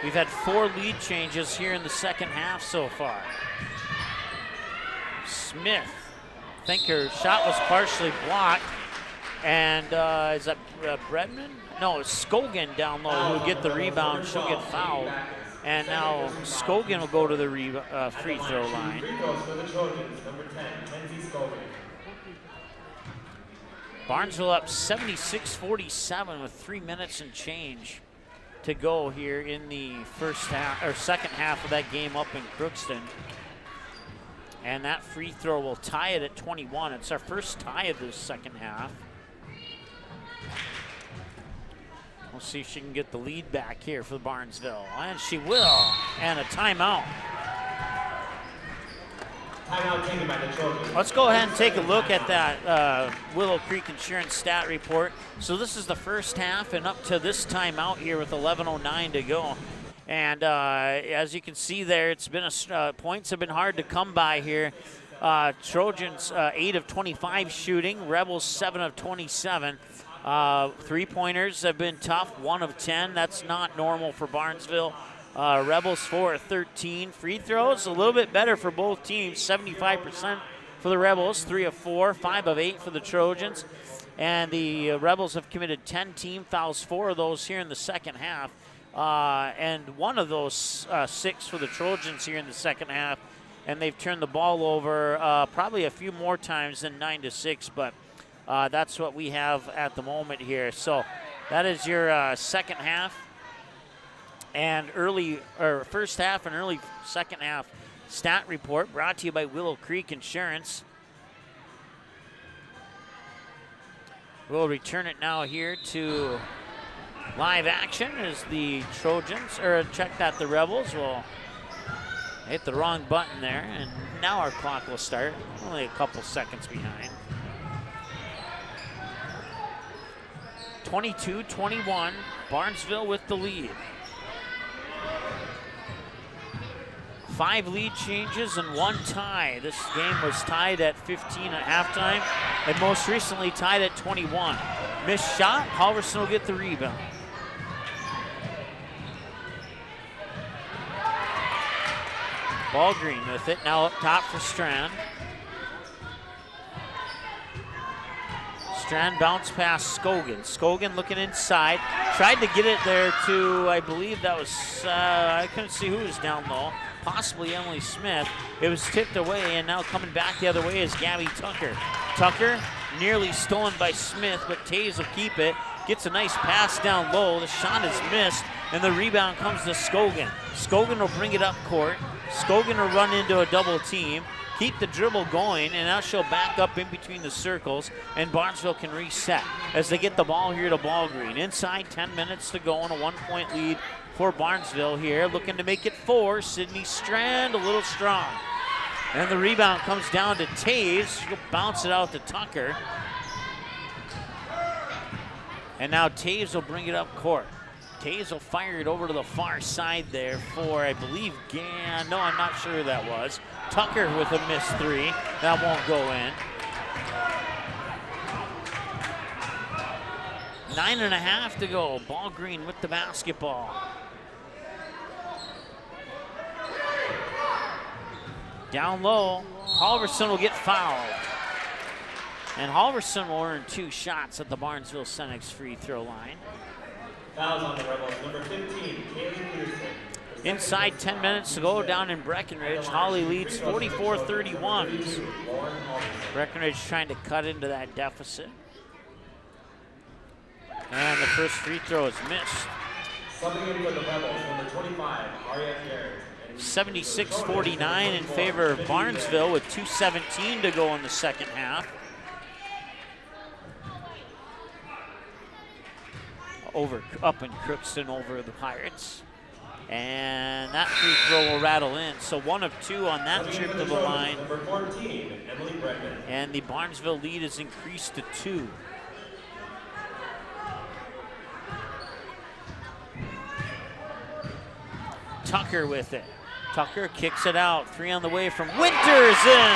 We've had 4 lead changes here in the second half so far. Smith, I think her shot was partially blocked. And is that Bredman? No, it's Scogan down low who'll get the rebound. She'll get fouled. And now Scogan will go to the free throw line. Barnesville up 76-47 with 3 minutes and change to go here in the first half or second half of that game up in Crookston. And that free throw will tie it at 21. It's our first tie of this second half. We'll see if she can get the lead back here for Barnesville. And she will. And a timeout. Timeout taken by the Trojans. Let's go ahead and take a look at that Willow Creek Insurance stat report. So this is the first half and up to this timeout here with 11:09 to go. And as you can see there, it's been points have been hard to come by here. Trojans 8 of 25 shooting, Rebels 7 of 27. 3-pointers have been tough, 1 of 10. That's not normal for Barnesville. Rebels 4 of 13. Free throws, a little bit better for both teams, 75% for the Rebels, 3 of 4, 5 of 8 for the Trojans. And the Rebels have committed 10 team fouls, 4 of those here in the second half. And 1 of those 6 for the Trojans here in the second half. And they've turned the ball over probably a few more times than 9-6, but that's what we have at the moment here. So that is your second half and first half and early second half stat report brought to you by Willow Creek Insurance. We'll return it now here to live action as the Trojans, or check that the Rebels will hit the wrong button there, and now our clock will start, only a couple seconds behind. 22-21, Barnesville with the lead. 5 lead changes and 1 tie. This game was tied at 15 at halftime, and most recently tied at 21. Missed shot, Halverson will get the rebound. Ballgreen with it, now up top for Strand. Strand bounced past Scogan. Scogan looking inside, tried to get it there to, I believe that was, I couldn't see who was down low, possibly Emily Smith. It was tipped away, and now coming back the other way is Gabby Tucker. Tucker nearly stolen by Smith, but Taves will keep it. Gets a nice pass down low, the shot is missed, and the rebound comes to Scogan. Scogan will bring it up court. Scogan will run into a double team, keep the dribble going, and now she'll back up in between the circles, and Barnesville can reset as they get the ball here to Ballgreen. Inside 10 minutes to go, and a 1-point lead for Barnesville here, looking to make it 4. Sydney Strand a little strong. And the rebound comes down to Taves. She'll bounce it out to Tucker. And now Taves will bring it up court. Taves will fire it over to the far side there for, I believe, no, I'm not sure who that was. Tucker with a missed 3. That won't go in. 9.5 to go. Ballgreen with the basketball. Down low, Halverson will get fouled. And Halverson will earn 2 shots at the Barnesville Senex free throw line. Fouls on the Rebels, number 15, Kaylee Peterson. Inside 10 minutes to go down in Breckenridge. Holly leads 44-31. Breckenridge trying to cut into that deficit. And the first free throw is missed. Subbing in for the Rebels, number 25, Aria Garrett. 76-49 in favor of Barnesville with 2:17 to go in the second half. Up in Crookston over the Pirates. And that free throw will rattle in. So 1 of 2 on that trip to the line. Number 14, Emily Bregman. And the Barnesville lead is increased to 2. Tucker with it. Tucker kicks it out. 3 on the way from Winters in.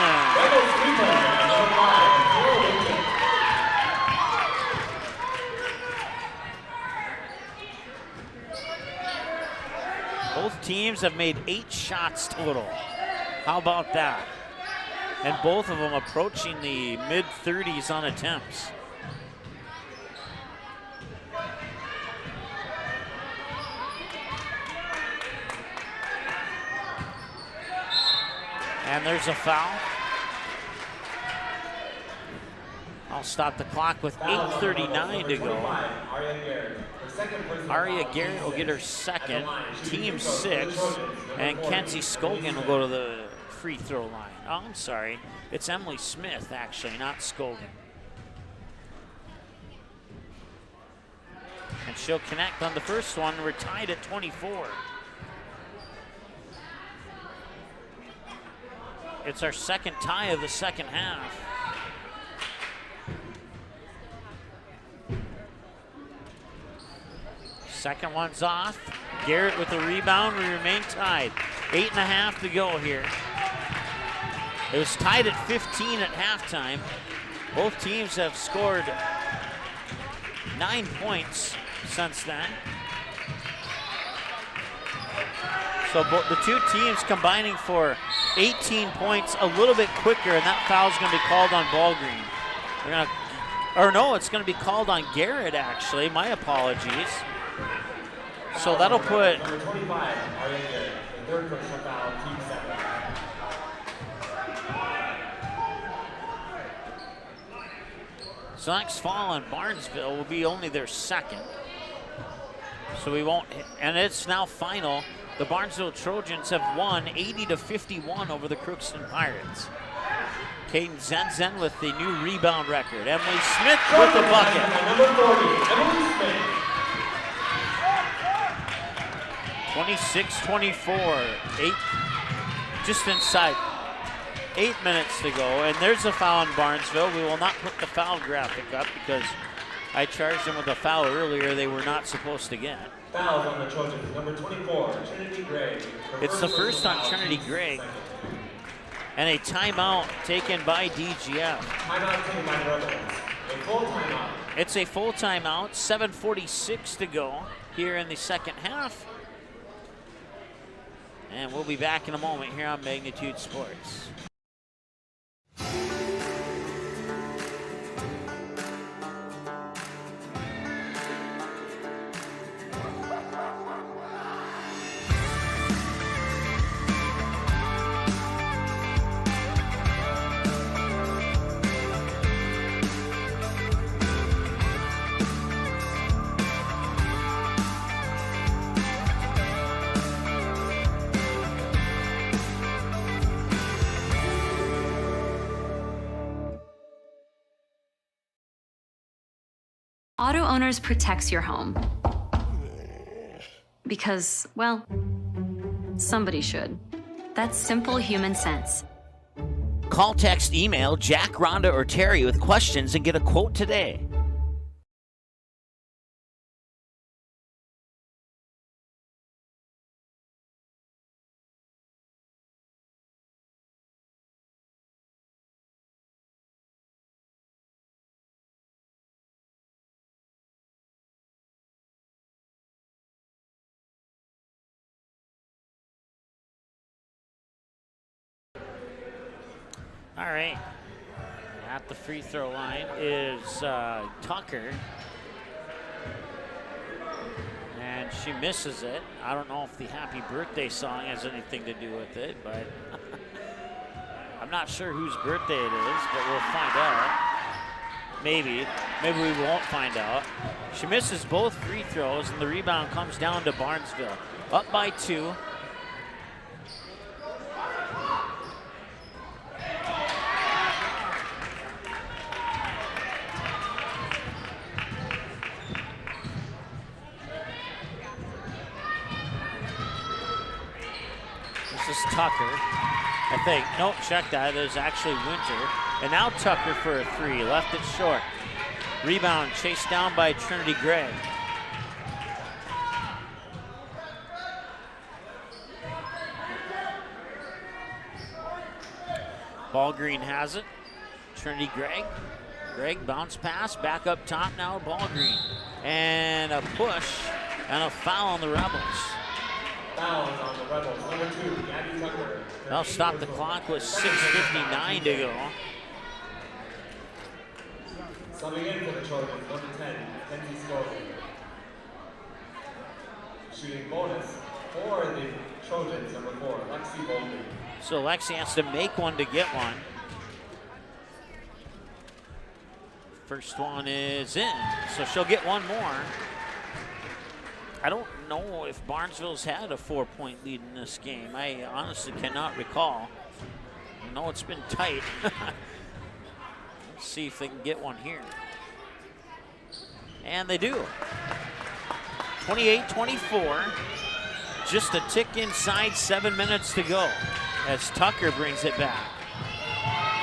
Both teams have made 8 shots total. How about that? And both of them approaching the mid-30s on attempts. And there's a foul. I'll stop the clock with 8:39 to go. Aria Garrett will get her second, team 6, and Kenzie Scogan will go to the free throw line. Oh, I'm sorry. It's Emily Smith, actually, not Scogan. And she'll connect on the first one. We're tied at 24. It's our second tie of the second half. Second one's off. Garrett with the rebound. We remain tied. 8.5 to go here. It was tied at 15 at halftime. Both teams have scored 9 points since then. So the two teams combining for 18 points a little bit quicker, and that foul's going to be called on Ballgreen. It's going to be called on Garrett, actually. My apologies. So that'll put... Number 25, Arya Garrett, the third personal foul, team 7. So next foul on Barnesville will be only their second. So we won't, and it's now final. The Barnesville Trojans have won 80-51 over the Crookston Pirates. Caden Zenzen with the new rebound record. Emily Smith with the bucket. Number 40, Emily Smith. 26-24, just inside 8 minutes to go, and there's a foul in Barnesville. We will not put the foul graphic up because I charged them with a foul earlier they were not supposed to get. Fouls on the Trojans, number 24, Trinity Gray. It's the first on Trinity Gray. And a timeout taken by DGF. Timeout taken by the Rebels. A full timeout. It's a full timeout, 7:46 to go here in the second half. And we'll be back in a moment here on Magnitude Sports. Auto Owners protects your home. Because, well, somebody should. That's simple human sense. Call, text, email Jack, Rhonda, or Terry with questions and get a quote today. All right, at the free throw line is Tucker, and she misses it. I don't know if the happy birthday song has anything to do with it, but I'm not sure whose birthday it is, but we'll find out. Maybe we won't find out. She misses both free throws, and the rebound comes down to Barnesville. Up by 2. Tucker, I think. Nope, check that. There's actually Winter. And now Tucker for a 3. Left it short. Rebound chased down by Trinity Gray. Ballgreen has it. Trinity Gregg. Gregg bounce pass. Back up top now. Ballgreen. And a push and a foul on the Rebels. Fouls on the Rebels. Number 2, Gabby Tucker. They'll stop the clock with 6:59 to go. Subbing in for the Trojans, number 10, Kenzie Scofield. Shooting bonus for the Trojans, number 4, Lexi Bolton. So Lexi has to make one to get one. First one is in, so she'll get one more. I don't know if Barnesville's had a 4-point lead in this game. I honestly cannot recall. I know it's been tight. Let's see if they can get one here. And they do. 28-24. Just a tick inside, 7 minutes to go as Tucker brings it back.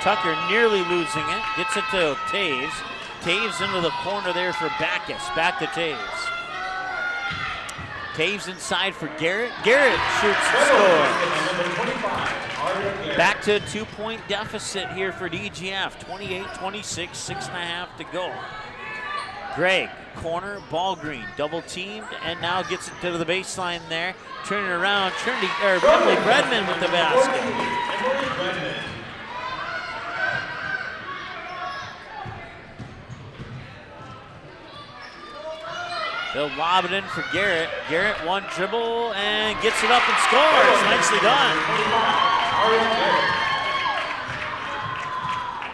Tucker nearly losing it. Gets it to Taves. Taves into the corner there for Backus. Back to Taves. Taves inside for Garrett. Garrett shoots and scores. Back to a 2-point deficit here for DGF. 28-26, 6.5 to go. Greg, corner, ball green, double teamed, and now gets it to the baseline there. Turning around, Emily Bredman with the basket. They'll lob it in for Garrett. Garrett, one dribble, and gets it up and scores. Nicely done.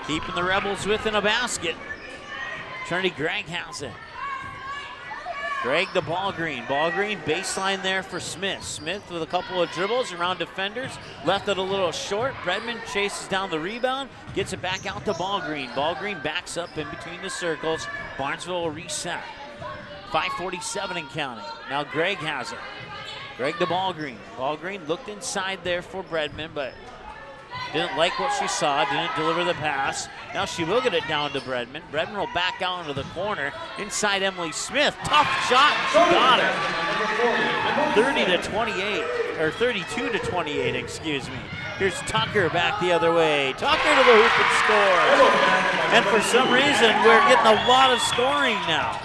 Keeping the Rebels within a basket. Trinity Gregg has it. Gregg the ball green. Ball green, baseline there for Smith. Smith with a couple of dribbles around defenders. Left it a little short. Bredman chases down the rebound. Gets it back out to ball green. Ball green backs up in between the circles. Barnesville will reset. 5:47 and counting. Now Gregg has it. Gregg the ball green. Ball green looked inside there for Bredman, but didn't like what she saw, didn't deliver the pass. Now she will get it down to Bredman. Bredman will back out into the corner. Inside Emily Smith. Tough shot. She got it. 30-28, or 32-28, excuse me. Here's Tucker back the other way. Tucker to the hoop and scores. And for some reason, we're getting a lot of scoring now.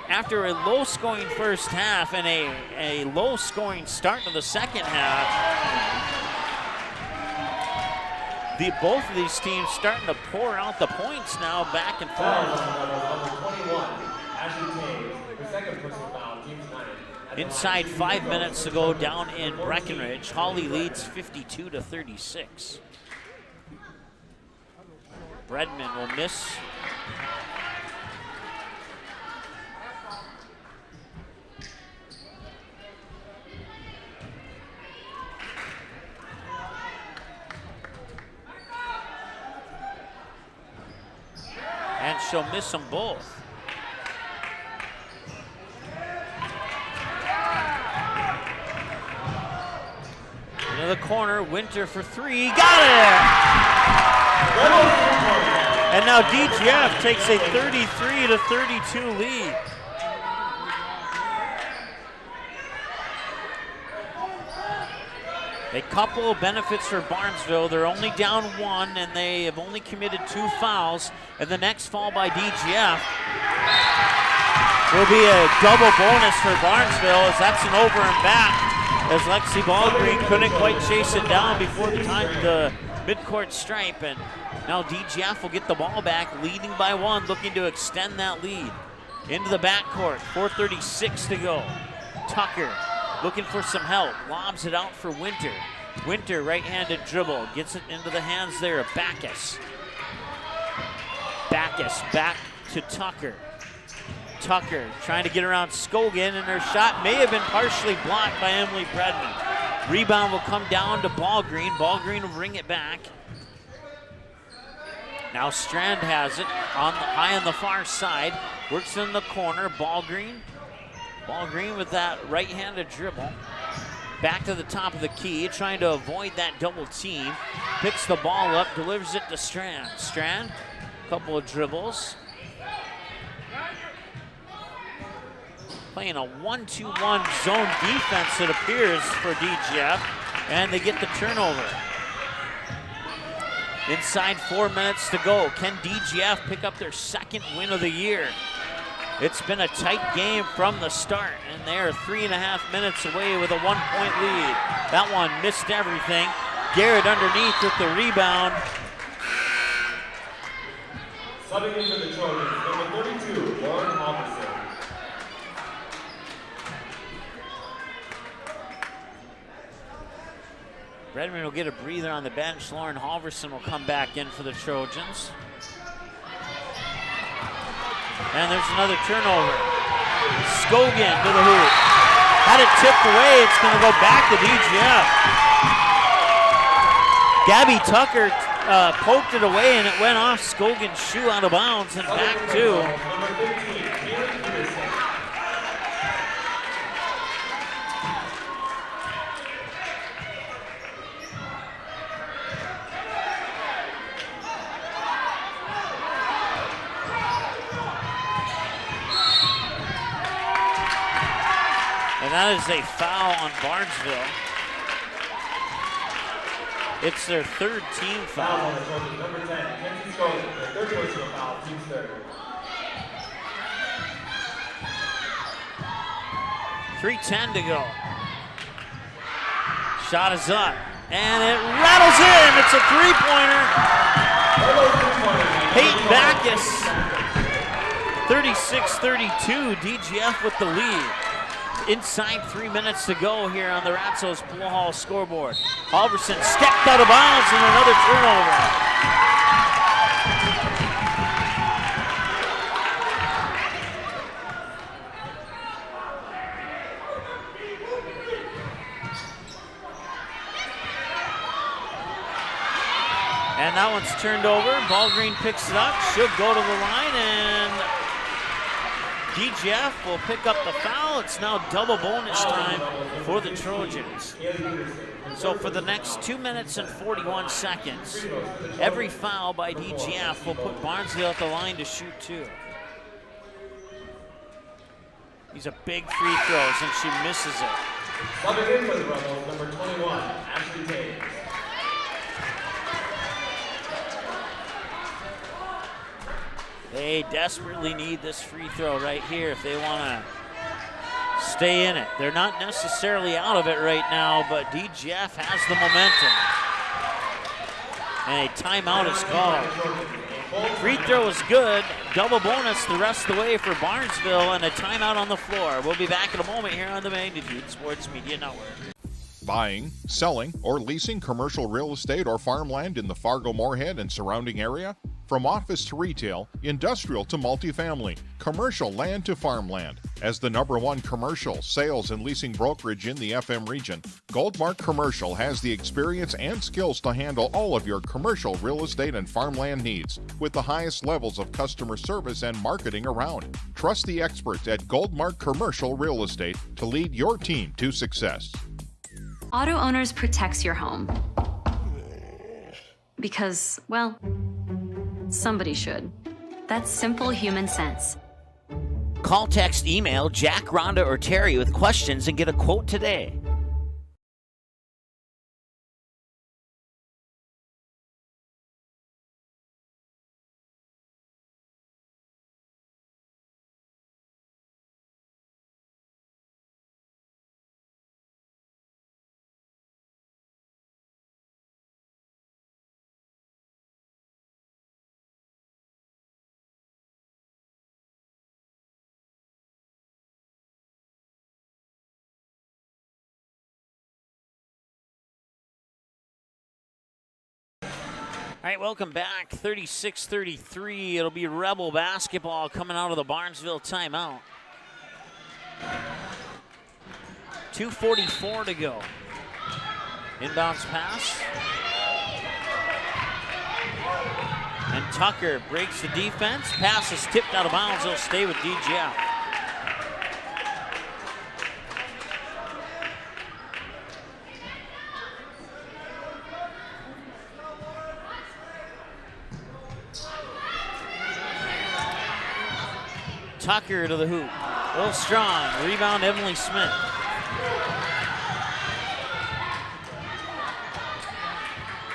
After a low-scoring first half and a low-scoring start to the second half, both of these teams starting to pour out the points now back and forth. Inside 5 minutes to go down in Breckenridge. Holly leads 52-36. Bredman will miss. And she'll miss them both. Into the corner, Winter for three, got it! And now DGF takes a 33-32 lead. A couple of benefits for Barnesville. They're only down one, and they have only committed 2 fouls. And the next foul by DGF will be a double bonus for Barnesville, as that's an over and back, as Lexi Ballgreen couldn't quite chase it down before the midcourt stripe. And now DGF will get the ball back, leading by 1, looking to extend that lead. Into the backcourt, 4:36 to go. Tucker looking for some help, lobs it out for Winter. Winter, right-handed dribble, gets it into the hands there of Backus. Backus back to Tucker. Tucker trying to get around Scogan, and her shot may have been partially blocked by Emily Bredman. Rebound will come down to Ballgreen. Ballgreen will bring it back. Now Strand has it high on the far side. Works in the corner, Ballgreen. Ballgreen with that right-handed dribble. Back to the top of the key, trying to avoid that double team. Picks the ball up, delivers it to Strand. Strand, a couple of dribbles. Playing a 1-2-1 zone defense, it appears, for DGF, and they get the turnover. Inside 4 minutes to go. Can DGF pick up their second win of the year? It's been a tight game from the start, and they are 3.5 minutes away with a 1-point lead. That one missed everything. Garrett underneath with the rebound. Subbing into the Trojans, number 32, Lauren Halverson. Redmond will get a breather on the bench. Lauren Halverson will come back in for the Trojans. And there's another turnover. Scogan to the hoop. Had it tipped away. It's going to go back to DGF. Gabby Tucker poked it away, and it went off Scogan's shoe out of bounds and back to. And that is a foul on Barnesville. It's their third team foul. Number 10, Kenzie Scogan, their third personal foul, team's third. 3:10 to go. Shot is up, and it rattles in. It's a three-pointer. Peyton Backus, 36-32, DGF with the lead. Inside 3 minutes to go here on the Ratsos Pool Hall scoreboard. Halverson stepped out of bounds and another turnover. And that one's turned over. Ballgreen picks it up. Should go to the line, and DGF will pick up the foul. It's now double bonus time for the Trojans. So for the next 2 minutes and 41 seconds, every foul by DGF will put Barnesville at the line to shoot two. These are big free throws, and she misses it. Subbing in for the Rebels, number 21, Ashley Taves. They desperately need this free throw right here if they want to stay in it. They're not necessarily out of it right now, but DGF has the momentum. And a timeout is called. Free throw is good. Double bonus the rest of the way for Barnesville, and a timeout on the floor. We'll be back in a moment here on the Magnitude Sports Media Network. Buying, selling, or leasing commercial real estate or farmland in the Fargo-Moorhead and surrounding area? From office to retail, industrial to multifamily, commercial land to farmland. As the #1 commercial, sales, and leasing brokerage in the FM region, Goldmark Commercial has the experience and skills to handle all of your commercial real estate and farmland needs with the highest levels of customer service and marketing around. Trust the experts at Goldmark Commercial Real Estate to lead your team to success. Auto Owners protects your home. Because, well, somebody should. That's simple human sense. Call, text, email Jack, Rhonda, or Terry with questions and get a quote today. All right, welcome back. 36-33. It'll be Rebel basketball coming out of the Barnesville timeout. 2:44 to go. Inbounds pass. And Tucker breaks the defense. Pass is tipped out of bounds. He'll stay with DGF. Tucker to the hoop. Will Strong. Rebound, Emily Smith.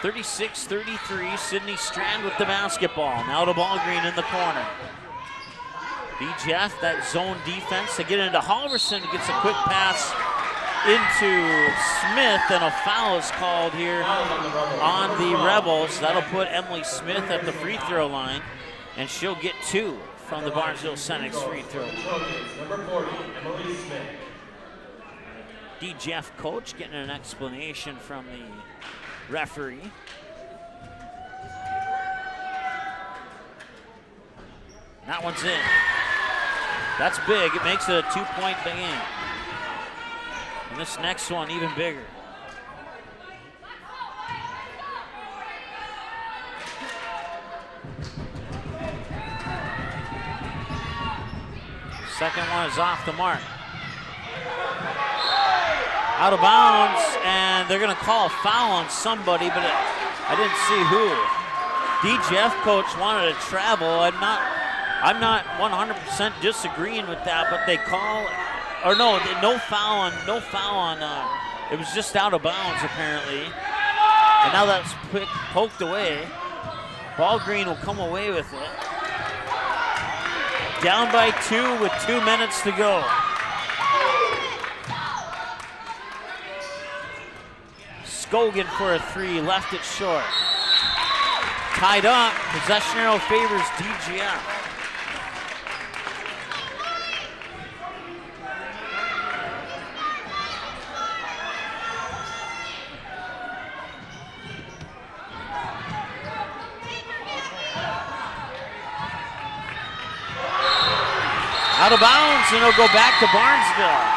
(36-33). Sydney Strand with the basketball. Now to Ballgreen in the corner. DGF, that zone defense. They get into Halverson. Gets a quick pass into Smith, and a foul is called here on the Rebels. That'll put Emily Smith at the free throw line, and she'll get two from the Barnesville Senex free throw. Number 40, Emily Smith. DGF coach getting an explanation from the referee. That one's in. That's big. It makes it a 2-point game. And this next one even bigger. Second one is off the mark. Out of bounds, and they're going to call a foul on somebody, but I didn't see who. DGF coach wanted to travel. I'm not 100% disagreeing with that, but they call, or no foul on. It was just out of bounds apparently, and now that's poked away. Ballgreen will come away with it. Down by 2 with 2 minutes to go. Scogan for a three, left it short. Tied up, possession arrow favors DGF. Out of bounds, and it'll go back to Barnesville.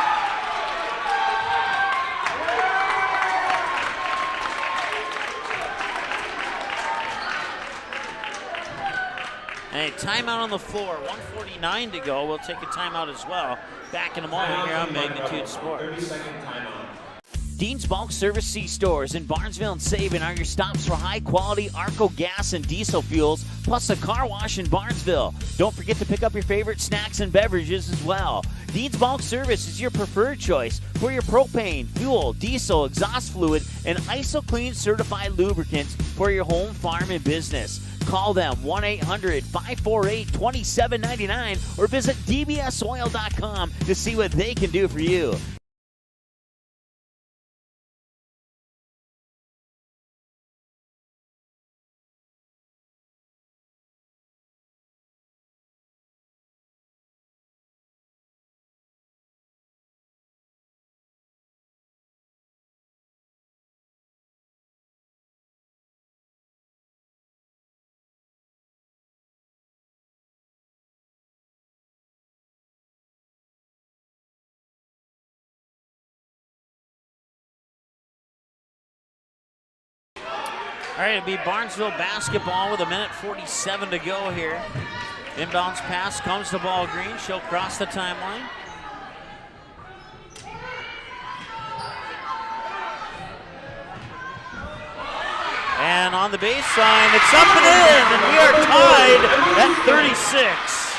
And a timeout on the floor, 1:49 to go. We'll take a timeout as well. Back in a moment here on Magnitude Sports. 30-second timeout. Dean's Bulk Service C-Stores in Barnesville and Sabin are your stops for high-quality Arco gas and diesel fuels, plus a car wash in Barnesville. Don't forget to pick up your favorite snacks and beverages as well. Dean's Bulk Service is your preferred choice for your propane, fuel, diesel, exhaust fluid, and ISO-Clean certified lubricants for your home, farm, and business. Call them 1-800-548-2799 or visit dbsoil.com to see what they can do for you. All right, it'll be Barnesville basketball with 1:47 to go here. Inbounds pass comes to Ball Green. She'll cross the timeline. And on the baseline, it's up and in, and we are tied at 36.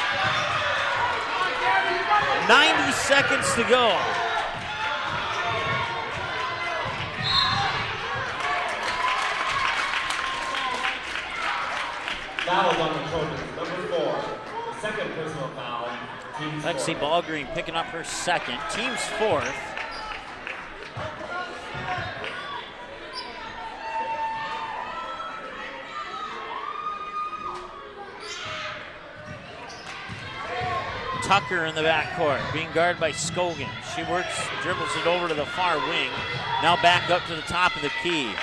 90 seconds to go. Foul on the Trojans, number 4. The second personal foul, team's Lexi fourth. Ballgreen picking up her second, team's fourth. Tucker in the backcourt, being guarded by Scogan. She dribbles it over to the far wing. Now back up to the top of the key.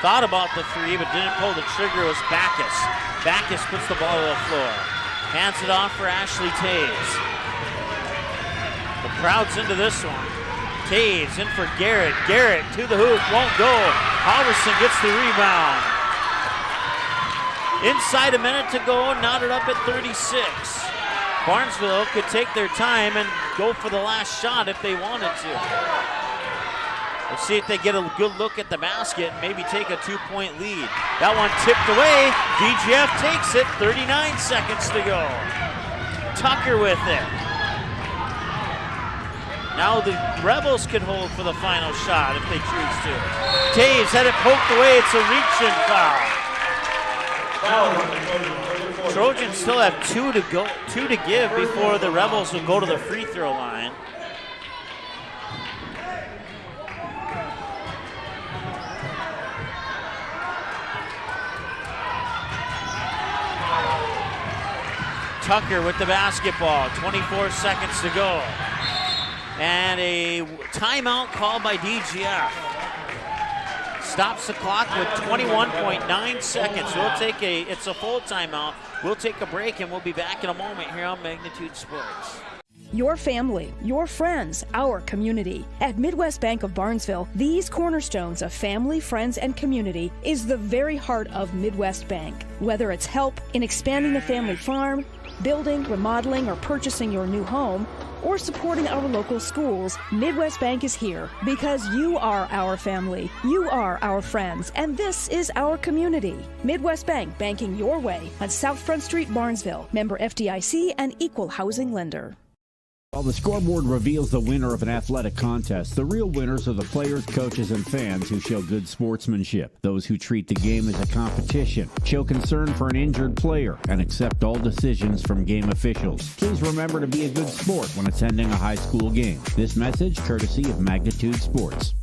Thought about the three, but didn't pull the trigger. It was Backus. Backus puts the ball to the floor. Hands it off for Ashley Taves. The crowd's into this one. Taves in for Garrett. Garrett to the hoop, won't go. Halverson gets the rebound. Inside a minute to go, knotted up at 36. Barnesville could take their time and go for the last shot if they wanted to. We'll see if they get a good look at the basket and maybe take a 2-point lead. That one tipped away. DGF takes it. 39 seconds to go. Tucker with it. Now the Rebels can hold for the final shot if they choose to. Taves had it poked away. It's a reach-in foul. Trojans still have two to give before the Rebels will go to the free throw line. Tucker with the basketball, 24 seconds to go. And a timeout called by DGF. Stops the clock with 21.9 seconds. It's a full timeout. We'll take a break and we'll be back in a moment here on Magnitude Sports. Your family, your friends, our community. At Midwest Bank of Barnesville, these cornerstones of family, friends, and community is the very heart of Midwest Bank. Whether it's help in expanding the family farm, building, remodeling, or purchasing your new home, or supporting our local schools, Midwest Bank is here because you are our family, you are our friends, and this is our community. Midwest Bank, banking your way on South Front Street, Barnesville. Member FDIC and equal housing lender. While the scoreboard reveals the winner of an athletic contest, the real winners are the players, coaches, and fans who show good sportsmanship. Those who treat the game as a competition, show concern for an injured player, and accept all decisions from game officials. Please remember to be a good sport when attending a high school game. This message courtesy of Magnitude Sports.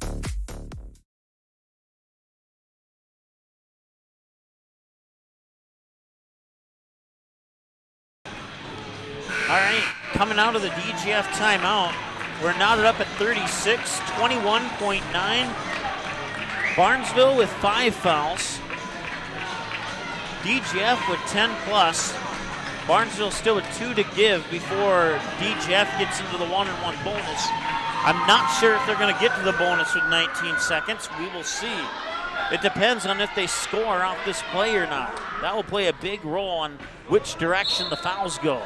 coming out of the DGF timeout. We're knotted up at 36, 21.9. Barnesville with 5 fouls. DGF with 10 plus. Barnesville still with 2 to give before DGF gets into the 1-and-1 bonus. I'm not sure if they're going to get to the bonus with 19 seconds. We will see. It depends on if they score off this play or not. That will play a big role on which direction the fouls go.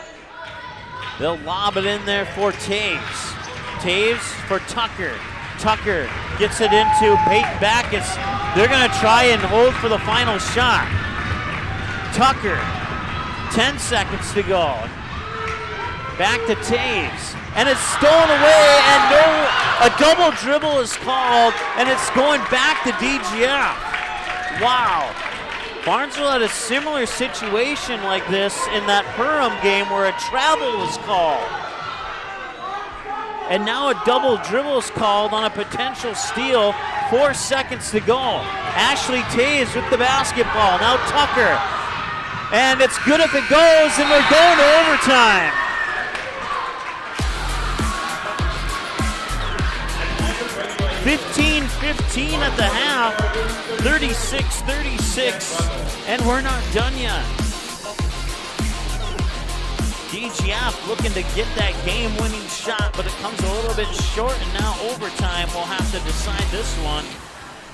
They'll lob it in there for Taves. Taves for Tucker. Tucker gets it into Peyton Backus. They're going to try and hold for the final shot. Tucker, 10 seconds to go. Back to Taves. And it's stolen away, and a double dribble is called, and it's going back to DGF. Wow. Barnesville had a similar situation like this in that Perham game where a travel was called. And now a double dribble is called on a potential steal. 4 seconds to go. Ashley Taves with the basketball. Now Tucker. And it's good if it goes, and we're going to overtime. (15-15) at the half, 36-36, and we're not done yet. DGF looking to get that game-winning shot, but it comes a little bit short, and now overtime will have to decide this one.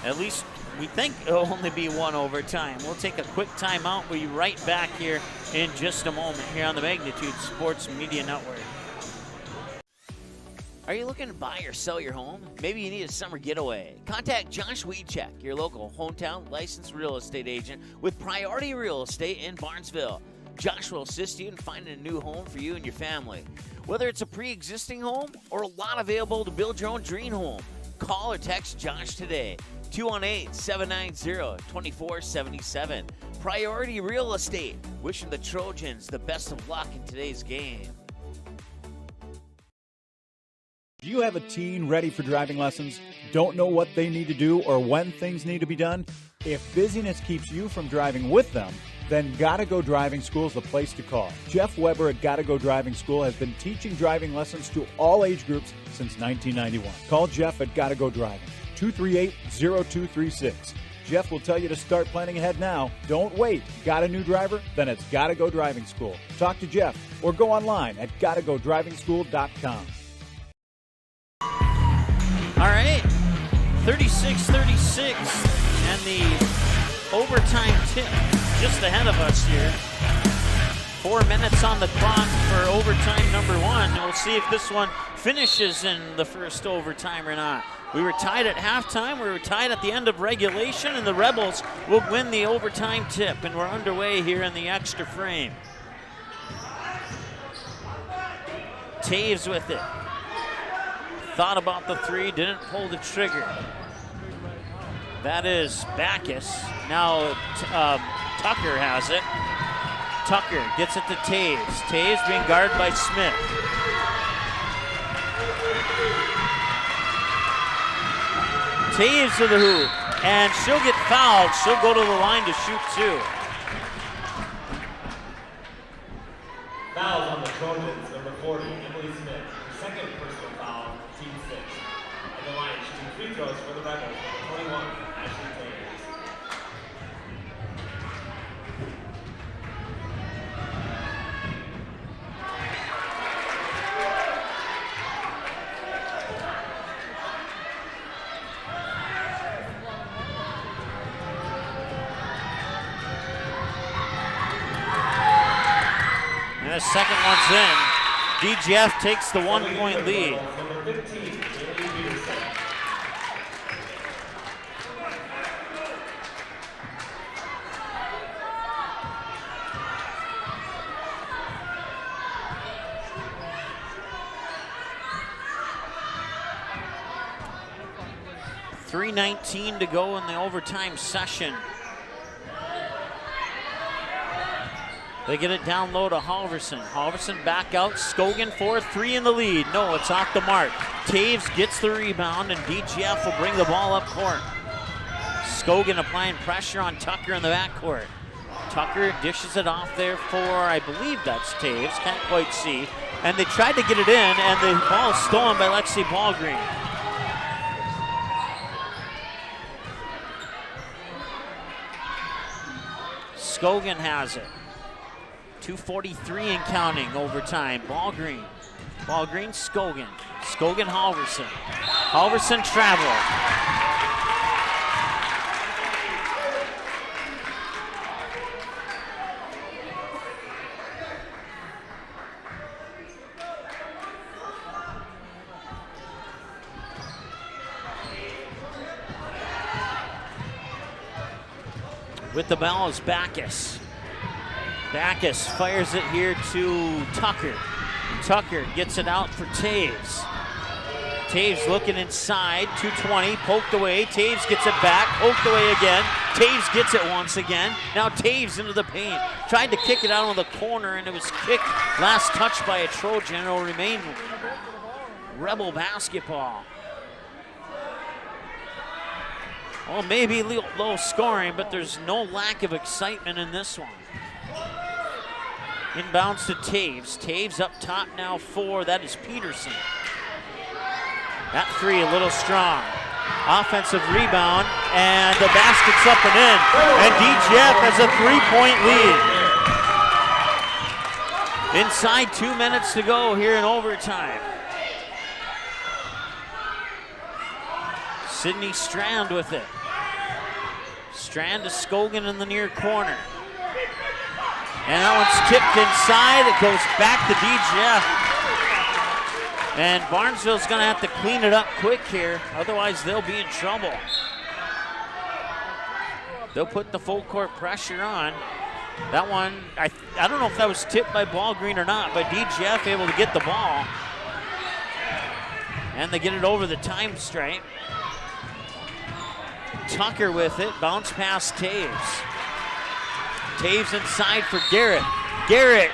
At least we think it'll only be one overtime. We'll take a quick timeout. We'll be right back here in just a moment here on the Magnitude Sports Media Network. Are you looking to buy or sell your home? Maybe you need a summer getaway. Contact Josh Wiechek, your local hometown licensed real estate agent with Priority Real Estate in Barnesville. Josh will assist you in finding a new home for you and your family. Whether it's a pre-existing home or a lot available to build your own dream home, call or text Josh today. 218-790-2477. Priority Real Estate. Wishing the Trojans the best of luck in today's game. Do you have a teen ready for driving lessons? Don't know what they need to do or when things need to be done? If busyness keeps you from driving with them, then Gotta Go Driving School is the place to call. Jeff Weber at Gotta Go Driving School has been teaching driving lessons to all age groups since 1991. Call Jeff at Gotta Go Driving, 238-0236. Jeff will tell you to start planning ahead now. Don't wait. Got a new driver? Then it's Gotta Go Driving School. Talk to Jeff or go online at gottagodrivingschool.com. All right, 36-36, and the overtime tip just ahead of us here. 4 minutes on the clock for overtime number 1. And we'll see if this one finishes in the first overtime or not. We were tied at halftime. We were tied at the end of regulation, and the Rebels will win the overtime tip. And we're underway here in the extra frame. Taves with it. Thought about the 3, didn't pull the trigger. That is Backus. Now Tucker has it. Tucker gets it to Taves. Taves being guarded by Smith. Taves to the hoop, and she'll get fouled. She'll go to the line to shoot 2. Fouls on the Trojans, number 40, Emily Smith. Second personal foul, team 6. And the line shooting free throws for the Rebels, 21, Ashley Taves. And the second one's in. DGF takes the 1-point lead. Number 15, Haley Peterson. .319 to go in the overtime session. They get it down low to Halverson. Halverson back out. Scogan 4-3 in the lead. No, it's off the mark. Taves gets the rebound, and DGF will bring the ball up court. Scogan applying pressure on Tucker in the backcourt. Tucker dishes it off there for, I believe that's Taves. Can't quite see. And they tried to get it in, and the ball is stolen by Lexi Ballgreen. Scogan has it. 2:43 and counting overtime. Ballgreen. Ballgreen, Scogan. Scogan, Halverson. Halverson traveled. With the ball is Backus. Backus fires it here to Tucker. Tucker gets it out for Taves. Taves looking inside, 220, poked away. Taves gets it back, poked away again. Taves gets it once again. Now Taves into the paint. Tried to kick it out of the corner, and it was kicked last touch by a Trojan. It will remain Rebel basketball. Well, maybe low scoring, but there's no lack of excitement in this one. Inbounds to Taves. Taves up top now 4. That is Peterson. That 3 a little strong. Offensive rebound, and the basket's up and in. And DGF has a 3-point lead. Inside 2 minutes to go here in overtime. Sydney Strand with it. Strand to Scogan in the near corner. And that one's tipped inside. It goes back to DGF. And Barnesville's going to have to clean it up quick here. Otherwise, they'll be in trouble. They'll put the full court pressure on. That one, I don't know if that was tipped by Ballgreen or not, but DGF able to get the ball. And they get it over the time stripe. Tucker with it, bounce past Taves. Taves inside for Garrett. Garrett,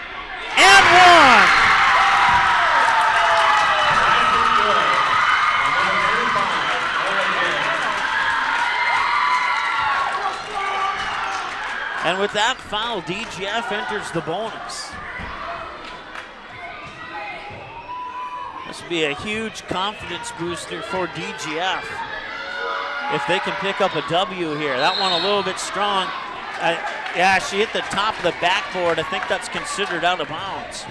and one! And with that foul, DGF enters the bonus. This will be a huge confidence booster for DGF if they can pick up a W here. That one a little bit strong. Yeah, she hit the top of the backboard. I think that's considered out of bounds.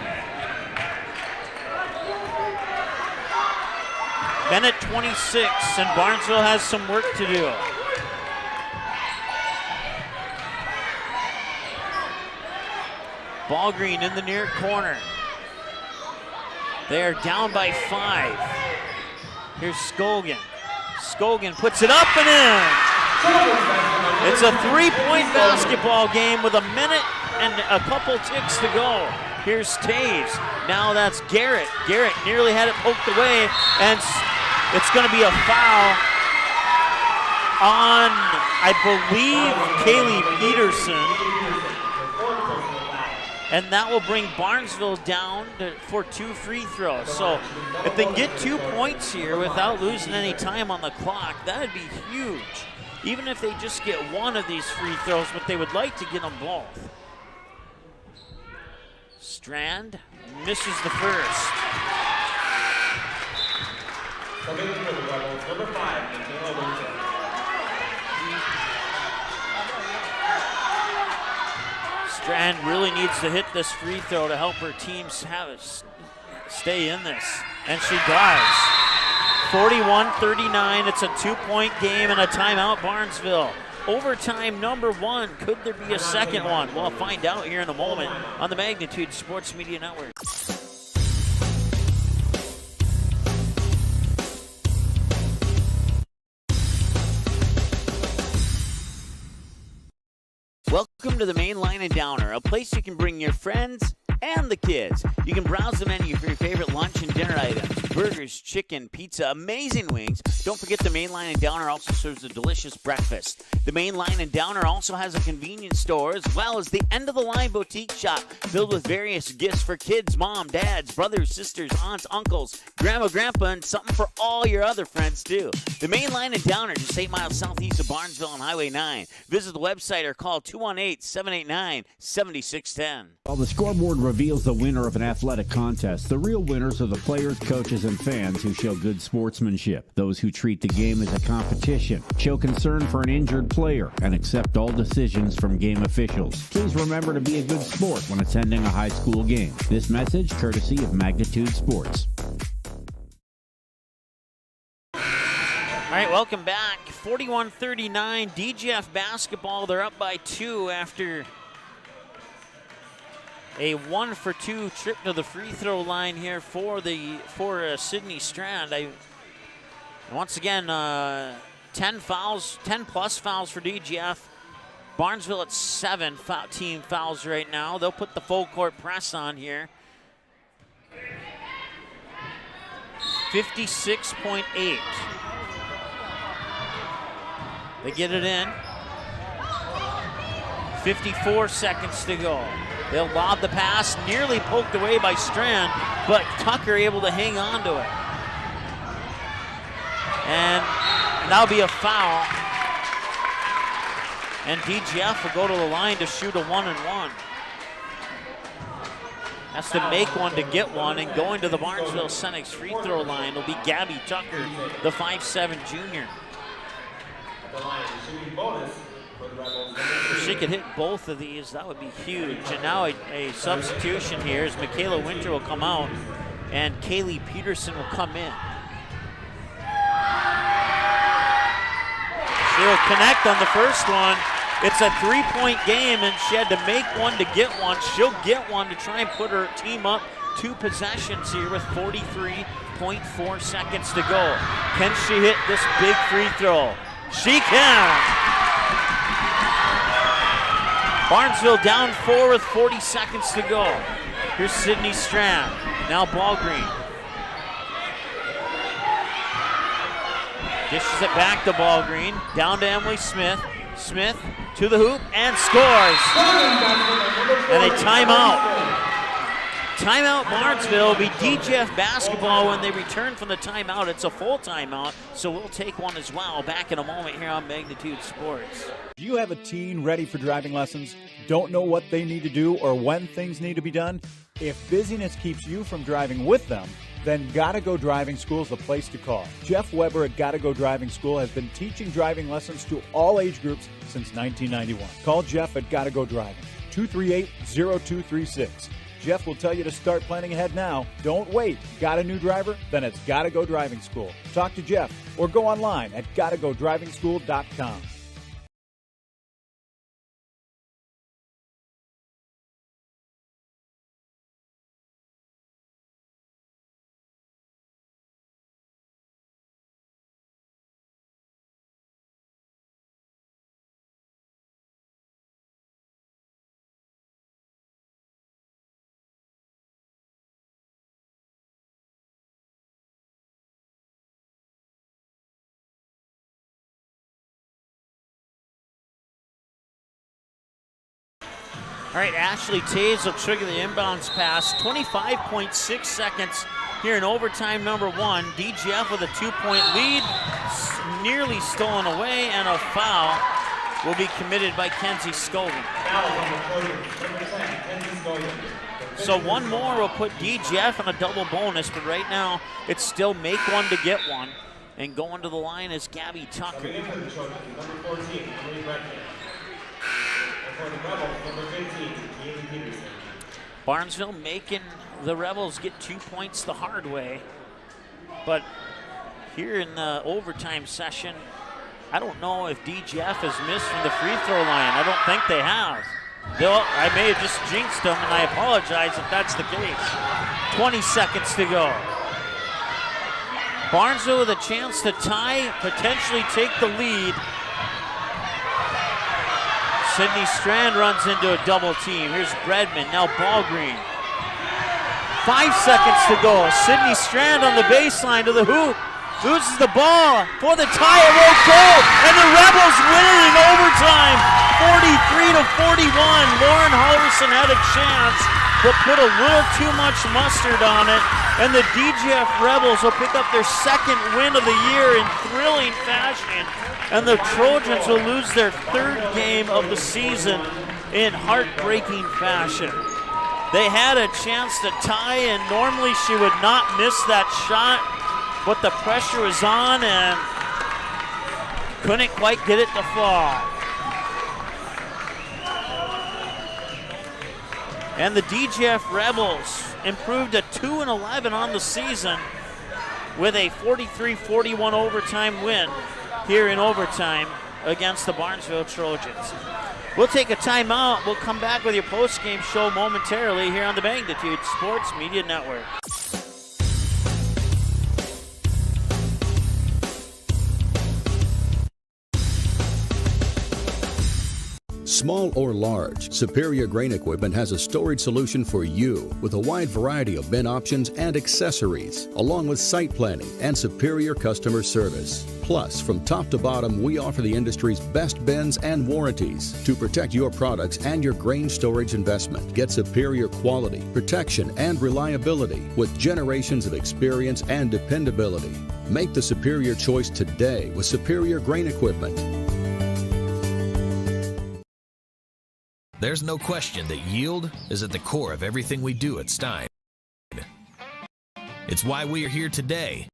Bennett 26, and Barnesville has some work to do. Ballgreen in the near corner. They are down by 5. Here's Scogan. Scogan puts it up and in. It's a 3-point basketball game with a minute and a couple ticks to go. Here's Taves. Now that's Garrett. Garrett nearly had it poked away, and it's going to be a foul on, I believe, Kaylee Peterson. And that will bring Barnesville down for 2 free throws. So if they can get 2 points here without losing any time on the clock, that would be huge. Even if they just get 1 of these free throws, but they would like to get them both. Strand misses the first. Coming for the Rebels, number 5, Michaela Winter. Strand really needs to hit this free throw to help her team stay in this, and she does. 41-39, it's a 2-point game and a timeout, Barnesville. Overtime number 1, could there be a second one? We'll find out here in a moment on the Magnitude Sports Media Network. Welcome to the Main Line and Downer, a place you can bring your friends and the kids. You can browse the menu for your favorite lunch and dinner items. Burgers, chicken, pizza, amazing wings. Don't forget the Main Line and Downer also serves a delicious breakfast. The Main Line and Downer also has a convenience store as well as the end-of-the-line boutique shop filled with various gifts for kids, mom, dads, brothers, sisters, aunts, uncles, grandma, grandpa, and something for all your other friends too. The Main Line and Downer, just 8 miles southeast of Barnesville on Highway 9. Visit the website or call 218-789-7610. While the scoreboard reveals the winner of an athletic contest. The real winners are the players, coaches, and fans who show good sportsmanship. Those who treat the game as a competition, show concern for an injured player, and accept all decisions from game officials. Please remember to be a good sport when attending a high school game. This message courtesy of Magnitude Sports. All right, welcome back. 41-39, DGF basketball. They're up by 2 after a 1-for-2 trip to the free throw line here for Sydney Strand. Once again, 10 plus fouls for DGF. Barnesville at 7 team fouls right now. They'll put the full court press on here. 56.8. They get it in. 54 seconds to go. They'll lob the pass, nearly poked away by Strand, but Tucker able to hang on to it. And that'll be a foul. And DGF will go to the line to shoot a 1-and-1. Has to make one to get one, and going to the Barnesville Senex free throw line will be Gabby Tucker, the 5'7" junior. If she could hit both of these, that would be huge. And now a substitution here as Michaela Winter will come out and Kaylee Peterson will come in. She'll connect on the first one. It's a 3-point game, and she had to make one to get one. She'll get one to try and put her team up 2 possessions here with 43.4 seconds to go. Can she hit this big free throw? She can. Barnesville down 4 with 40 seconds to go. Here's Sydney Strand. Now Ballgreen. Dishes it back to Ballgreen. Down to Emily Smith. Smith to the hoop and scores. And a timeout. Timeout Barnesville will be DGF basketball when they return from the timeout. It's a full timeout, so we'll take one as well. Back in a moment here on Magnitude Sports. Do you have a teen ready for driving lessons? Don't know what they need to do or when things need to be done? If busyness keeps you from driving with them, then Gotta Go Driving School is the place to call. Jeff Weber at Gotta Go Driving School has been teaching driving lessons to all age groups since 1991. Call Jeff at Gotta Go Driving, 238-0236. Jeff will tell you to start planning ahead now. Don't wait. Got a new driver? Then it's Gotta Go Driving School. Talk to Jeff or go online at gottagodrivingschool.com. All right, Ashley Taves will trigger the inbounds pass. 25.6 seconds here in overtime number 1. DGF with a 2-point lead, nearly stolen away, and a foul will be committed by Kenzie Scogan. So one more will put DGF on a double bonus, but right now it's still make one to get one. And going to the line is Gabby Tucker. Barnesville making the Rebels get 2 points the hard way. But here in the overtime session, I don't know if DGF has missed from the free throw line. I don't think they have. I may have just jinxed them, and I apologize if that's the case. 20 seconds to go. Barnesville with a chance to tie, potentially take the lead. Sydney Strand runs into a double team. Here's Bredman, now Ballgreen. 5 seconds to go. Sydney Strand on the baseline to the hoop. Loses the ball for the tie. It won't go. And the Rebels win it in overtime. 43-41. Lauren Halverson had a chance, but put a little too much mustard on it. And the DGF Rebels will pick up their 2nd win of the year in thrilling fashion. And the Trojans will lose their 3rd game of the season in heartbreaking fashion. They had a chance to tie, and normally she would not miss that shot, but the pressure was on and couldn't quite get it to fall. And the DGF Rebels improved to 2-11 on the season with a 43-41 overtime win here in overtime against the Barnesville Trojans. We'll take a timeout. We'll come back with your post-game show momentarily here on the Magnitude Sports Media Network. Small or large, Superior Grain Equipment has a storage solution for you with a wide variety of bin options and accessories, along with site planning and superior customer service. Plus, from top to bottom, we offer the industry's best bins and warranties to protect your products and your grain storage investment. Get superior quality, protection, and reliability with generations of experience and dependability. Make the superior choice today with Superior Grain Equipment. There's no question that yield is at the core of everything we do at Stein. It's why we are here today,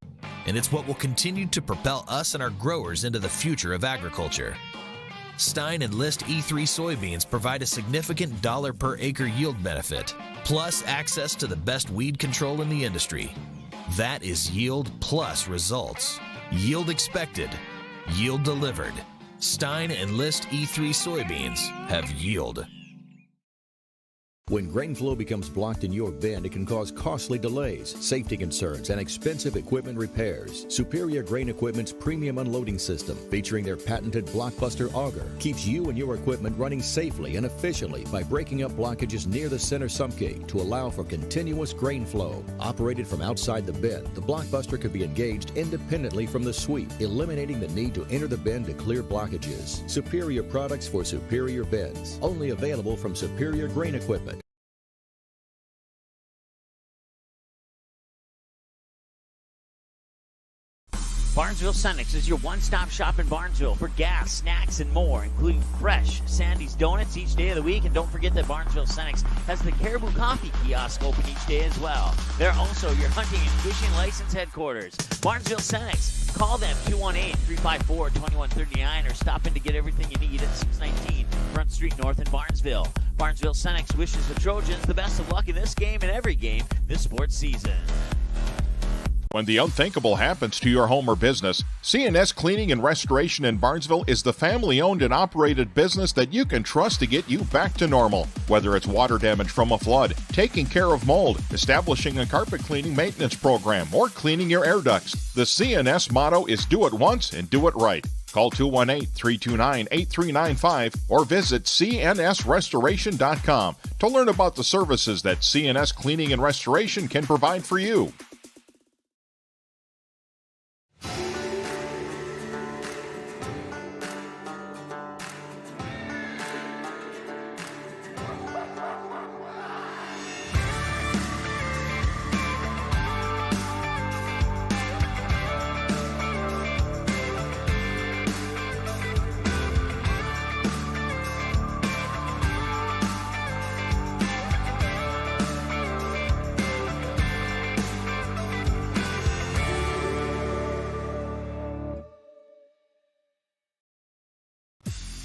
and it's what will continue to propel us and our growers into the future of agriculture. Stein Enlist E3 soybeans provide a significant dollar per acre yield benefit, plus access to the best weed control in the industry. That is yield plus results. Yield expected, yield delivered. Stein Enlist E3 soybeans have yield. When grain flow becomes blocked in your bin, it can cause costly delays, safety concerns, and expensive equipment repairs. Superior Grain Equipment's premium unloading system, featuring their patented blockbuster auger, keeps you and your equipment running safely and efficiently by breaking up blockages near the center sump gate to allow for continuous grain flow. Operated from outside the bin, the blockbuster can be engaged independently from the sweep, eliminating the need to enter the bin to clear blockages. Superior products for superior bins. Only available from Superior Grain Equipment. Barnesville Cenex is your one-stop shop in Barnesville for gas, snacks, and more, including fresh Sandy's Donuts each day of the week. And don't forget that Barnesville Cenex has the Caribou Coffee kiosk open each day as well. They're also your hunting and fishing license headquarters. Barnesville Cenex. Call them 218-354-2139 or stop in to get everything you need at 619 Front Street North in Barnesville. Barnesville Cenex wishes the Trojans the best of luck in this game and every game this sports season. When the unthinkable happens to your home or business, C&S Cleaning and Restoration in Barnesville is the family-owned and operated business that you can trust to get you back to normal. Whether it's water damage from a flood, taking care of mold, establishing a carpet cleaning maintenance program, or cleaning your air ducts, the C&S motto is do it once and do it right. Call 218-329-8395 or visit cnsrestoration.com to learn about the services that C&S Cleaning and Restoration can provide for you.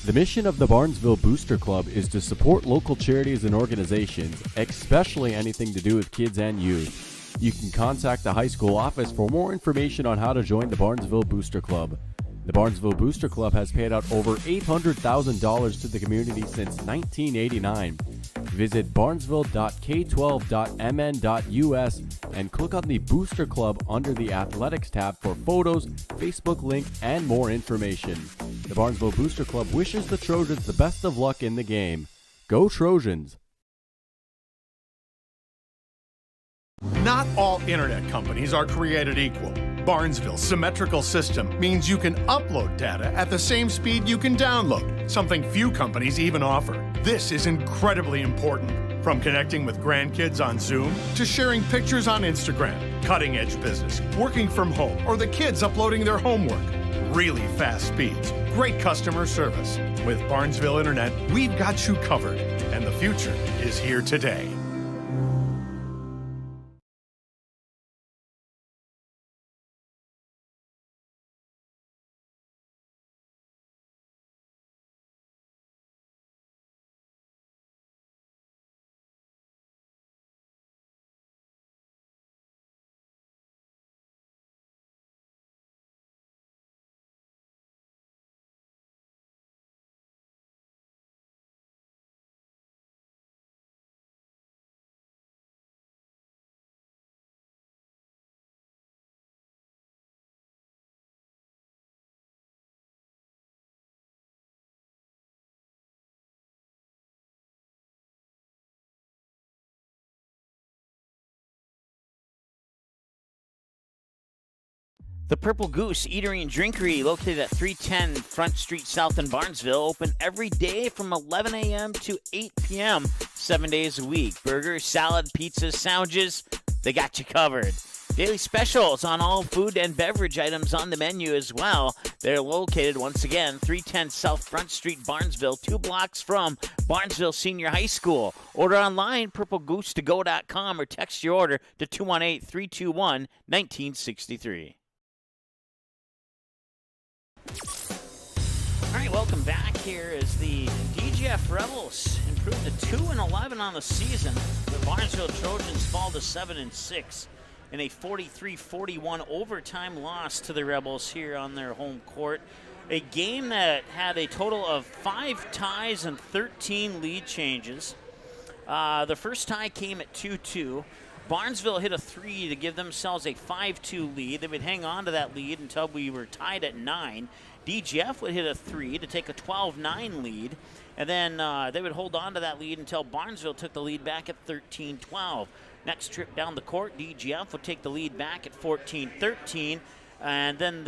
The mission of the Barnesville Booster Club is to support local charities and organizations, especially anything to do with kids and youth. You can contact the high school office for more information on how to join the Barnesville Booster Club. The Barnesville Booster Club has paid out over $800,000 to the community since 1989. Visit barnesville.k12.mn.us and click on the Booster Club under the Athletics tab for photos, Facebook link, and more information. The Barnesville Booster Club wishes the Trojans the best of luck in the game. Go Trojans! Not all internet companies are created equal. Barnesville's symmetrical system means you can upload data at the same speed you can download, something few companies even offer. This is incredibly important. From connecting with grandkids on Zoom to sharing pictures on Instagram, cutting-edge business, working from home, or the kids uploading their homework. Really fast speeds, great customer service. With Barnesville Internet, we've got you covered, and the future is here today. The Purple Goose Eatery and Drinkery, located at 310 Front Street South in Barnesville, open every day from 11 a.m. to 8 p.m., 7 days a week. Burgers, salad, pizzas, sandwiches, they got you covered. Daily specials on all food and beverage items on the menu as well. They're located, once again, 310 South Front Street, Barnesville, 2 blocks from Barnesville Senior High School. Order online, purplegoose2go.com, or text your order to 218-321-1963. All right, welcome back. Here as the DGF Rebels improved to 2-11 on the season. The Barnesville Trojans fall to 7-6 in a 43-41 overtime loss to the Rebels here on their home court. A game that had a total of 5 ties and 13 lead changes. The first tie came at 2-2. Barnesville hit a 3 to give themselves a 5-2 lead. They would hang on to that lead until we were tied at 9. DGF would hit a 3 to take a 12-9 lead. And then they would hold on to that lead until Barnesville took the lead back at 13-12. Next trip down the court, DGF would take the lead back at 14-13. And then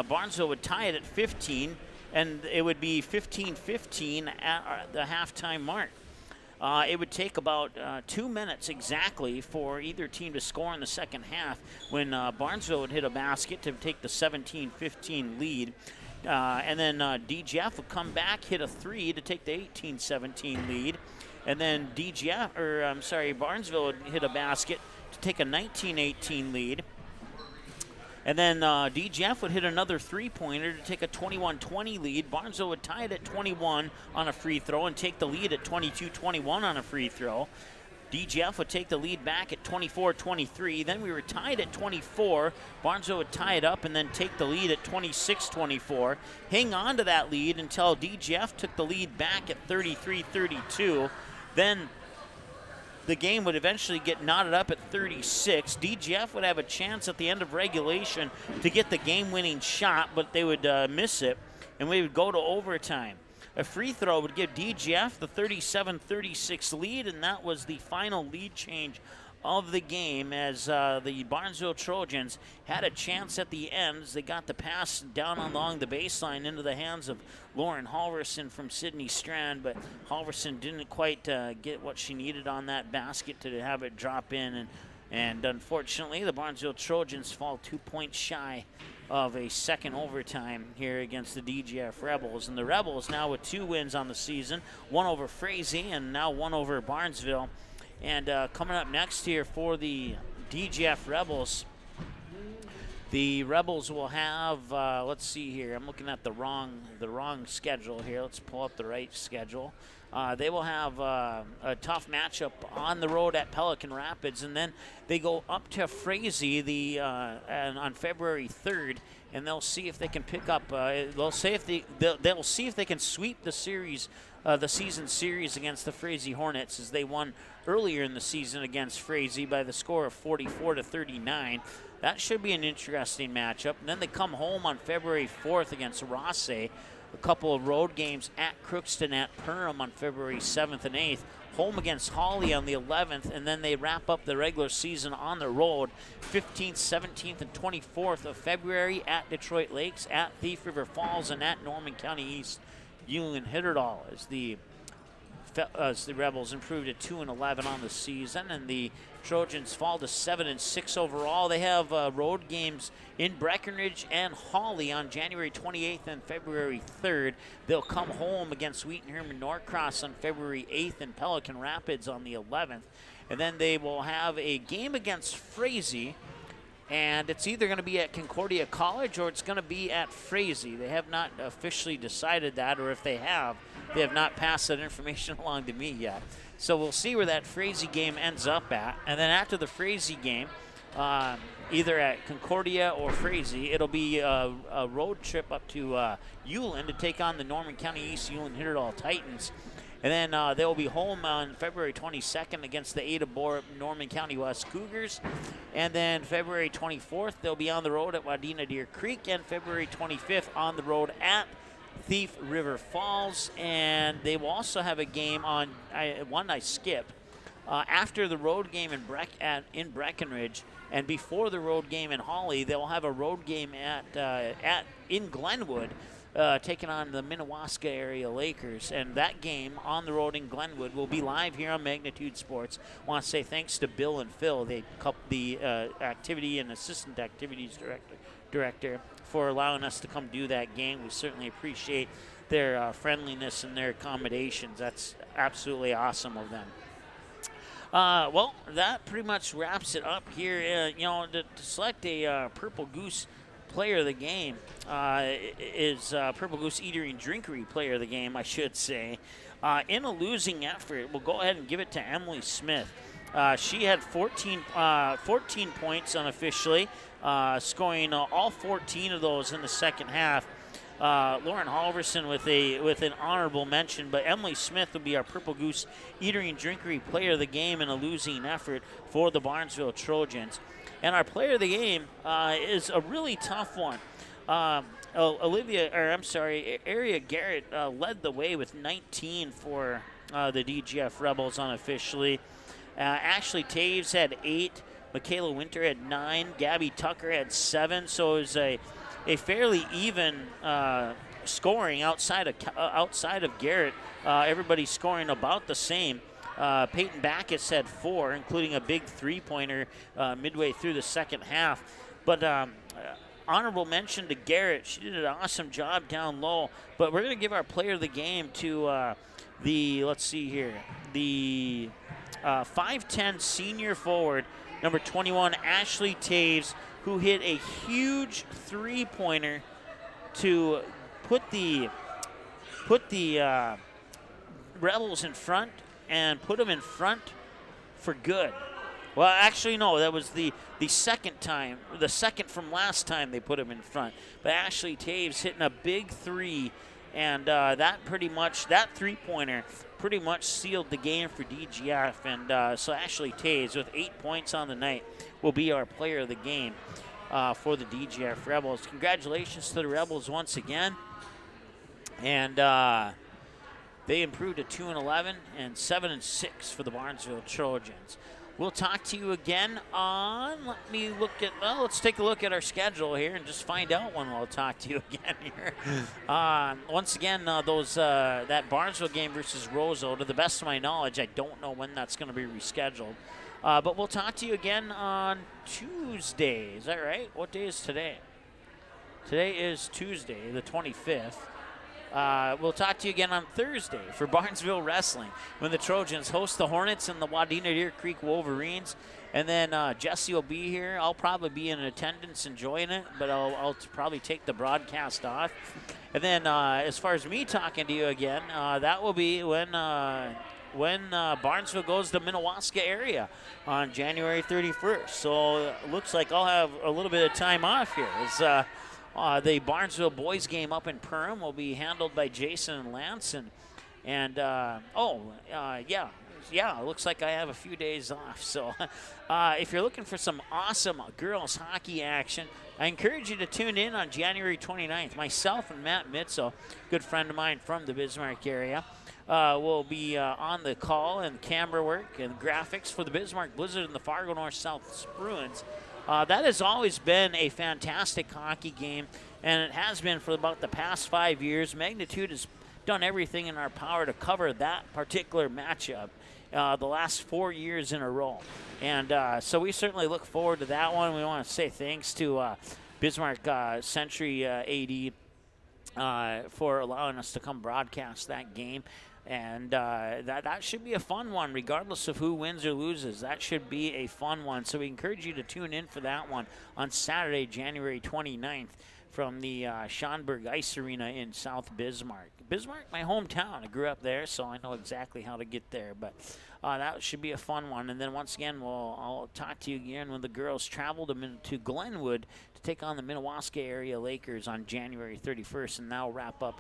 Barnesville would tie it at 15. And it would be 15-15 at the halftime mark. It would take about 2 minutes exactly for either team to score in the second half when Barnesville would hit a basket to take the 17-15 lead. And then DGF would come back, hit a 3 to take the 18-17 lead. And then Barnesville would hit a basket to take a 19-18 lead. And then DGF would hit another three-pointer to take a 21-20 lead. Barnesville would tie it at 21 on a free throw and take the lead at 22-21 on a free throw. DGF would take the lead back at 24-23. Then we were tied at 24. Barnesville would tie it up and then take the lead at 26-24. Hang on to that lead until DGF took the lead back at 33-32. Then the game would eventually get knotted up at 36. DGF would have a chance at the end of regulation to get the game-winning shot, but they would miss it, and we would go to overtime. A free throw would give DGF the 37-36 lead, and that was the final lead change of the game as the Barnesville Trojans had a chance at the end. They got the pass down along the baseline into the hands of Lauren Halverson from Sydney Strand, but Halverson didn't quite get what she needed on that basket to have it drop in, and unfortunately the Barnesville Trojans fall 2 points shy of a second overtime here against the DGF Rebels. And the Rebels now with 2 wins on the season, 1 over Frazee and now 1 over Barnesville. And coming up next here for the DGF Rebels, the Rebels will have, let's see here, I'm looking at the wrong schedule here. Let's pull up the right schedule. They will have a tough matchup on the road at Pelican Rapids, and then they go up to Frazee on February 3rd, and they'll see if they can pick up. They'll see if they can sweep the series. The season series against the Frazee Hornets, as they won earlier in the season against Frazee by the score of 44-39. That should be an interesting matchup. And then they come home on February 4th against Rossay. A couple of road games at Crookston, at Perham on February 7th and 8th. Home against Hawley on the 11th, and then they wrap up the regular season on the road 15th, 17th, and 24th of February at Detroit Lakes, at Thief River Falls, and at Norman County East. Union Hitterdal as the Rebels improved to 2-11 on the season, and the Trojans fall to 7-6 overall. They have road games in Breckenridge and Hawley on January 28th and February 3rd. They'll come home against Wheaton Herman Norcross on February 8th and Pelican Rapids on the 11th. And then they will have a game against Frazee, and it's either going to be at Concordia College or it's going to be at Frazee. They have not officially decided that, or if they have not passed that information along to me yet. So we'll see where that Frazee game ends up at. And then after the Frazee game, either at Concordia or Frazee, it'll be a road trip up to Ulen to take on the Norman County East Ulen Hitterdal Titans. And then they'll be home on February 22nd against the Ada Bor Norman County West Cougars. And then February 24th, they'll be on the road at Wadena Deer Creek. And February 25th on the road at Thief River Falls. And they will also have a game on, one I skipped, after the road game in Breckenridge and before the road game in Hawley, they'll have a road game in Glenwood, taking on the Minnewaska area Lakers. And that game on the road in Glenwood will be live here on Magnitude Sports. I want to say thanks to Bill and Phil, the activity and assistant activities director, for allowing us to come do that game. We certainly appreciate their friendliness and their accommodations. That's absolutely awesome of them. Well, that pretty much wraps it up here. To select a Purple Goose player of the game is Purple Goose Eatery and Drinkery player of the game, I should say. In a losing effort, we'll go ahead and give it to Emily Smith. She had 14 points unofficially, scoring all 14 of those in the second half. Lauren Halverson with an honorable mention, but Emily Smith will be our Purple Goose Eatery and Drinkery player of the game in a losing effort for the Barnesville Trojans. And our player of the game is a really tough one. Aria Garrett led the way with 19 for the DGF Rebels unofficially. Ashley Taves had 8. Michaela Winter had 9. Gabby Tucker had 7. So it was a fairly even scoring outside of Garrett. Everybody scoring about the same. Peyton Backus had 4, including a big three-pointer midway through the second half. But honorable mention to Garrett. She did an awesome job down low. But we're going to give our player of the game to the 5'10 senior forward, number 21, Ashley Taves, who hit a huge three-pointer to put the Rebels in front and put them in front for good. Well, actually, no, that was the second time, the second from last time they put them in front. But Ashley Taves hitting a big three, and that three-pointer pretty much sealed the game for DGF. And so Ashley Taves, with 8 points on the night, will be our player of the game for the DGF Rebels. Congratulations to the Rebels once again. And they improved to 2-11 and 7-6 for the Barnesville Trojans. We'll talk to you again on, let's take a look at our schedule here and just find out when we'll talk to you again here. Once again, that Barnesville game versus Roseau, to the best of my knowledge, I don't know when that's going to be rescheduled. But we'll talk to you again on Tuesday. Is that right? What day is today? Today is Tuesday, the 25th. We'll talk to you again on Thursday for Barnesville Wrestling when the Trojans host the Hornets and the Wadena Deer Creek Wolverines. And then Jesse will be here. I'll probably be in attendance enjoying it, but I'll probably take the broadcast off. And then as far as me talking to you again, that will be when Barnesville goes to Minnewaska area on January 31st. So it looks like I'll have a little bit of time off here. The Barnesville boys game up in Perham will be handled by Jason and Lance. It looks like I have a few days off. So if you're looking for some awesome girls hockey action, I encourage you to tune in on January 29th. Myself and Matt Mitzel, good friend of mine from the Bismarck area, will be on the call and camera work and graphics for the Bismarck Blizzard and the Fargo North-South Bruins. That has always been a fantastic hockey game, and it has been for about the past 5 years. Magnitude has done everything in our power to cover that particular matchup the last 4 years in a row. And so we certainly look forward to that one. We want to say thanks to Bismarck Century AD for allowing us to come broadcast that game. And that should be a fun one, regardless of who wins or loses. That should be a fun one. So we encourage you to tune in for that one on Saturday, January 29th from the Schonberg Ice Arena in South Bismarck. Bismarck, my hometown. I grew up there, so I know exactly how to get there. But that should be a fun one. And then once again, I'll talk to you again when the girls travel to Glenwood to take on the Minnewaska area Lakers on January 31st. And that'll wrap up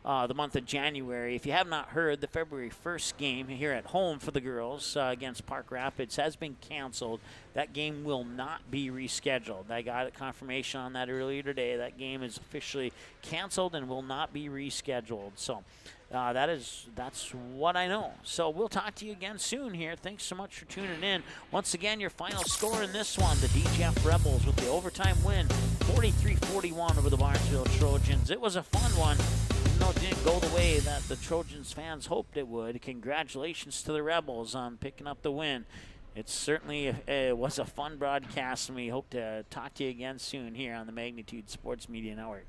the month of January. If you have not heard, the February 1st game here at home for the girls against Park Rapids has been canceled. That game will not be rescheduled. I got a confirmation on that earlier today. That game is officially canceled and will not be rescheduled. So that's what I know. So we'll talk to you again soon here. Thanks so much for tuning in. Once again, your final score in this one, the DGF Rebels with the overtime win, 43-41 over the Barnesville Trojans. It was a fun one. Even though it didn't go the way that the Trojans fans hoped it would. Congratulations to the Rebels on picking up the win. It certainly was a fun broadcast, and we hope to talk to you again soon here on the Magnitude Sports Media Network.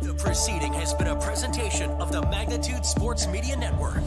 The proceeding has been a presentation of the Magnitude Sports Media Network.